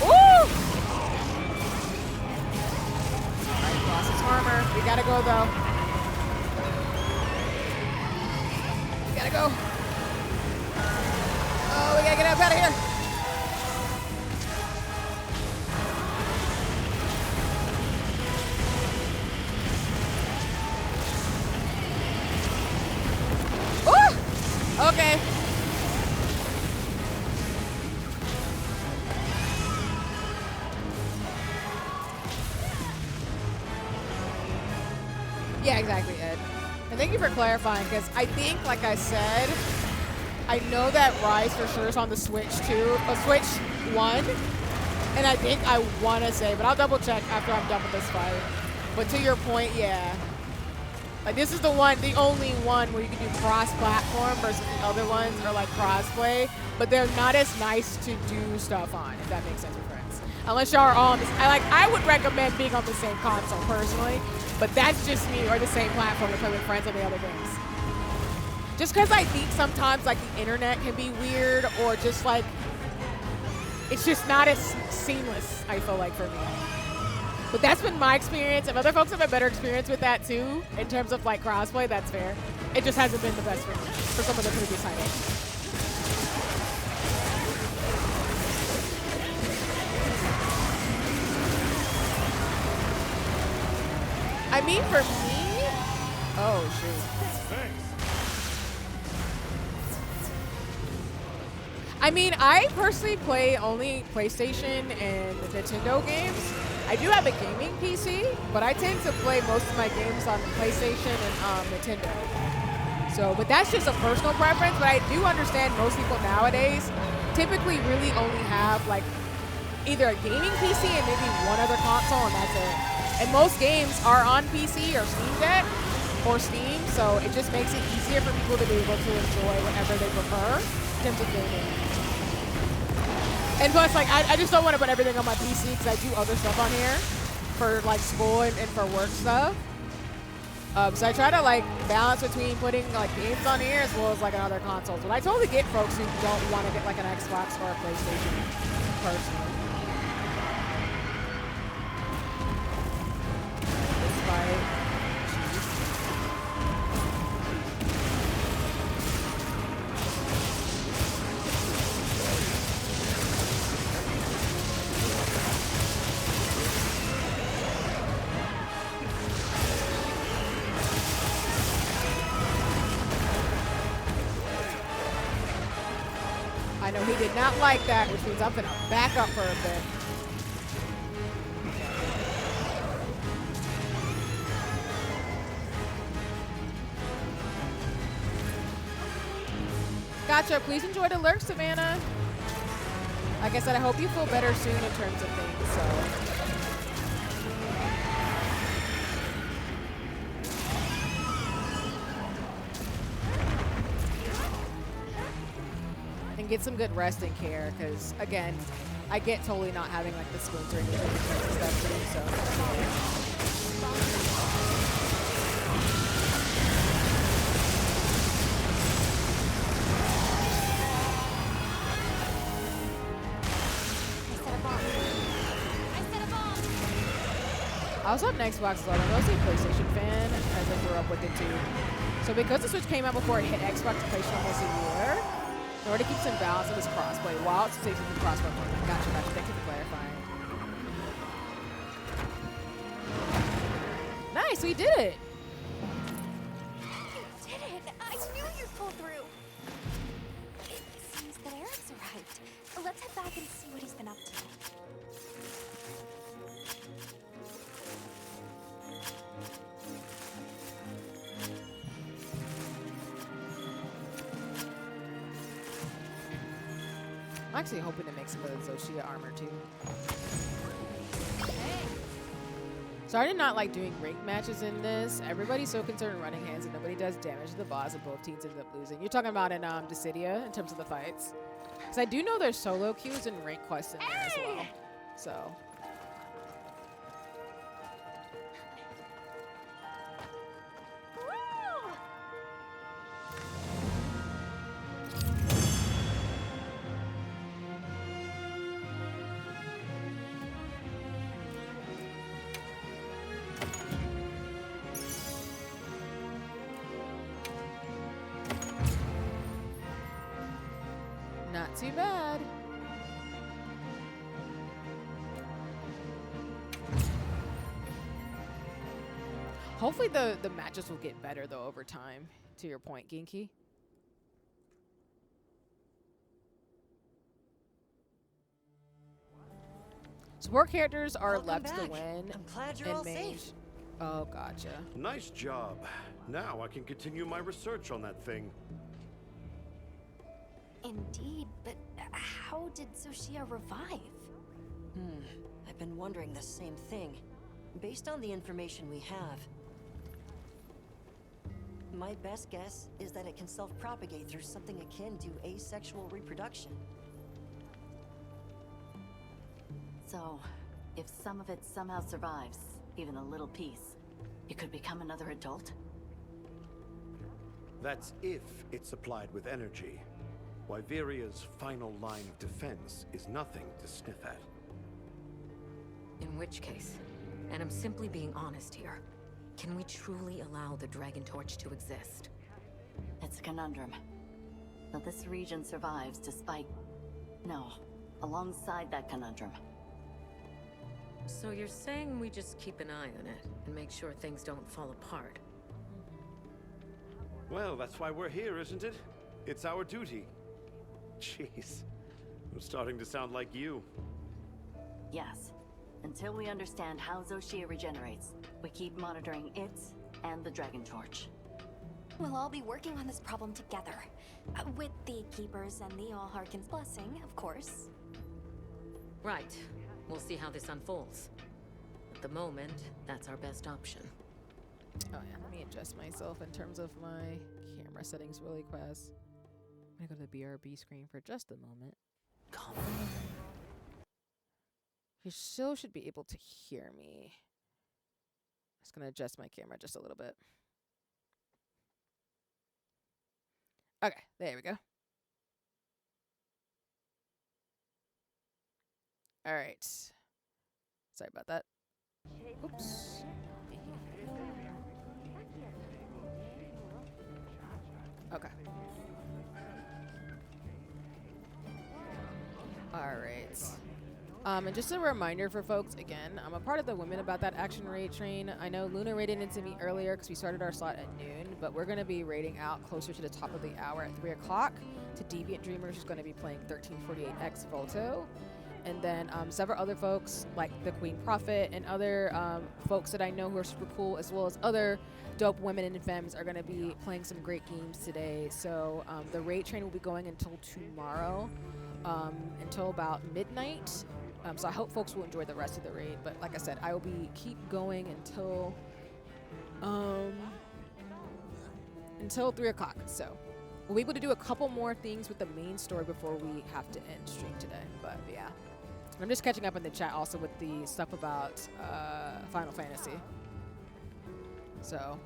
Woo. Lost his armor. We gotta go though. We gotta go. Oh, we gotta get up out of here. Yeah, exactly, Ed. And thank you for clarifying, because I think, like I said, I know that Rise for sure is on the Switch too, Switch 1, and I think I want to say, but I'll double check after I'm done with this fight. But to your point, yeah. Like, this is the only one where you can do cross-platform versus the other ones are like cross-play, but they're not as nice to do stuff on, if that makes sense with friends. Unless y'all are all on this, I would recommend being on the same console personally, but that's just me, or the same platform to play with friends on the other games. Just because I think sometimes like the internet can be weird, or just like, it's just not as seamless, I feel like, for me. But that's been my experience. If other folks have a better experience with that too, in terms of like crossplay, that's fair. It just hasn't been the best for me, for some of the previous titles. I mean, for me, oh shoot. I mean, I personally play only PlayStation and Nintendo games. I do have a gaming PC, but I tend to play most of my games on PlayStation and Nintendo. So, but that's just a personal preference, but I do understand most people nowadays typically really only have like either a gaming PC and maybe one other console, and that's it. And most games are on PC or Steam Deck or Steam, so it just makes it easier for people to be able to enjoy whatever they prefer in terms of gaming. And plus, like, I just don't want to put everything on my PC because I do other stuff on here for, like, school and for work stuff. So I try to, like, balance between putting, like, games on here as well as, like, on other consoles. But I totally get folks who don't want to get, like, an Xbox or a PlayStation personally. This fight. I know he did not like that, which means I'm gonna back up for a bit. Gotcha. Please enjoy the lurk, Savannah. Like I said, I hope you feel better soon in terms of things, so. And get some good rest and care, because again, I get totally not having like the splinter and stuff too, so. I was on Xbox as well. I'm mostly a PlayStation fan, as I grew up with it too. So because the Switch came out before it hit Xbox and PlayStation almost a year, in order to keep some balance of this crossplay, while it's safe with crossplay. Gotcha. Thank you for clarifying. Nice, we did it. You did it! I knew you'd pull through! It seems that Eric's arrived. Let's head back and see what he's been up to. I'm actually hoping to make some of the Zoshia armor too. So I did not like doing ranked matches in this. Everybody's so concerned with running hands and nobody does damage to the boss, and both teams end up losing. You're talking about in Dissidia in terms of the fights. Because I do know there's solo queues and rank quests in there as well. So. Not too bad. Hopefully the matches will get better though over time, to your point, Ginky. Support characters are Welcome left to back. win I'm glad you're in all mage. safe. Oh, gotcha. Nice job. Now I can continue my research on that thing. Indeed, but how did Xochitl revive? I've been wondering the same thing. Based on the information we have, my best guess is that it can self-propagate through something akin to asexual reproduction. So, if some of it somehow survives, even a little piece, it could become another adult? That's if it's supplied with energy. Wyveria's final line of defense is nothing to sniff at. In which case, and I'm simply being honest here, can we truly allow the Dragon Torch to exist? It's a conundrum. But this region survives despite... No, alongside that conundrum. So you're saying we just keep an eye on it and make sure things don't fall apart? Well, that's why we're here, isn't it? It's our duty. Jeez. I'm starting to sound like you. Yes. Until we understand how Xochitl regenerates, we keep monitoring it and the Dragon Torch. We'll all be working on this problem together. With the Keepers and the All Harkins' blessing, of course. Right. We'll see how this unfolds. At the moment, that's our best option. Oh yeah, let me adjust myself in terms of my camera settings really fast. I'm gonna go to the BRB screen for just a moment. Come You still should be able to hear me. Just gonna adjust my camera just a little bit. Okay, there we go. All right. Sorry about that. Oops. Okay. All right. And just a reminder for folks, again, I'm a part of the Women About That Action Raid train. I know Luna raided into me earlier because we started our slot at noon, but we're going to be raiding out closer to the top of the hour at 3 o'clock to Deviant Dreamers, who's going to be playing 1348X Volto. And then several other folks like the Queen Prophet and other folks that I know who are super cool, as well as other dope women and femmes are going to be playing some great games today. So the raid train will be going until tomorrow, until about midnight. So I hope folks will enjoy the rest of the raid. But like I said, I will keep going until 3 o'clock. So we'll be able to do a couple more things with the main story before we have to end stream today. But yeah. I'm just catching up in the chat also with the stuff about Final Fantasy. So,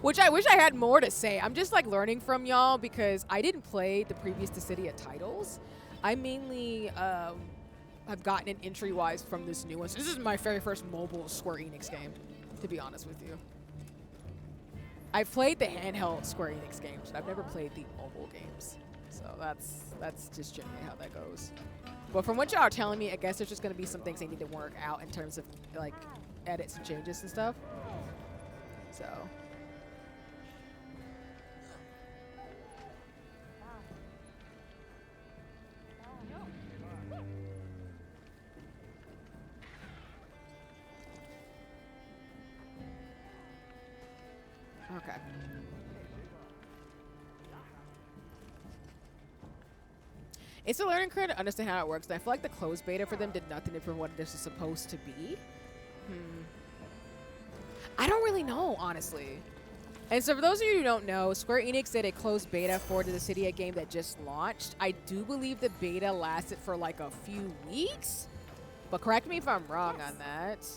which I wish I had more to say. I'm just like learning from y'all because I didn't play the previous Dissidia titles. I mainly have gotten an entry-wise from this new one. So this is my very first mobile Square Enix game, to be honest with you. I've played the handheld Square Enix games, but I've never played the mobile games. So that's just generally how that goes. But from what y'all are telling me, I guess there's just going to be some things they need to work out in terms of like edits and changes and stuff. So. Okay. It's a learning curve to understand how it works. And I feel like the closed beta for them did nothing for what this is supposed to be. I don't really know, honestly. And so for those of you who don't know, Square Enix did a closed beta for the Dissidia game that just launched. I do believe the beta lasted for like a few weeks. But correct me if I'm wrong on that.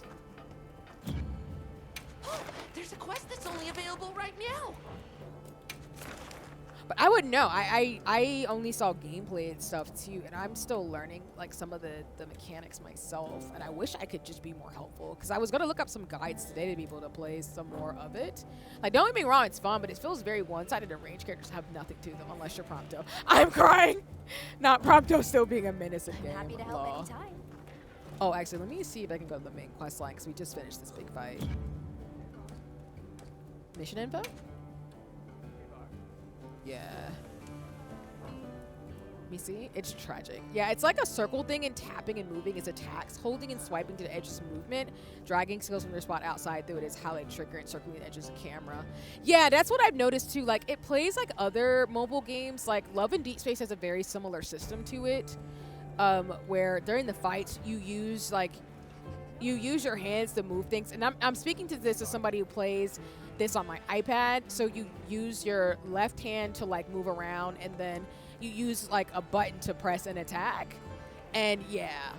There's a quest that's only available right now. But I wouldn't know. I only saw gameplay and stuff too, and I'm still learning like some of the mechanics myself. And I wish I could just be more helpful because I was gonna look up some guides today to be able to play some more of it. Like don't get me wrong, it's fun, but it feels very one-sided and ranged characters have nothing to them unless you're Prompto. I'm crying. Not Prompto still being a menace in game. Happy to help anytime. Oh, actually, let me see if I can go to the main quest line because we just finished this big fight. Mission info? Yeah. Let me see. It's tragic. Yeah, it's like a circle thing, and tapping and moving is attacks. Holding and swiping to the edge is movement. Dragging skills from your spot outside through it is how they trigger, and circling the edge is a camera. Yeah, that's what I've noticed too. Like, it plays like other mobile games. Like, Love and Deep Space has a very similar system to it, where during the fights you use your hands to move things. And I'm speaking to this as somebody who plays this on my iPad. So you use your left hand to like move around, and then you use like a button to press an attack. And yeah,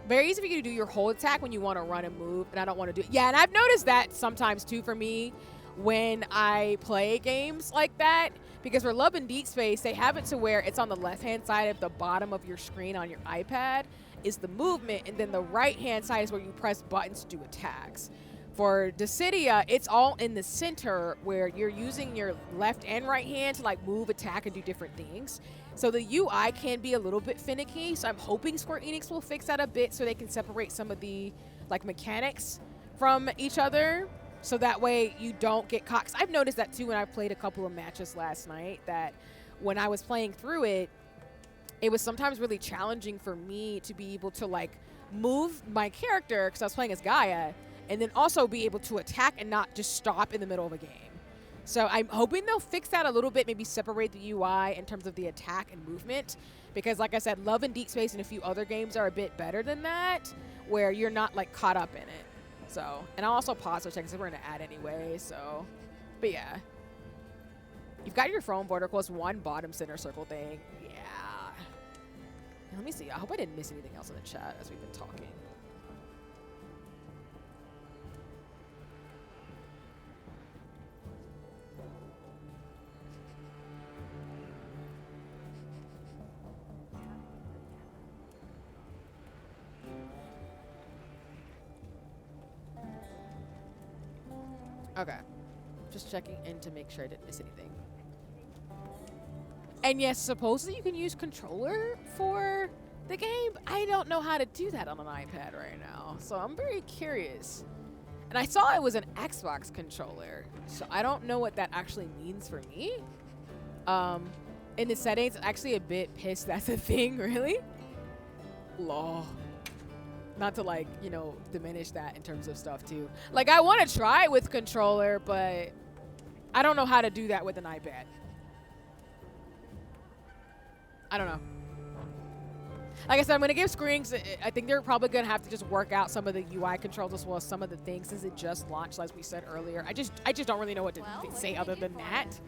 very easy for you to do your whole attack when you want to run and move, and I don't want to do it. Yeah, and I've noticed that sometimes too for me when I play games like that, because for Love and Deep Space, they have it to where it's on the left-hand side of the bottom of your screen on your iPad is the movement, and then the right-hand side is where you press buttons to do attacks. For Dissidia, it's all in the center where you're using your left and right hand to like move, attack, and do different things. So the UI can be a little bit finicky, so I'm hoping Square Enix will fix that a bit so they can separate some of the like mechanics from each other, so that way you don't get caught. 'Cause I've noticed that too when I played a couple of matches last night, that when I was playing through it, it was sometimes really challenging for me to be able to like move my character, because I was playing as Gaia, and then also be able to attack and not just stop in the middle of a game. So I'm hoping they'll fix that a little bit, maybe separate the UI in terms of the attack and movement, because like I said, Love and Deep Space and a few other games are a bit better than that, where you're not like caught up in it. So, and I'll also pause to check because we're gonna add anyway, so, but yeah. You've got your phone border close, one bottom center circle thing. Yeah. Let me see, I hope I didn't miss anything else in the chat as we've been talking. Okay, just checking in to make sure I didn't miss anything. And yes, supposedly you can use controller for the game. I don't know how to do that on an iPad right now, so I'm very curious. And I saw it was an Xbox controller, so I don't know what that actually means for me. In the settings, actually a bit pissed that's a thing, really? Lol. Not to like, you know, diminish that in terms of stuff too. Like, I want to try it with controller, but I don't know how to do that with an iPad. I don't know. Like I said, I'm going to give Square Enix, I think they're probably going to have to just work out some of the UI controls as well as some of the things, since it just launched, as we said earlier. I just don't really know what to say other than that,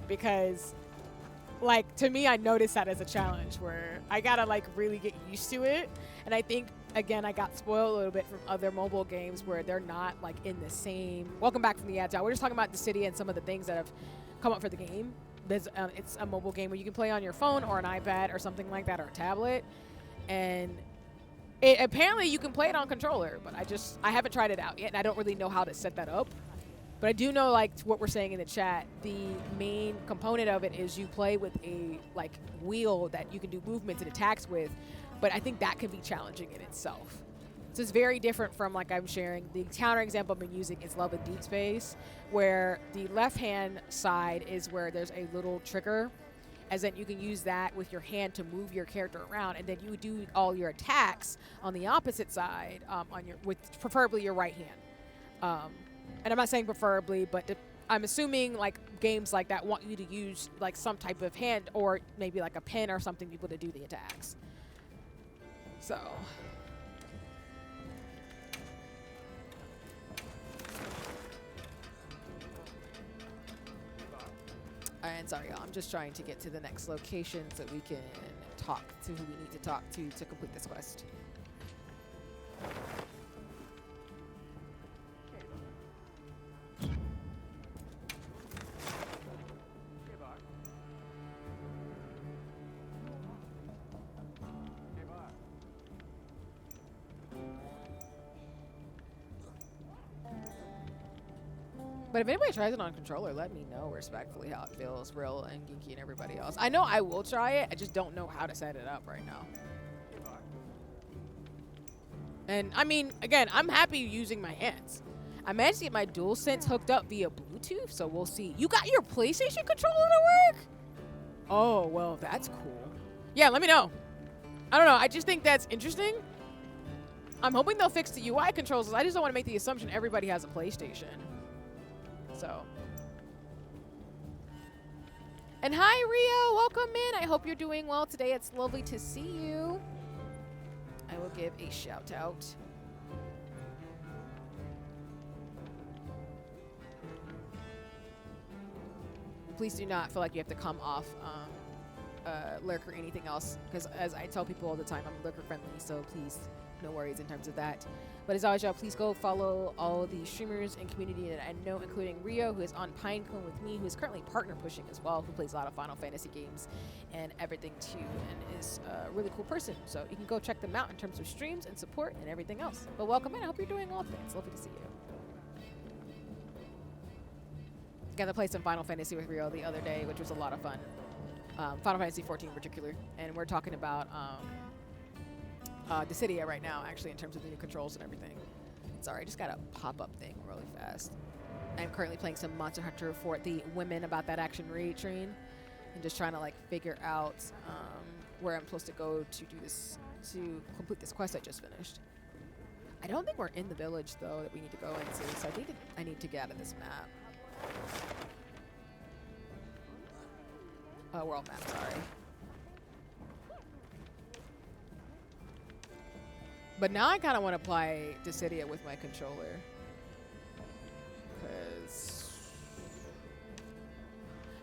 because like, to me, I noticed that as a challenge where I gotta like really get used to it. And I think, again, I got spoiled a little bit from other mobile games where they're not like in the same. Welcome back from the ads out. We're just talking about Dissidia and some of the things that have come up for the game. It's a mobile game where you can play on your phone or an iPad or something like that, or a tablet. And apparently you can play it on controller, but I haven't tried it out yet, and I don't really know how to set that up. But I do know, like what we're saying in the chat, the main component of it is you play with a like wheel that you can do movements and attacks with, but I think that can be challenging in itself. So it's very different from, like I'm sharing, the counter example I've been using is Love and Deep Space, where the left-hand side is where there's a little trigger, as in you can use that with your hand to move your character around, and then you do all your attacks on the opposite side, with preferably your right hand. And I'm not saying preferably, but I'm assuming like games like that want you to use like some type of hand or maybe like a pen or something to be able to do the attacks. So. And sorry, y'all, I'm just trying to get to the next location so we can talk to who we need to talk to complete this quest. But if anybody tries it on controller, let me know respectfully how it feels, Real and Geeky and everybody else. I know I will try it, I just don't know how to set it up right now. And I mean, again, I'm happy using my hands. I managed to get my DualSense hooked up via Bluetooth, so we'll see. You got your PlayStation controller to work? Oh, well, that's cool. Yeah, let me know. I don't know. I just think that's interesting. I'm hoping they'll fix the UI controls. I just don't want to make the assumption everybody has a PlayStation. So. And hi, Rio. Welcome in. I hope you're doing well today. It's lovely to see you. I will give a shout out. Please do not feel like you have to come off lurk or anything else, because as I tell people all the time, I'm lurker friendly, so please, no worries in terms of that. But as always, y'all, please go follow all the streamers and community that I know, including Rio, who is on Pinecone with me, who is currently partner pushing as well, who plays a lot of Final Fantasy games and everything too, and is a really cool person. So you can go check them out in terms of streams and support and everything else. But welcome in. I hope you're doing well today. It's lovely to see you. Got to play some Final Fantasy with Rio the other day, which was a lot of fun. Final Fantasy 14 in particular, and we're talking about Dissidia right now, actually, in terms of the new controls and everything. Sorry, I just got a pop-up thing really fast. I'm currently playing some Monster Hunter for the women about that action raid train, and just trying to like figure out where I'm supposed to go to do this, to complete this quest I just finished. I don't think we're in the village though that we need to go into, so I think I need to get out of this map. World map, sorry. But now I kind of want to play Dissidia with my controller. Because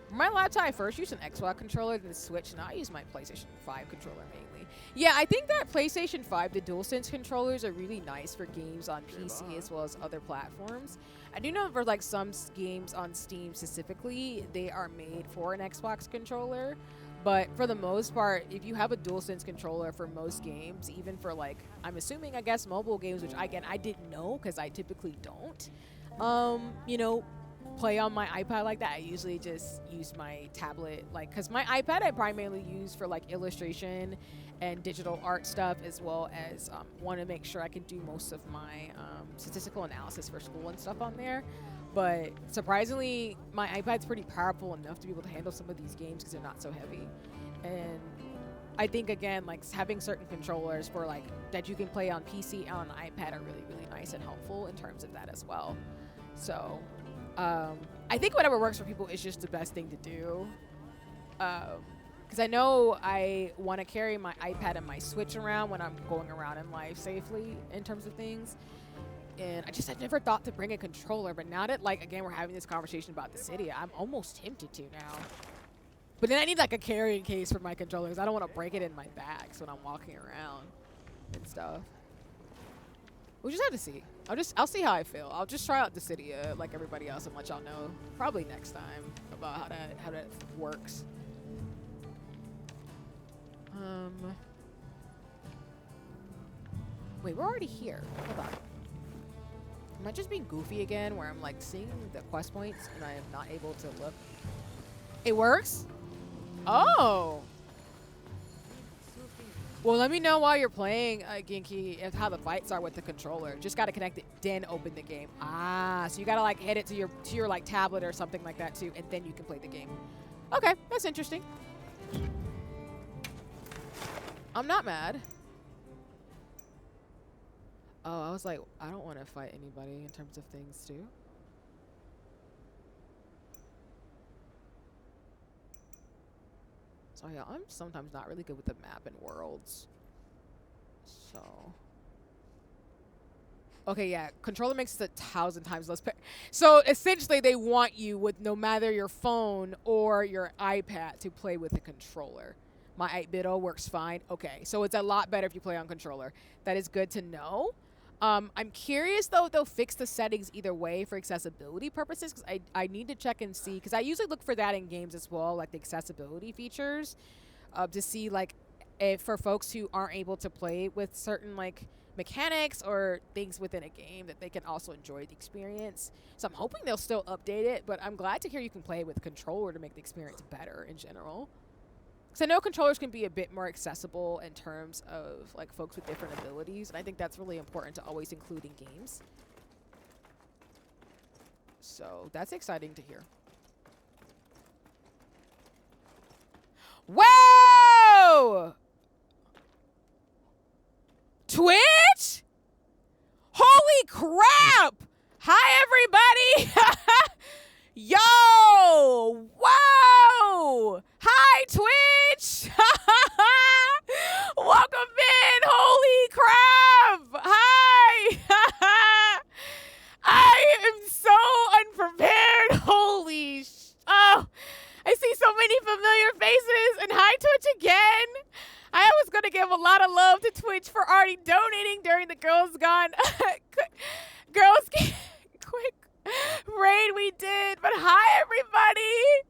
my laptop, I first used an Xbox controller, then the Switch, and now I use my PlayStation 5 controller mainly. Yeah, I think that PlayStation 5, the DualSense controllers are really nice for games on PC as well as other platforms. I do know for like some games on Steam specifically, they are made for an Xbox controller. But for the most part, if you have a DualSense controller for most games, even for like, I'm assuming, I guess, mobile games, which again, I didn't know because I typically don't, you know, play on my iPad like that. I usually just use my tablet, like, because my iPad I primarily use for like illustration and digital art stuff, as well as want to make sure I can do most of my statistical analysis for school and stuff on there. But surprisingly, my iPad's pretty powerful enough to be able to handle some of these games because they're not so heavy. And I think, again, like having certain controllers for like that you can play on PC and on iPad are really, really nice and helpful in terms of that as well. So I think whatever works for people is just the best thing to do. Because I know I want to carry my iPad and my Switch around when I'm going around in life safely in terms of things. And I never thought to bring a controller, but now that, like, again, we're having this conversation about Dissidia, I'm almost tempted to now. But then I need, like, a carrying case for my controller because I don't want to break it in my bags when I'm walking around and stuff. We'll just have to see. I'll see how I feel. I'll just try out Dissidia like everybody else and let y'all know probably next time about how that works. Wait, we're already here. Hold on. Am I just being goofy again where I'm like seeing the quest points and I am not able to look? It works? Oh. Well, let me know while you're playing, Ginky, if how the fights are with the controller. Just got to connect it, then open the game. Ah, so you got to like hit it to your like tablet or something like that too, and then you can play the game. Okay, that's interesting. I'm not mad. Oh, I was like, I don't want to fight anybody in terms of things too. So yeah, I'm sometimes not really good with the map and worlds. So. Okay, yeah, controller makes it 1,000 times less. So essentially they want you with no matter your phone or your iPad to play with a controller. My 8BitO works fine. Okay, so it's a lot better if you play on controller. That is good to know. I'm curious though if they'll fix the settings either way for accessibility purposes, because I need to check and see, because I usually look for that in games as well, like the accessibility features, to see like if for folks who aren't able to play with certain like mechanics or things within a game that they can also enjoy the experience. So I'm hoping they'll still update it, but I'm glad to hear you can play with a controller to make the experience better in general. Because I know controllers can be a bit more accessible in terms of like folks with different abilities, and I think that's really important to always include in games. So that's exciting to hear. Whoa! Twitch? Holy crap! Hi, everybody! Yo! Whoa! Hi, Twitch! Welcome in! Holy crap! Hi! I am so unprepared. Holy oh! I see so many familiar faces, and hi, Twitch again. I was gonna give a lot of love to Twitch for already donating during the Girls Gone Girls Quick raid we did. But hi, everybody.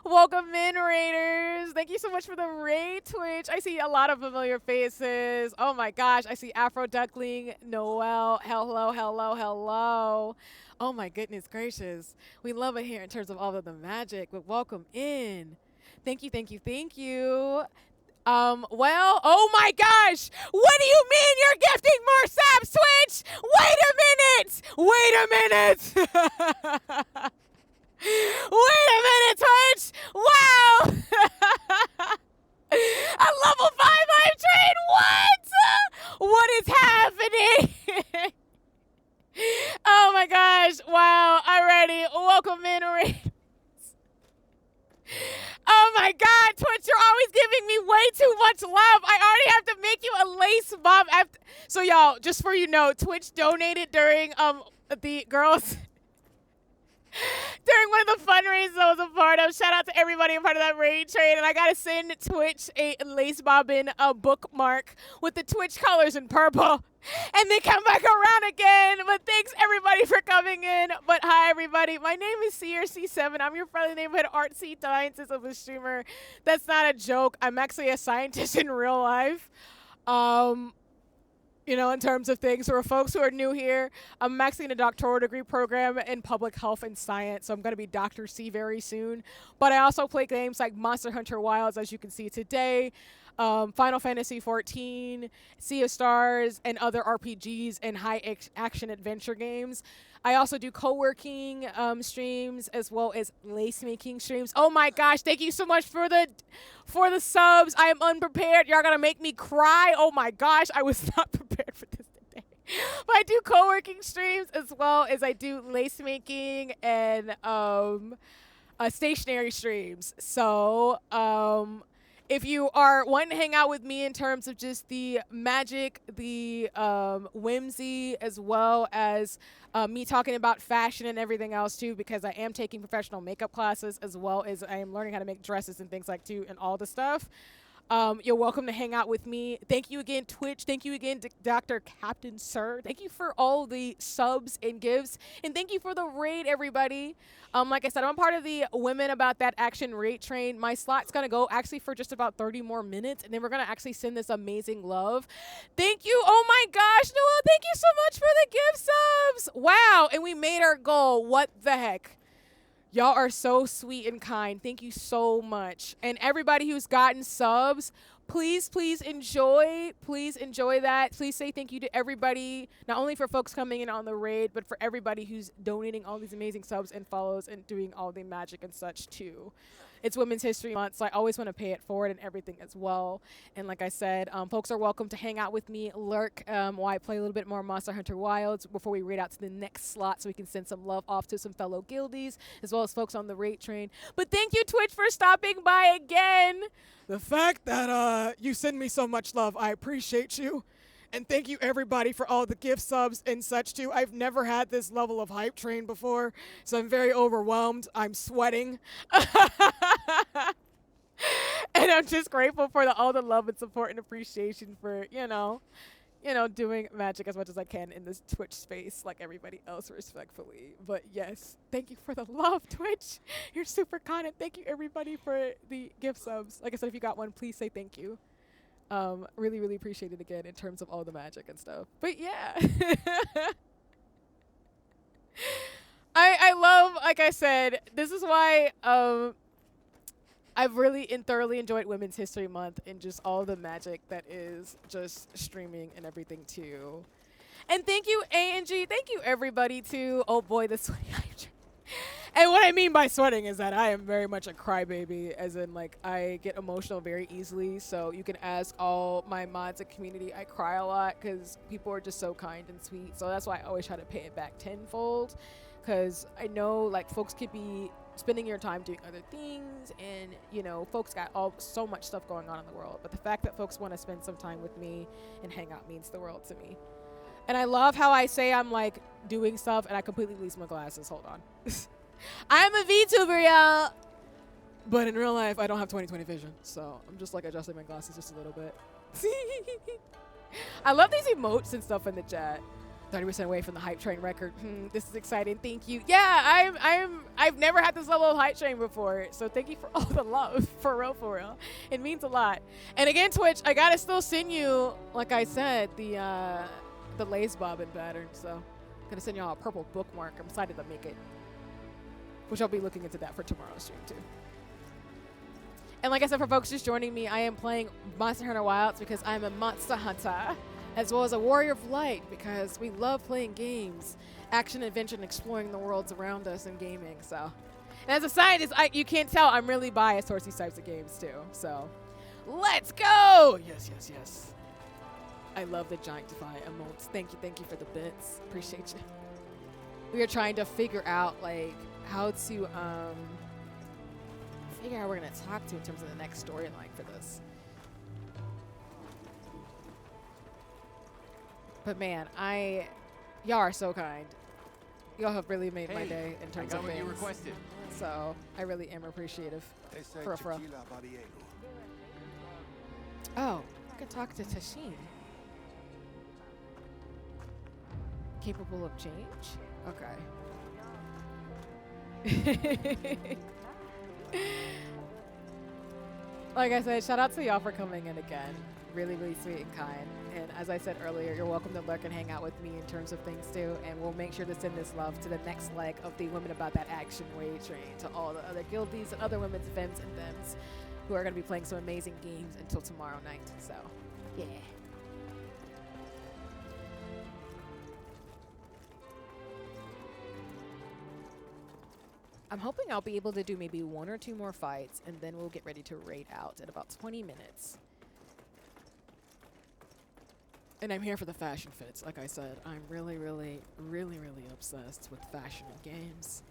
Welcome in, Raiders. Thank you so much for the raid, Twitch. I see a lot of familiar faces. Oh my gosh, I see Afro Duckling, Noel. Hello, hello, hello. Oh my goodness gracious. We love it here in terms of all of the magic, but welcome in. Thank you, thank you, thank you. Well, oh my gosh! What do you mean you're gifting more subs, Twitch? Wait a minute! Wait a minute! Wait a minute, Twitch! Wow! A level 5 hype train, what? What is happening? Oh my gosh, wow, alrighty, welcome in, Raiders. Oh my god, Twitch, you're always giving me way too much love. I already have to make you a lace bomb. So y'all, just for you know, Twitch donated during the girls during one of the fundraisers I was a part of. Shout out to everybody a part of that raid trade. And I got to send Twitch a lace bobbin bookmark with the Twitch colors in purple. And then come back around again. But thanks, everybody, for coming in. But hi, everybody. My name is CRC7. I'm your friendly neighborhood artsy scientist of a streamer. That's not a joke. I'm actually a scientist in real life. You know, in terms of things. For folks who are new here, I'm actually in a doctoral degree program in public health and science, so I'm going to be Dr. C very soon. But I also play games like Monster Hunter Wilds, as you can see today, Final Fantasy XIV, Sea of Stars, and other RPGs and high-action adventure games. I also do co-working streams as well as lace-making streams. Oh my gosh, thank you so much for the subs. I am unprepared. Y'all gonna make me cry. Oh my gosh, I was not prepared for this today. But I do co-working streams as well as I do lace-making and stationary streams. So if you are wanting to hang out with me in terms of just the magic, the whimsy, as well as me talking about fashion and everything else too, because I am taking professional makeup classes as well as I am learning how to make dresses and things like too and all the stuff. You're welcome to hang out with me. Thank you again, Twitch. Thank you again, Dr. Captain Sir. Thank you for all the subs and gifts. And thank you for the raid, everybody. Like I said, I'm part of the Women About That Action raid train. My slot's going to go actually for just about 30 more minutes. And then we're going to actually send this amazing love. Thank you. Oh, my gosh, Noah. Thank you so much for the gift subs. Wow. And we made our goal. What the heck? Y'all are so sweet and kind. Thank you so much. And everybody who's gotten subs, please enjoy. Please enjoy that. Please say thank you to everybody, not only for folks coming in on the raid, but for everybody who's donating all these amazing subs and follows and doing all the magic and such too. It's Women's History Month, so I always want to pay it forward and everything as well. And like I said, folks are welcome to hang out with me, lurk while I play a little bit more Monster Hunter Wilds before we raid out to the next slot so we can send some love off to some fellow guildies as well as folks on the raid train. But thank you, Twitch, for stopping by again. The fact that you send me so much love, I appreciate you. And thank you, everybody, for all the gift subs and such, too. I've never had this level of hype train before, so I'm very overwhelmed. I'm sweating. And I'm just grateful for all the love and support and appreciation for, you know, doing magic as much as I can in this Twitch space like everybody else, respectfully. But, yes, thank you for the love, Twitch. You're super kind, and thank you, everybody, for the gift subs. Like I said, if you got one, please say thank you. Really appreciate it again in terms of all the magic and stuff. But yeah. I love, like I said, this is why I've really and thoroughly enjoyed Women's History Month and just all the magic that is just streaming and everything too. And thank you, A&G. Thank you, everybody, too. Oh boy, this one. And what I mean by sweating is that I am very much a crybaby, as in, like, I get emotional very easily. So you can ask all my mods and community, I cry a lot because people are just so kind and sweet. So that's why I always try to pay it back tenfold, because I know, like, folks could be spending your time doing other things, and, you know, folks got so much stuff going on in the world. But the fact that folks want to spend some time with me and hang out means the world to me. And I love how I say I'm, like, doing stuff and I completely lose my glasses. Hold on. I'm a VTuber, y'all. But in real life, I don't have 20/20 vision. So I'm just, like, adjusting my glasses just a little bit. I love these emotes and stuff in the chat. 30% away from the hype train record. This is exciting. Thank you. Yeah, I've never had this level of hype train before. So thank you for all the love. For real, for real. It means a lot. And again, Twitch, I gotta still send you, like I said, the lace bobbin pattern. So I'm gonna send y'all a purple bookmark. I'm excited to make it. Which I'll be looking into that for tomorrow's stream too. And like I said, for folks just joining me, I am playing Monster Hunter Wilds because I'm a monster hunter, as well as a warrior of light, because we love playing games, action, adventure, and exploring the worlds around us in gaming. So, and as a scientist, you can't tell I'm really biased towards these types of games too. So, let's go! Yes, yes, yes. I love the Giantify emotes. Thank you for the bits. Appreciate you. We are trying to figure out, like, how to figure out who we're gonna talk to in terms of the next storyline for this. But man, y'all are so kind. Y'all have really made my day in terms of what you things. requested. So I really am appreciative. For real. Oh, I can talk to Tashin. Capable of change? Okay. Like I said, shout out to y'all for coming in again. Really, really sweet and kind. And as I said earlier, you're welcome to lurk and hang out with me in terms of things too. And we'll make sure to send this love to the next leg of the Women About That Action raid train, to all the other guildies and other women's femmes and thems who are going to be playing some amazing games until tomorrow night. So, yeah. I'm hoping I'll be able to do maybe 1 or 2 more fights, and then we'll get ready to raid out in about 20 minutes. And I'm here for the fashion fits. Like I said, I'm really, really, really, really obsessed with fashion and games.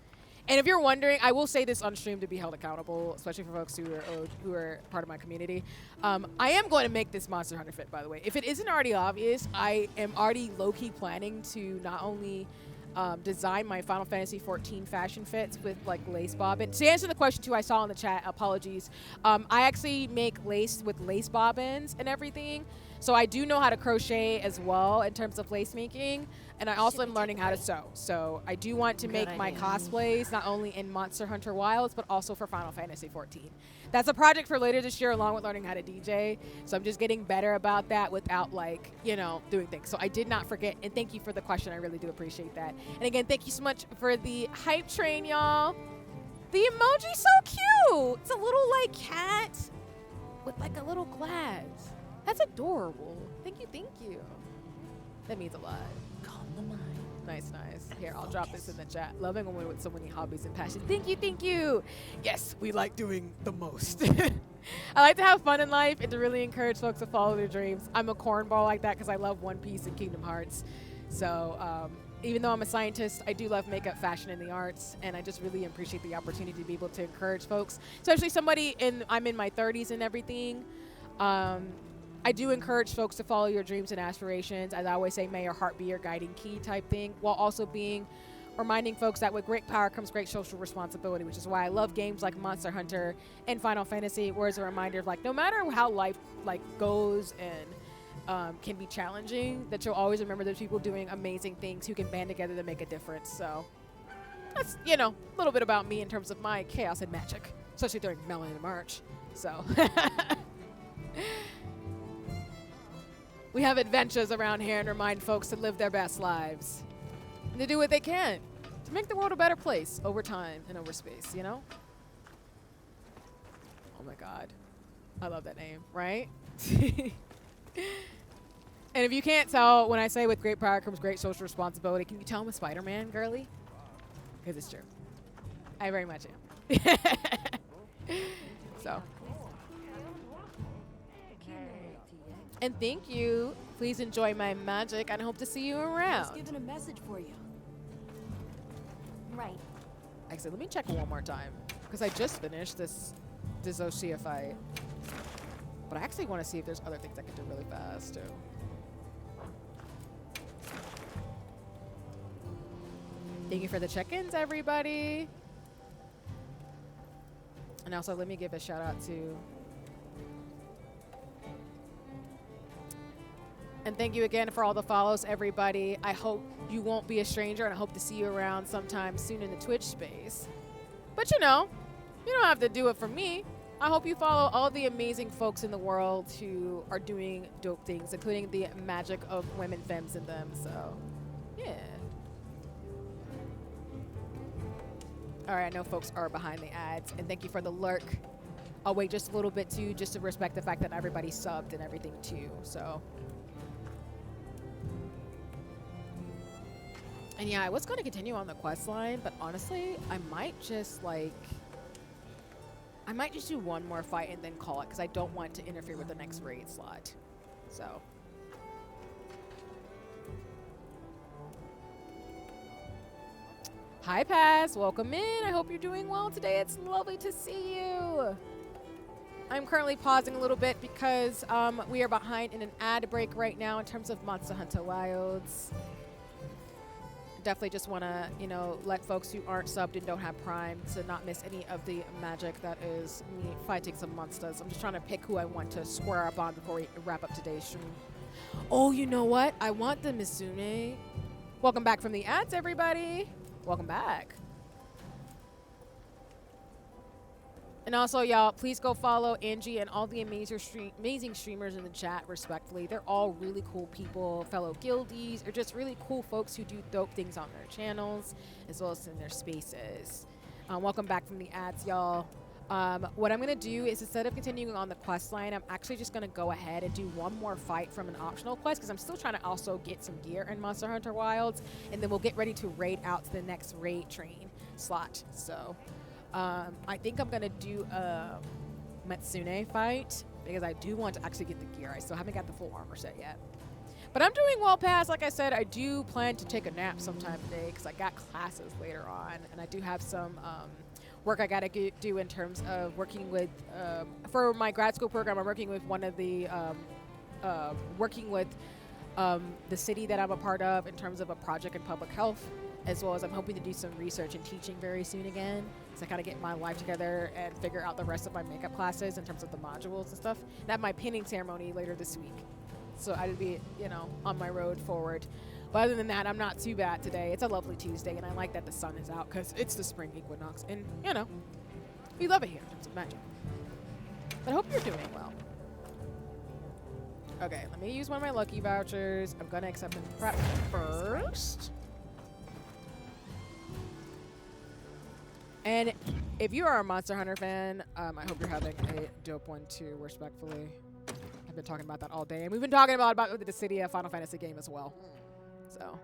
And if you're wondering, I will say this on stream to be held accountable, especially for folks who are part of my community. I am going to make this Monster Hunter fit, by the way. If it isn't already obvious, I am already low-key planning to not only design my Final Fantasy XIV fashion fits with, like, lace bobbin. To answer the question too, I saw in the chat, apologies. I actually make lace with lace bobbins and everything. So I do know how to crochet as well in terms of lace making, and I also am learning how to sew. So I do want to make my cosplays not only in Monster Hunter Wilds, but also for Final Fantasy XIV. That's a project for later this year, along with learning how to DJ. So I'm just getting better about that without, like, you know, doing things. So I did not forget, and thank you for the question. I really do appreciate that. And again, thank you so much for the hype train, y'all. The emoji's so cute. It's a little, like, cat with, like, a little glass. That's adorable. Thank you, thank you. That means a lot. Calm the mind. Nice, nice. Here, I'll drop this in the chat. Loving a woman with so many hobbies and passions. Thank you, thank you. Yes, we like doing the most. I like to have fun in life and to really encourage folks to follow their dreams. I'm a cornball like that because I love One Piece and Kingdom Hearts. So even though I'm a scientist, I do love makeup, fashion, and the arts, and I just really appreciate the opportunity to be able to encourage folks, especially somebody I'm in my 30s and everything. I do encourage folks to follow your dreams and aspirations. As I always say, may your heart be your guiding key type thing, while also reminding folks that with great power comes great social responsibility, which is why I love games like Monster Hunter and Final Fantasy, where it's a reminder of, like, no matter how life, like, goes and can be challenging, that you'll always remember there's people doing amazing things who can band together to make a difference. So that's, you know, a little bit about me in terms of my chaos and magic, especially during Melanin March. So we have adventures around here and remind folks to live their best lives and to do what they can to make the world a better place over time and over space, you know? Oh my God. I love that name, right? And if you can't tell, when I say with great power comes great social responsibility, can you tell I'm a Spider-Man girly? Because it's true. I very much am. So. And thank you. Please enjoy my magic and I hope to see you I was around. given a message for you. Right. Actually, let me check one more time because I just finished this Oshia fight. But I actually want to see if there's other things I can do really fast too. Thank you for the check-ins, everybody. And also, let me give a shout out to... And thank you again for all the follows, everybody. I hope you won't be a stranger, and I hope to see you around sometime soon in the Twitch space. But you know, you don't have to do it for me. I hope you follow all the amazing folks in the world who are doing dope things, including the magic of women, femmes, and them. So, yeah. All right, I know folks are behind the ads, and thank you for the lurk. I'll wait just a little bit too, just to respect the fact that everybody subbed and everything too. So. And yeah, I was going to continue on the quest line, but honestly, I might just do one more fight and then call it because I don't want to interfere with the next raid slot. So. Hi, Paz. Welcome in. I hope you're doing well today. It's lovely to see you. I'm currently pausing a little bit because we are behind in an ad break right now in terms of Monster Hunter Wilds. Definitely just want to, you know, let folks who aren't subbed and don't have Prime to not miss any of the magic that is me fighting some monsters. I'm just trying to pick who I want to square up on before we wrap up today's stream. Oh, you know what? I want the Mizune. Welcome back from the ads, everybody. Welcome back. And also, y'all, please go follow Angie and all the amazing streamers in the chat, respectfully. They're all really cool people, fellow guildies, or just really cool folks who do dope things on their channels, as well as in their spaces. Welcome back from the ads, y'all. What I'm going to do is, instead of continuing on the quest line, I'm actually just going to go ahead and do one more fight from an optional quest, because I'm still trying to also get some gear in Monster Hunter Wilds, and then we'll get ready to raid out to the next raid train slot. So... I think I'm going to do a Mitsune fight because I do want to actually get the gear. I still haven't got the full armor set yet. But I'm doing well past. Like I said, I do plan to take a nap sometime today because I got classes later on. And I do have some work I got to do in terms of working with, for my grad school program, I'm working with one of the, the city that I'm a part of in terms of a project in public health, as well as I'm hoping to do some research and teaching very soon again. So I kind of get my life together and figure out the rest of my makeup classes in terms of the modules and stuff. And I have my painting ceremony later this week. So I'd be, you know, on my road forward. But other than that, I'm not too bad today. It's a lovely Tuesday, and I like that the sun is out because it's the spring equinox. And, you know, we love it here in terms of magic. But I hope you're doing well. Okay, let me use one of my lucky vouchers. I'm going to accept them prep first. And if you are a Monster Hunter fan, I hope you're having a dope one too, respectfully. I've been talking about that all day. And we've been talking about the Dissidia Final Fantasy game as well. So.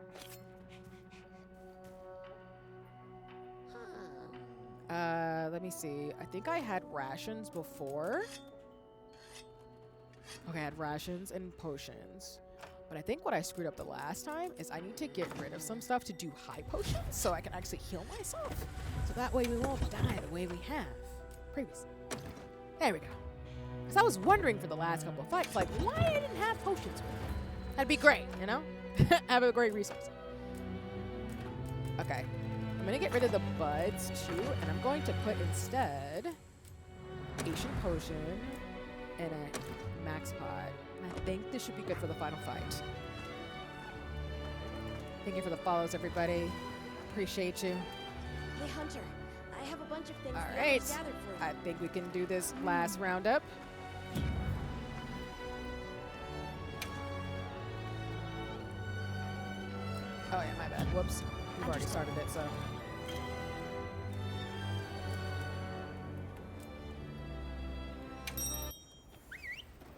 Let me see. I think I had rations before. Okay, I had rations and potions. But I think what I screwed up the last time is I need to get rid of some stuff to do high potions so I can actually heal myself. So that way we won't die the way we have previously. There we go. Because I was wondering for the last couple of fights, like, why I didn't have potions with me. That'd be great, you know? Have a great resource. Okay. I'm going to get rid of the buds, too, and I'm going to put instead Ancient Potion and a Max Pot. I think this should be good for the final fight. Thank you for the follows, everybody. Appreciate you. Hey, Hunter. I have a bunch of things All that right. I've gathered for you. I think we can do this last roundup. Oh, yeah, my bad. Whoops. We've already started it, so.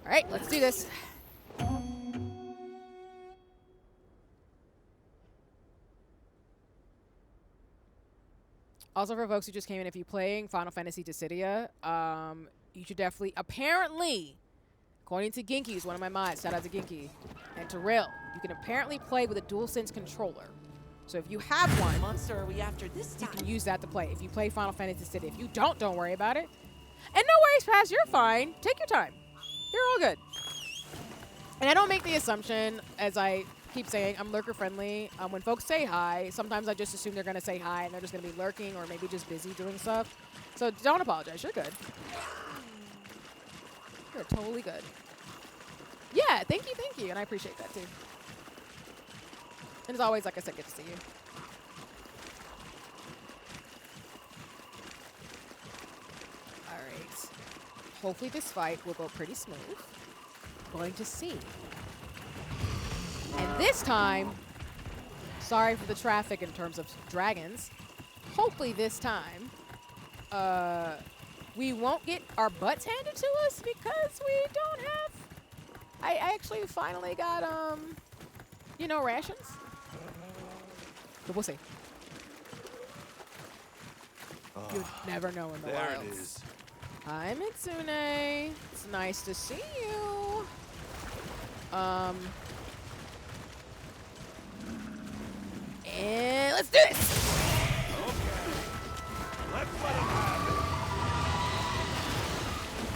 All right, let's do this. Also, for folks who just came in, if you're playing Final Fantasy Dissidia, you should definitely, apparently, according to Genki, who's one of my mods, shout out to Genki, and Terrell, you can apparently play with a DualSense controller. So if you have one, monster are we after this you time? can use that to play. If you play Final Fantasy Dissidia. If you don't worry about it. And no worries, Paz, you're fine. Take your time. You're all good. And I don't make the assumption, as I keep saying, I'm lurker friendly. When folks say hi, sometimes I just assume they're going to say hi and they're just going to be lurking or maybe just busy doing stuff. So don't apologize. You're good. You're totally good. Yeah, thank you. And I appreciate that too. And as always, like I said, good to see you. All right. Hopefully this fight will go pretty smooth. Going to see. And this time, sorry for the traffic in terms of dragons. Hopefully this time, we won't get our butts handed to us because we don't have. I actually finally got rations. But we'll see. You never know in the There wilds. it is. Hi, Mitsune. It's nice to see you. And let's do this. Let's let him have it.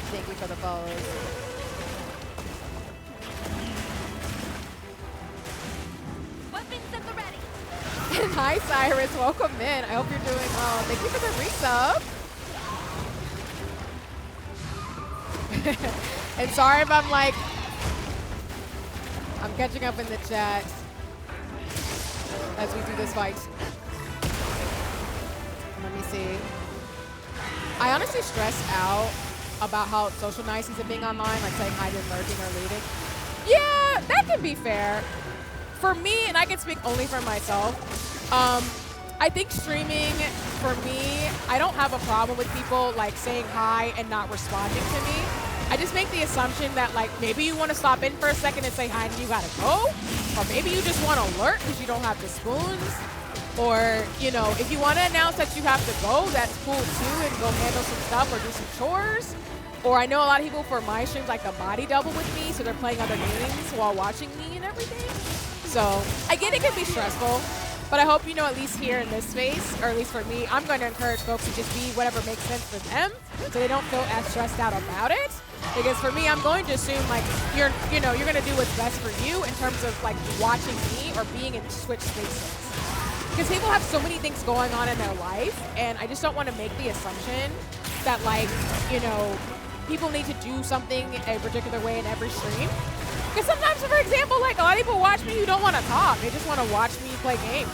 Thank you for the follows. Weapons at the ready. And hi, Cyrus. Welcome in. I hope you're doing well. Thank you for the resub. And sorry if I'm like, I'm catching up in the chat as we do this fight. Let me see. I honestly stress out about how social niceties of being online, like saying hi to lurking or leading. Yeah, that can be fair. For me, and I can speak only for myself, I think streaming, for me, I don't have a problem with people like saying hi and not responding to me. I just make the assumption that like maybe you want to stop in for a second and say hi and you gotta go, or maybe you just want to alert because you don't have the spoons, or if you want to announce that you have to go, that's cool too, and go handle some stuff or do some chores. Or I know a lot of people for my streams like the body double with me, so they're playing other games while watching me and everything. So I get it can be stressful, but I hope at least here in this space, or at least for me, I'm going to encourage folks to just be whatever makes sense for them, so they don't feel as stressed out about it. Because for me, I'm going to assume like you're going to do what's best for you in terms of like watching me or being in Switch spaces. Because people have so many things going on in their life, and I just don't want to make the assumption that like people need to do something a particular way in every stream. Because sometimes, for example, like a lot of people watch me who don't want to talk. They just want to watch me play games.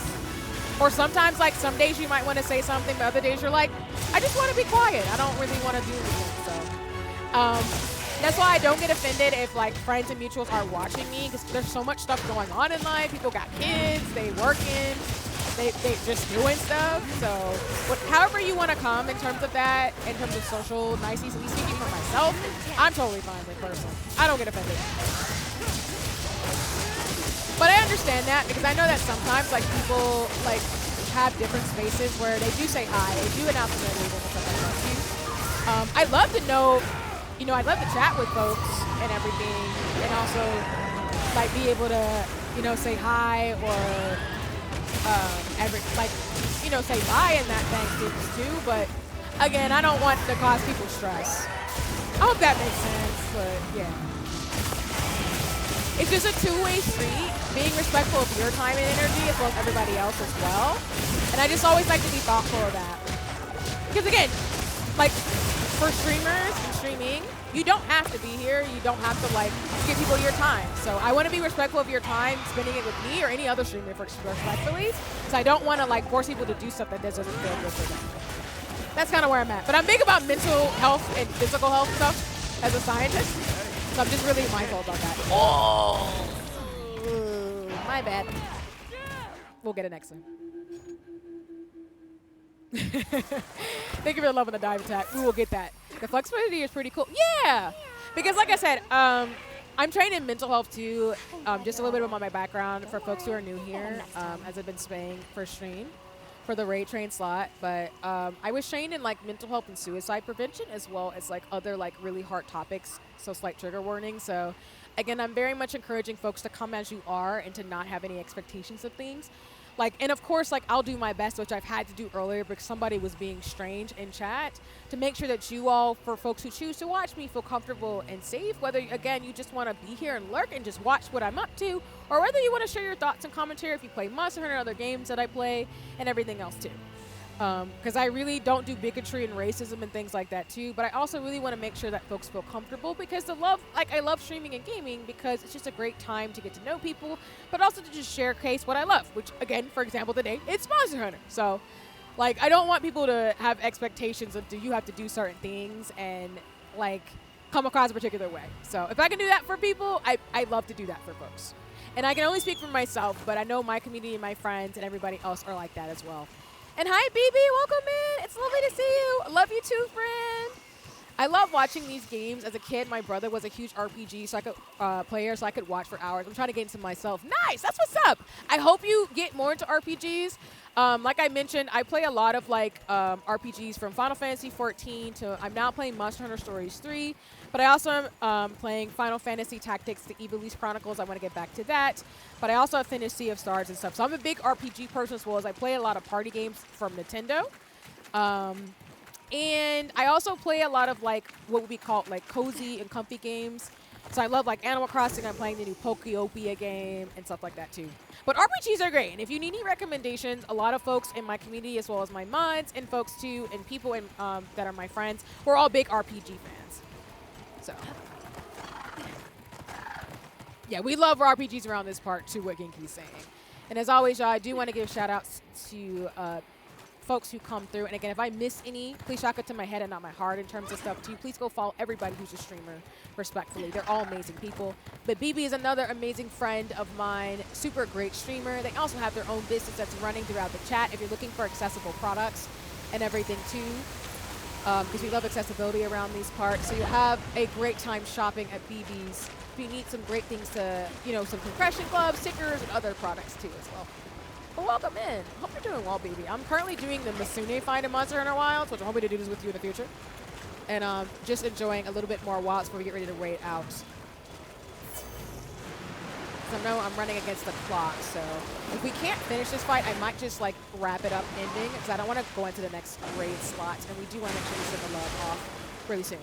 Or sometimes, like some days you might want to say something, but other days you're like, I just want to be quiet. I don't really want to do anything. So that's why I don't get offended if like friends and mutuals are watching me, because there's so much stuff going on in life. People got kids, they working, they just doing stuff. So however you want to come in terms of that, in terms of social niceties, at least speaking for myself, I'm totally fine with personally. I don't get offended. But I understand that because I know that sometimes like people like have different spaces where they do say hi, they do announce their leaving and stuff like that too. I'd love to know, I'd love to chat with folks and everything, and also like be able to, say hi or say bye in that thing too. But again, I don't want to cause people stress. I hope that makes sense, but yeah. It's just a two-way street, being respectful of your time and energy as well as everybody else as well. And I just always like to be thoughtful of that. Because again, like for streamers and streaming, you don't have to be here. You don't have to like give people your time. So I want to be respectful of your time, spending it with me or any other streamer respectfully. So I don't want to like force people to do stuff that doesn't feel good for them. That's kind of where I'm at. But I'm big about mental health and physical health stuff as a scientist. So I'm just really mindful about that. Oh, my bad. We'll get it next time. Thank you for the love of the dive attack. We will get that. The flexibility is pretty cool. Yeah, because like I said, I'm trained in mental health too. Just a little bit about my background for folks who are new here, as I've been saying for stream. for the raid train slot, but I was trained in like mental health and suicide prevention as well as like other like really hard topics, so slight trigger warning. So again, I'm very much encouraging folks to come as you are and to not have any expectations of things. Like, and of course, like I'll do my best, which I've had to do earlier because somebody was being strange in chat, to make sure that you all, for folks who choose to watch me, feel comfortable and safe. Whether, again, you just want to be here and lurk and just watch what I'm up to, or whether you want to share your thoughts and commentary if you play Monster Hunter and other games that I play and everything else too. Because I really don't do bigotry and racism and things like that too, but I also really want to make sure that folks feel comfortable because I love streaming and gaming because it's just a great time to get to know people, but also to just share what I love, which again, for example, today, it's Monster Hunter. So like, I don't want people to have expectations of you have to do certain things and like come across a particular way. So if I can do that for people, I love to do that for folks. And I can only speak for myself, but I know my community and my friends and everybody else are like that as well. And hi, BB, welcome in. It's lovely to see you. I love you too, friend. I love watching these games. As a kid, my brother was a huge RPG player, so I could watch for hours. I'm trying to get into myself. Nice, that's what's up. I hope you get more into RPGs. Like I mentioned, I play a lot of like RPGs from Final Fantasy 14 to I'm now playing Monster Hunter Stories 3. But I also am playing Final Fantasy Tactics, the Ivalice Chronicles. I want to get back to that. But I also have finished Sea of Stars and stuff. So I'm a big RPG person as well as I play a lot of party games from Nintendo. And I also play a lot of like what would be called like cozy and comfy games. So I love like Animal Crossing. I'm playing the new Pokeopia game and stuff like that too. But RPGs are great. And if you need any recommendations, a lot of folks in my community as well as my mods and folks too and people that are my friends, we're all big RPG fans. So, yeah, we love RPGs around this part too, what Genki's saying. And as always, y'all, I do want to give shout outs to folks who come through. And again, if I miss any, please shock it to my head and not my heart in terms of stuff too. Please go follow everybody who's a streamer, respectfully. They're all amazing people. But BB is another amazing friend of mine, super great streamer. They also have their own business that's running throughout the chat if you're looking for accessible products and everything too. Because we love accessibility around these parts. So you have a great time shopping at BB's. If you need some great things to, you know, some compression gloves, stickers, and other products too as well. But welcome in. Hope you're doing well, BB. I'm currently doing the Masune find in Monster Hunter Wilds, which I'm hoping to do this with you in the future. And just enjoying a little bit more wilds before we get ready to raid out. I know I'm running against the clock, so if we can't finish this fight, I might just like wrap it up ending because I don't want to go into the next raid slot, and we do want to make sure we send the love off really soon.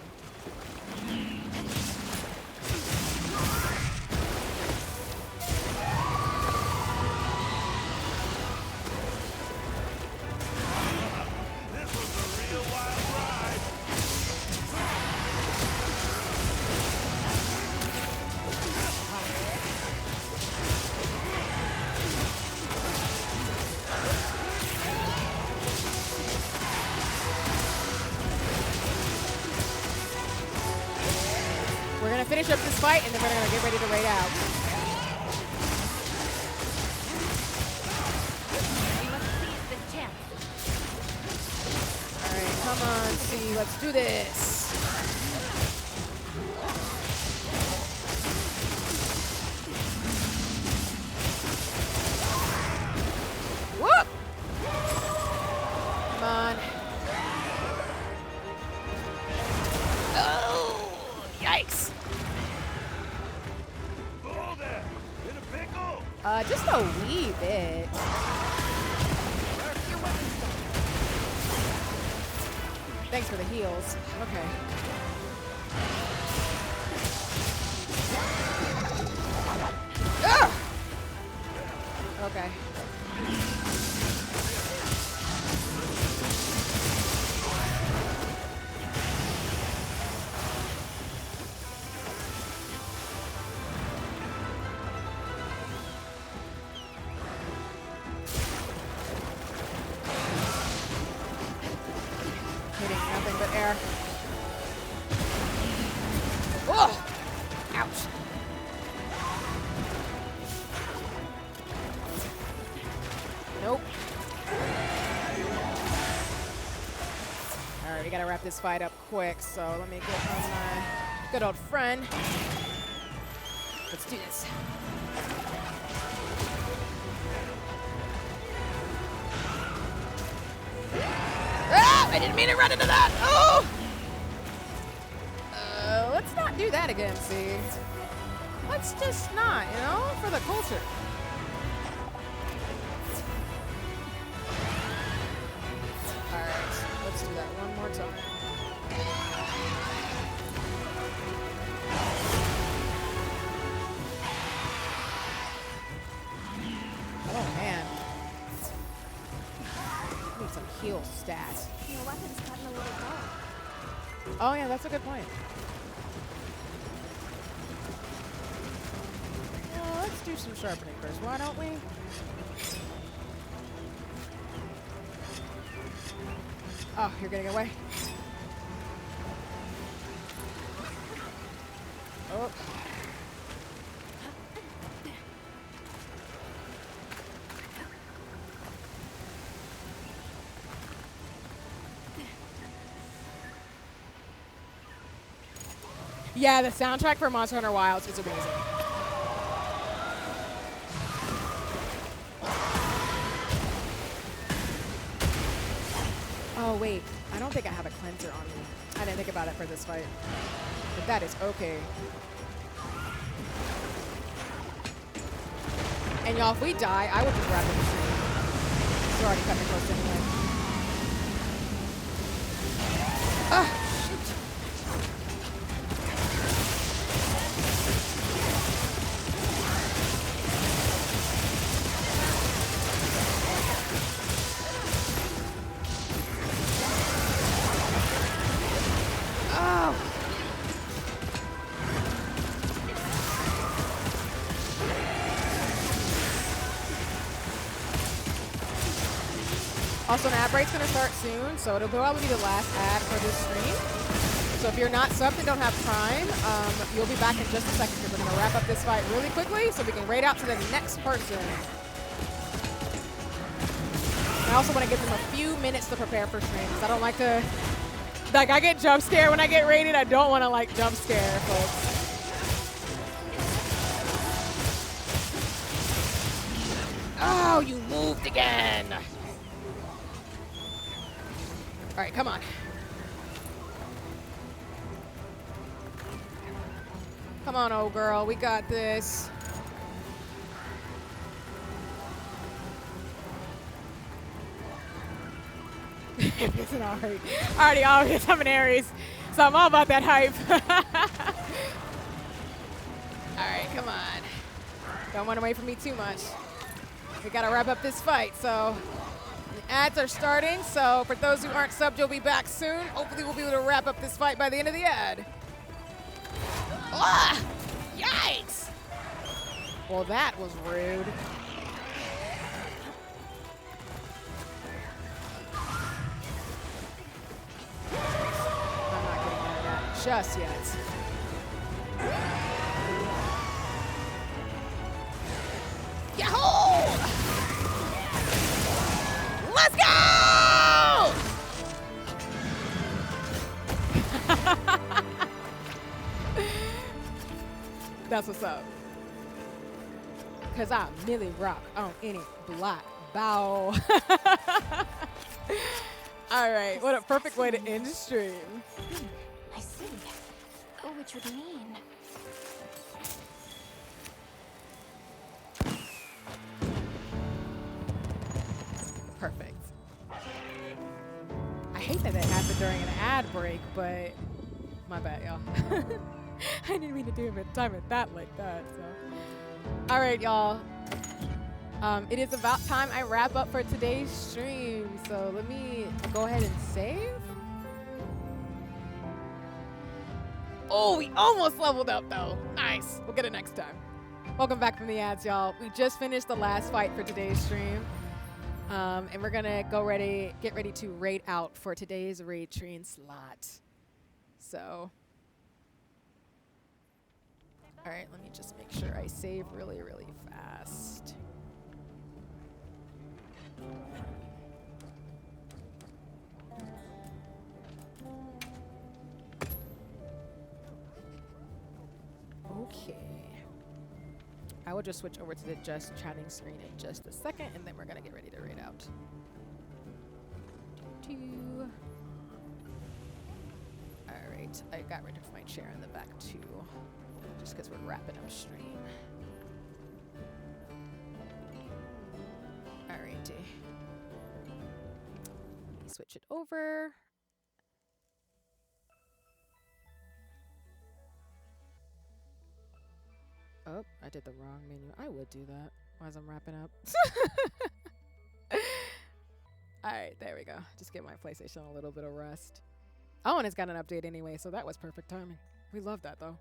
This was a real wild ride. We're going to finish up this fight, and then we're going to get ready to raid out. We must seize this chance. All right, come on, see, let's do this. Whoop! Come on. Oh, yikes. Whoa there! In a pickle! Just a wee bit. Thanks for the heals. Okay. Ugh! Okay. Hitting nothing but air. Oh! Ouch. Nope. Alright, we gotta wrap this fight up quick, so let me get on my good old friend. Let's do this. I didn't mean to run into that. Oh! Let's not do that again, see? Let's just not, you know, for the culture. Alright, let's do that one more time. Oh man. Need some heal stats. Your weapon's gotten a little dull. Oh yeah, that's a good point. Well, let's do some sharpening first, why don't we? Oh, you're getting away. Oh. Yeah, the soundtrack for Monster Hunter Wilds is amazing. Oh wait, I don't think I have a cleanser on me. I didn't think about it for this fight. But that is okay. And y'all, if we die, I will just wrap it in stream. It's already cutting close anyway. Ah, shoot. Also, an ad break's gonna start soon, so it'll probably be the last ad for this stream. So if you're not subbed and don't have Prime, you'll be back in just a second because we're gonna wrap up this fight really quickly so we can raid out to the next person. I also want to give them a few minutes to prepare for streams. I don't like to, like, I get jump scared when I get raided. I don't want to like jump scare folks. Oh, you moved again. All right, come on. Come on, old girl. We got this. Listen, already obvious I'm an Aries, so I'm all about that hype. All right, come on. Don't run away from me too much. We gotta wrap up this fight, so the ads are starting. So for those who aren't subbed, you'll be back soon. Hopefully we'll be able to wrap up this fight by the end of the ad. Ah! Yikes! Well, that was rude. I'm not getting out of that just yet. Yahoo! Let's go! That's what's up. Cause I Millie rock on any block. Bow. All right, what a perfect way to end the stream. I see. Oh, which would mean... Perfect. I hate that it happened during an ad break, but my bad, y'all. I didn't mean to do it time it that like that. So, all right, y'all. It is about time I wrap up for today's stream. So let me go ahead and save. Oh, we almost leveled up though. Nice. We'll get it next time. Welcome back from the ads, y'all. We just finished the last fight for today's stream. And we're gonna get ready to raid out for today's raid train slot. So, all right, let me just make sure I save really, really fast. Okay. I will just switch over to the just chatting screen in just a second, and then we're gonna get ready to raid out. right. I got rid of my chair in the back too, just because we're wrapping up stream. Alrighty. Let me switch it over. Oh, I did the wrong menu. I would do that as I'm wrapping up. Alright, there we go. Just give my PlayStation a little bit of rest. Oh, and it's got an update anyway, so that was perfect timing. We love that, though.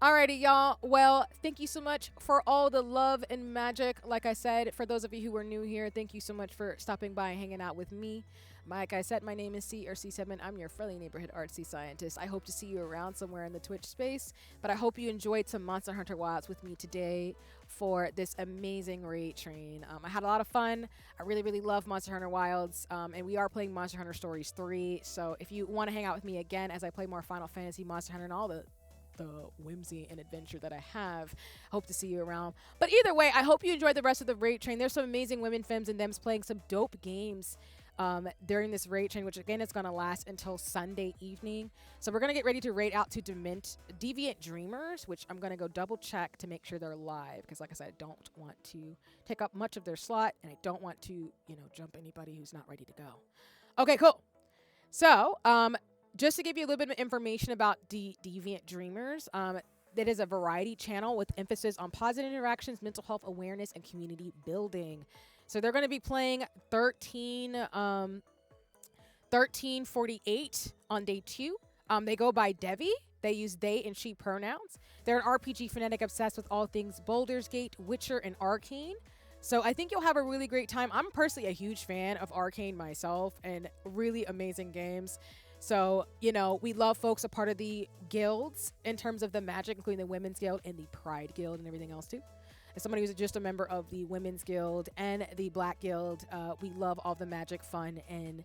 Alrighty, y'all. Well, thank you so much for all the love and magic. Like I said, for those of you who are new here, thank you so much for stopping by and hanging out with me. Like I said, my name is C or C7. I'm your friendly neighborhood artsy scientist. I hope to see you around somewhere in the Twitch space, but I hope you enjoyed some Monster Hunter Wilds with me today for this amazing raid train. I had a lot of fun. I really, really love Monster Hunter Wilds, and we are playing Monster Hunter Stories 3. So if you want to hang out with me again as I play more Final Fantasy, Monster Hunter, and all the whimsy and adventure that I have, hope to see you around. But either way, I hope you enjoyed the rest of the raid train. There's some amazing women femmes and thems playing some dope games during this raid train, which again is going to last until Sunday evening. So we're going to get ready to raid out to Deviant Dreamers, which I'm going to go double check to make sure they're live, because like I said, I don't want to take up much of their slot, and I don't want to, you know, jump anybody who's not ready to go. Okay, cool. So just to give you a little bit of information about Deviant Dreamers, that is a variety channel with emphasis on positive interactions, mental health awareness, and community building. So they're going to be playing 1348 on day 2. They go by Devi. They use they and she pronouns. They're an RPG fanatic obsessed with all things Baldur's Gate, Witcher, and Arcane. So I think you'll have a really great time. I'm personally a huge fan of Arcane myself, and really amazing games. So, you know, we love folks a part of the guilds in terms of the magic, including the Women's Guild and the Pride Guild and everything else too. As somebody who's just a member of the Women's Guild and the Black Guild, we love all the magic, fun, and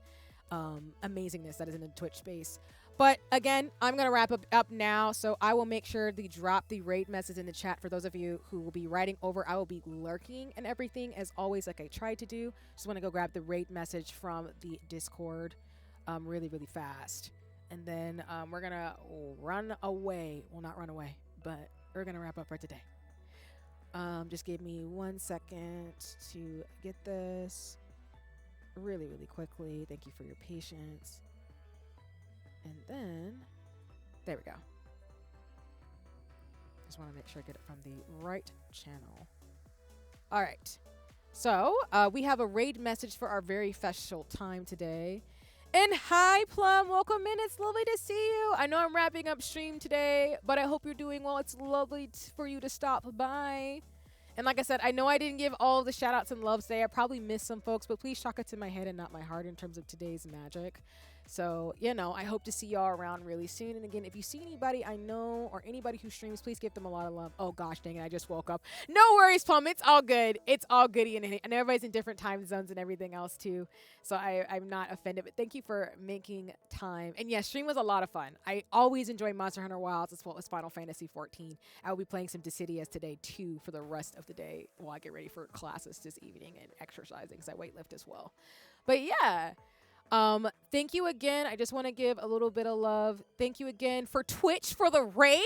amazingness that is in the Twitch space. But again, I'm going to wrap up now, so I will make sure to drop the raid message in the chat for those of you who will be writing over. I will be lurking and everything, as always, like I tried to do. Just want to go grab the raid message from the Discord really, really fast. And then we're going to run away. Well, not run away, but we're going to wrap up for today. Just give me 1 second to get this really, really quickly. Thank you for your patience. And then, there we go. Just want to make sure I get it from the right channel. All right. So, we have a raid message for our very special time today. And hi, Plum. Welcome in. It's lovely to see you. I know I'm wrapping up stream today, but I hope you're doing well. It's lovely for you to stop by. And like I said, I know I didn't give all the shout outs and loves today. I probably missed some folks, but please chalk it to my head and not my heart in terms of today's magic. So, you know, I hope to see y'all around really soon. And again, if you see anybody I know or anybody who streams, please give them a lot of love. Oh gosh, dang it, I just woke up. No worries, Plum. It's all good. It's all goody. And everybody's in different time zones and everything else too. So I'm not offended, but thank you for making time. And yes, stream was a lot of fun. I always enjoy Monster Hunter Wilds as well as Final Fantasy 14. I will be playing some Dissidia today too for the rest of the day while I get ready for classes this evening and exercising because I weightlift as well. But yeah. Thank you again. I just want to give a little bit of love. Thank you again for Twitch for the raid.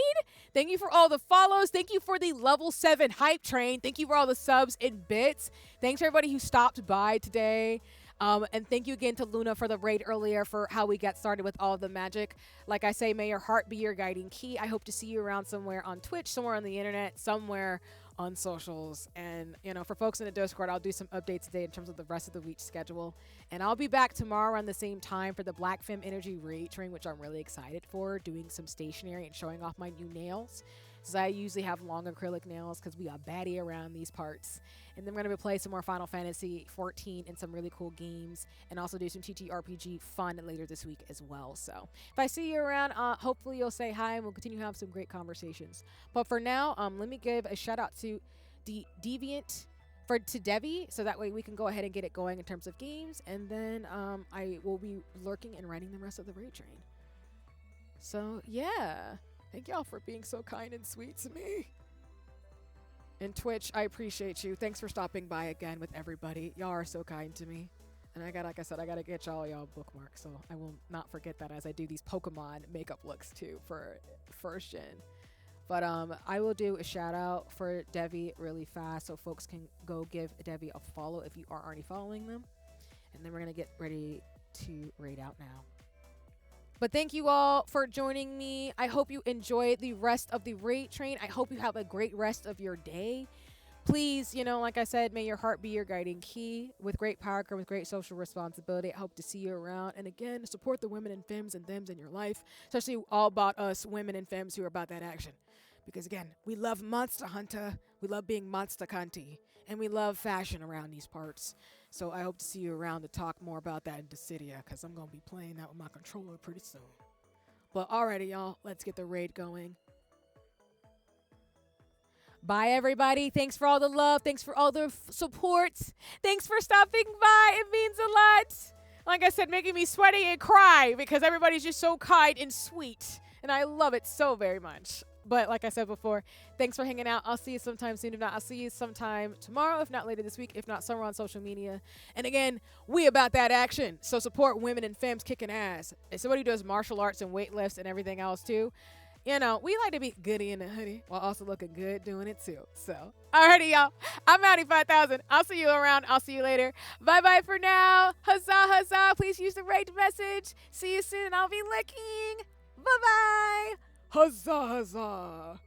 Thank you for all the follows. Thank you for the level 7 hype train. Thank you for all the subs and bits. Thanks for everybody who stopped by today. And thank you again to Luna for the raid earlier for how we got started with all of the magic. Like I say, may your heart be your guiding key. I hope to see you around somewhere on Twitch, somewhere on the internet, somewhere on socials. And, you know, for folks in the Discord, I'll do some updates today in terms of the rest of the week schedule. And I'll be back tomorrow around the same time for the Black Femme Energy raid train, which I'm really excited for, doing some stationery and showing off my new nails. Because I usually have long acrylic nails because we are baddie around these parts. And then we're going to play some more Final Fantasy 14 and some really cool games. And also do some TTRPG fun later this week as well. So if I see you around, hopefully you'll say hi and we'll continue to have some great conversations. But for now, let me give a shout out to Deviant to Devi. So that way we can go ahead and get it going in terms of games. And then I will be lurking and writing the rest of the raid train. So yeah. Thank y'all for being so kind and sweet to me. And Twitch, I appreciate you. Thanks for stopping by again with everybody. Y'all are so kind to me. And like I said, I gotta get y'all bookmarks, so I will not forget that as I do these Pokemon makeup looks too for first gen. But I will do a shout out for Devi really fast, so folks can go give Devi a follow if you are already following them. And then we're gonna get ready to raid out now. But thank you all for joining me. I hope you enjoy the rest of the raid train. I hope you have a great rest of your day. Please, like I said, may your heart be your guiding key. With great power comes with great social responsibility. I hope to see you around. And again, support the women and femmes and thems in your life, especially all about us women and femmes who are about that action. Because again, we love Monster Hunter, we love being Monster Cunty, and we love fashion around these parts. So I hope to see you around to talk more about that in Dissidia, because I'm going to be playing that with my controller pretty soon. But alrighty, y'all, let's get the raid going. Bye, everybody. Thanks for all the love. Thanks for all the support. Thanks for stopping by. It means a lot. Like I said, making me sweaty and cry because everybody's just so kind and sweet. And I love it so very much. But like I said before, thanks for hanging out. I'll see you sometime soon. If not, I'll see you sometime tomorrow. If not later this week. If not, somewhere on social media. And again, we about that action. So support women and femmes kicking ass. As somebody who does martial arts and weight lifts and everything else too, we like to be goody in the hoodie while also looking good doing it too. So, alrighty, y'all. I'm Audi 5000. I'll see you around. I'll see you later. Bye-bye for now. Huzzah, huzzah. Please use the raid message. See you soon. I'll be licking. Bye-bye. Huzzah, huzzah.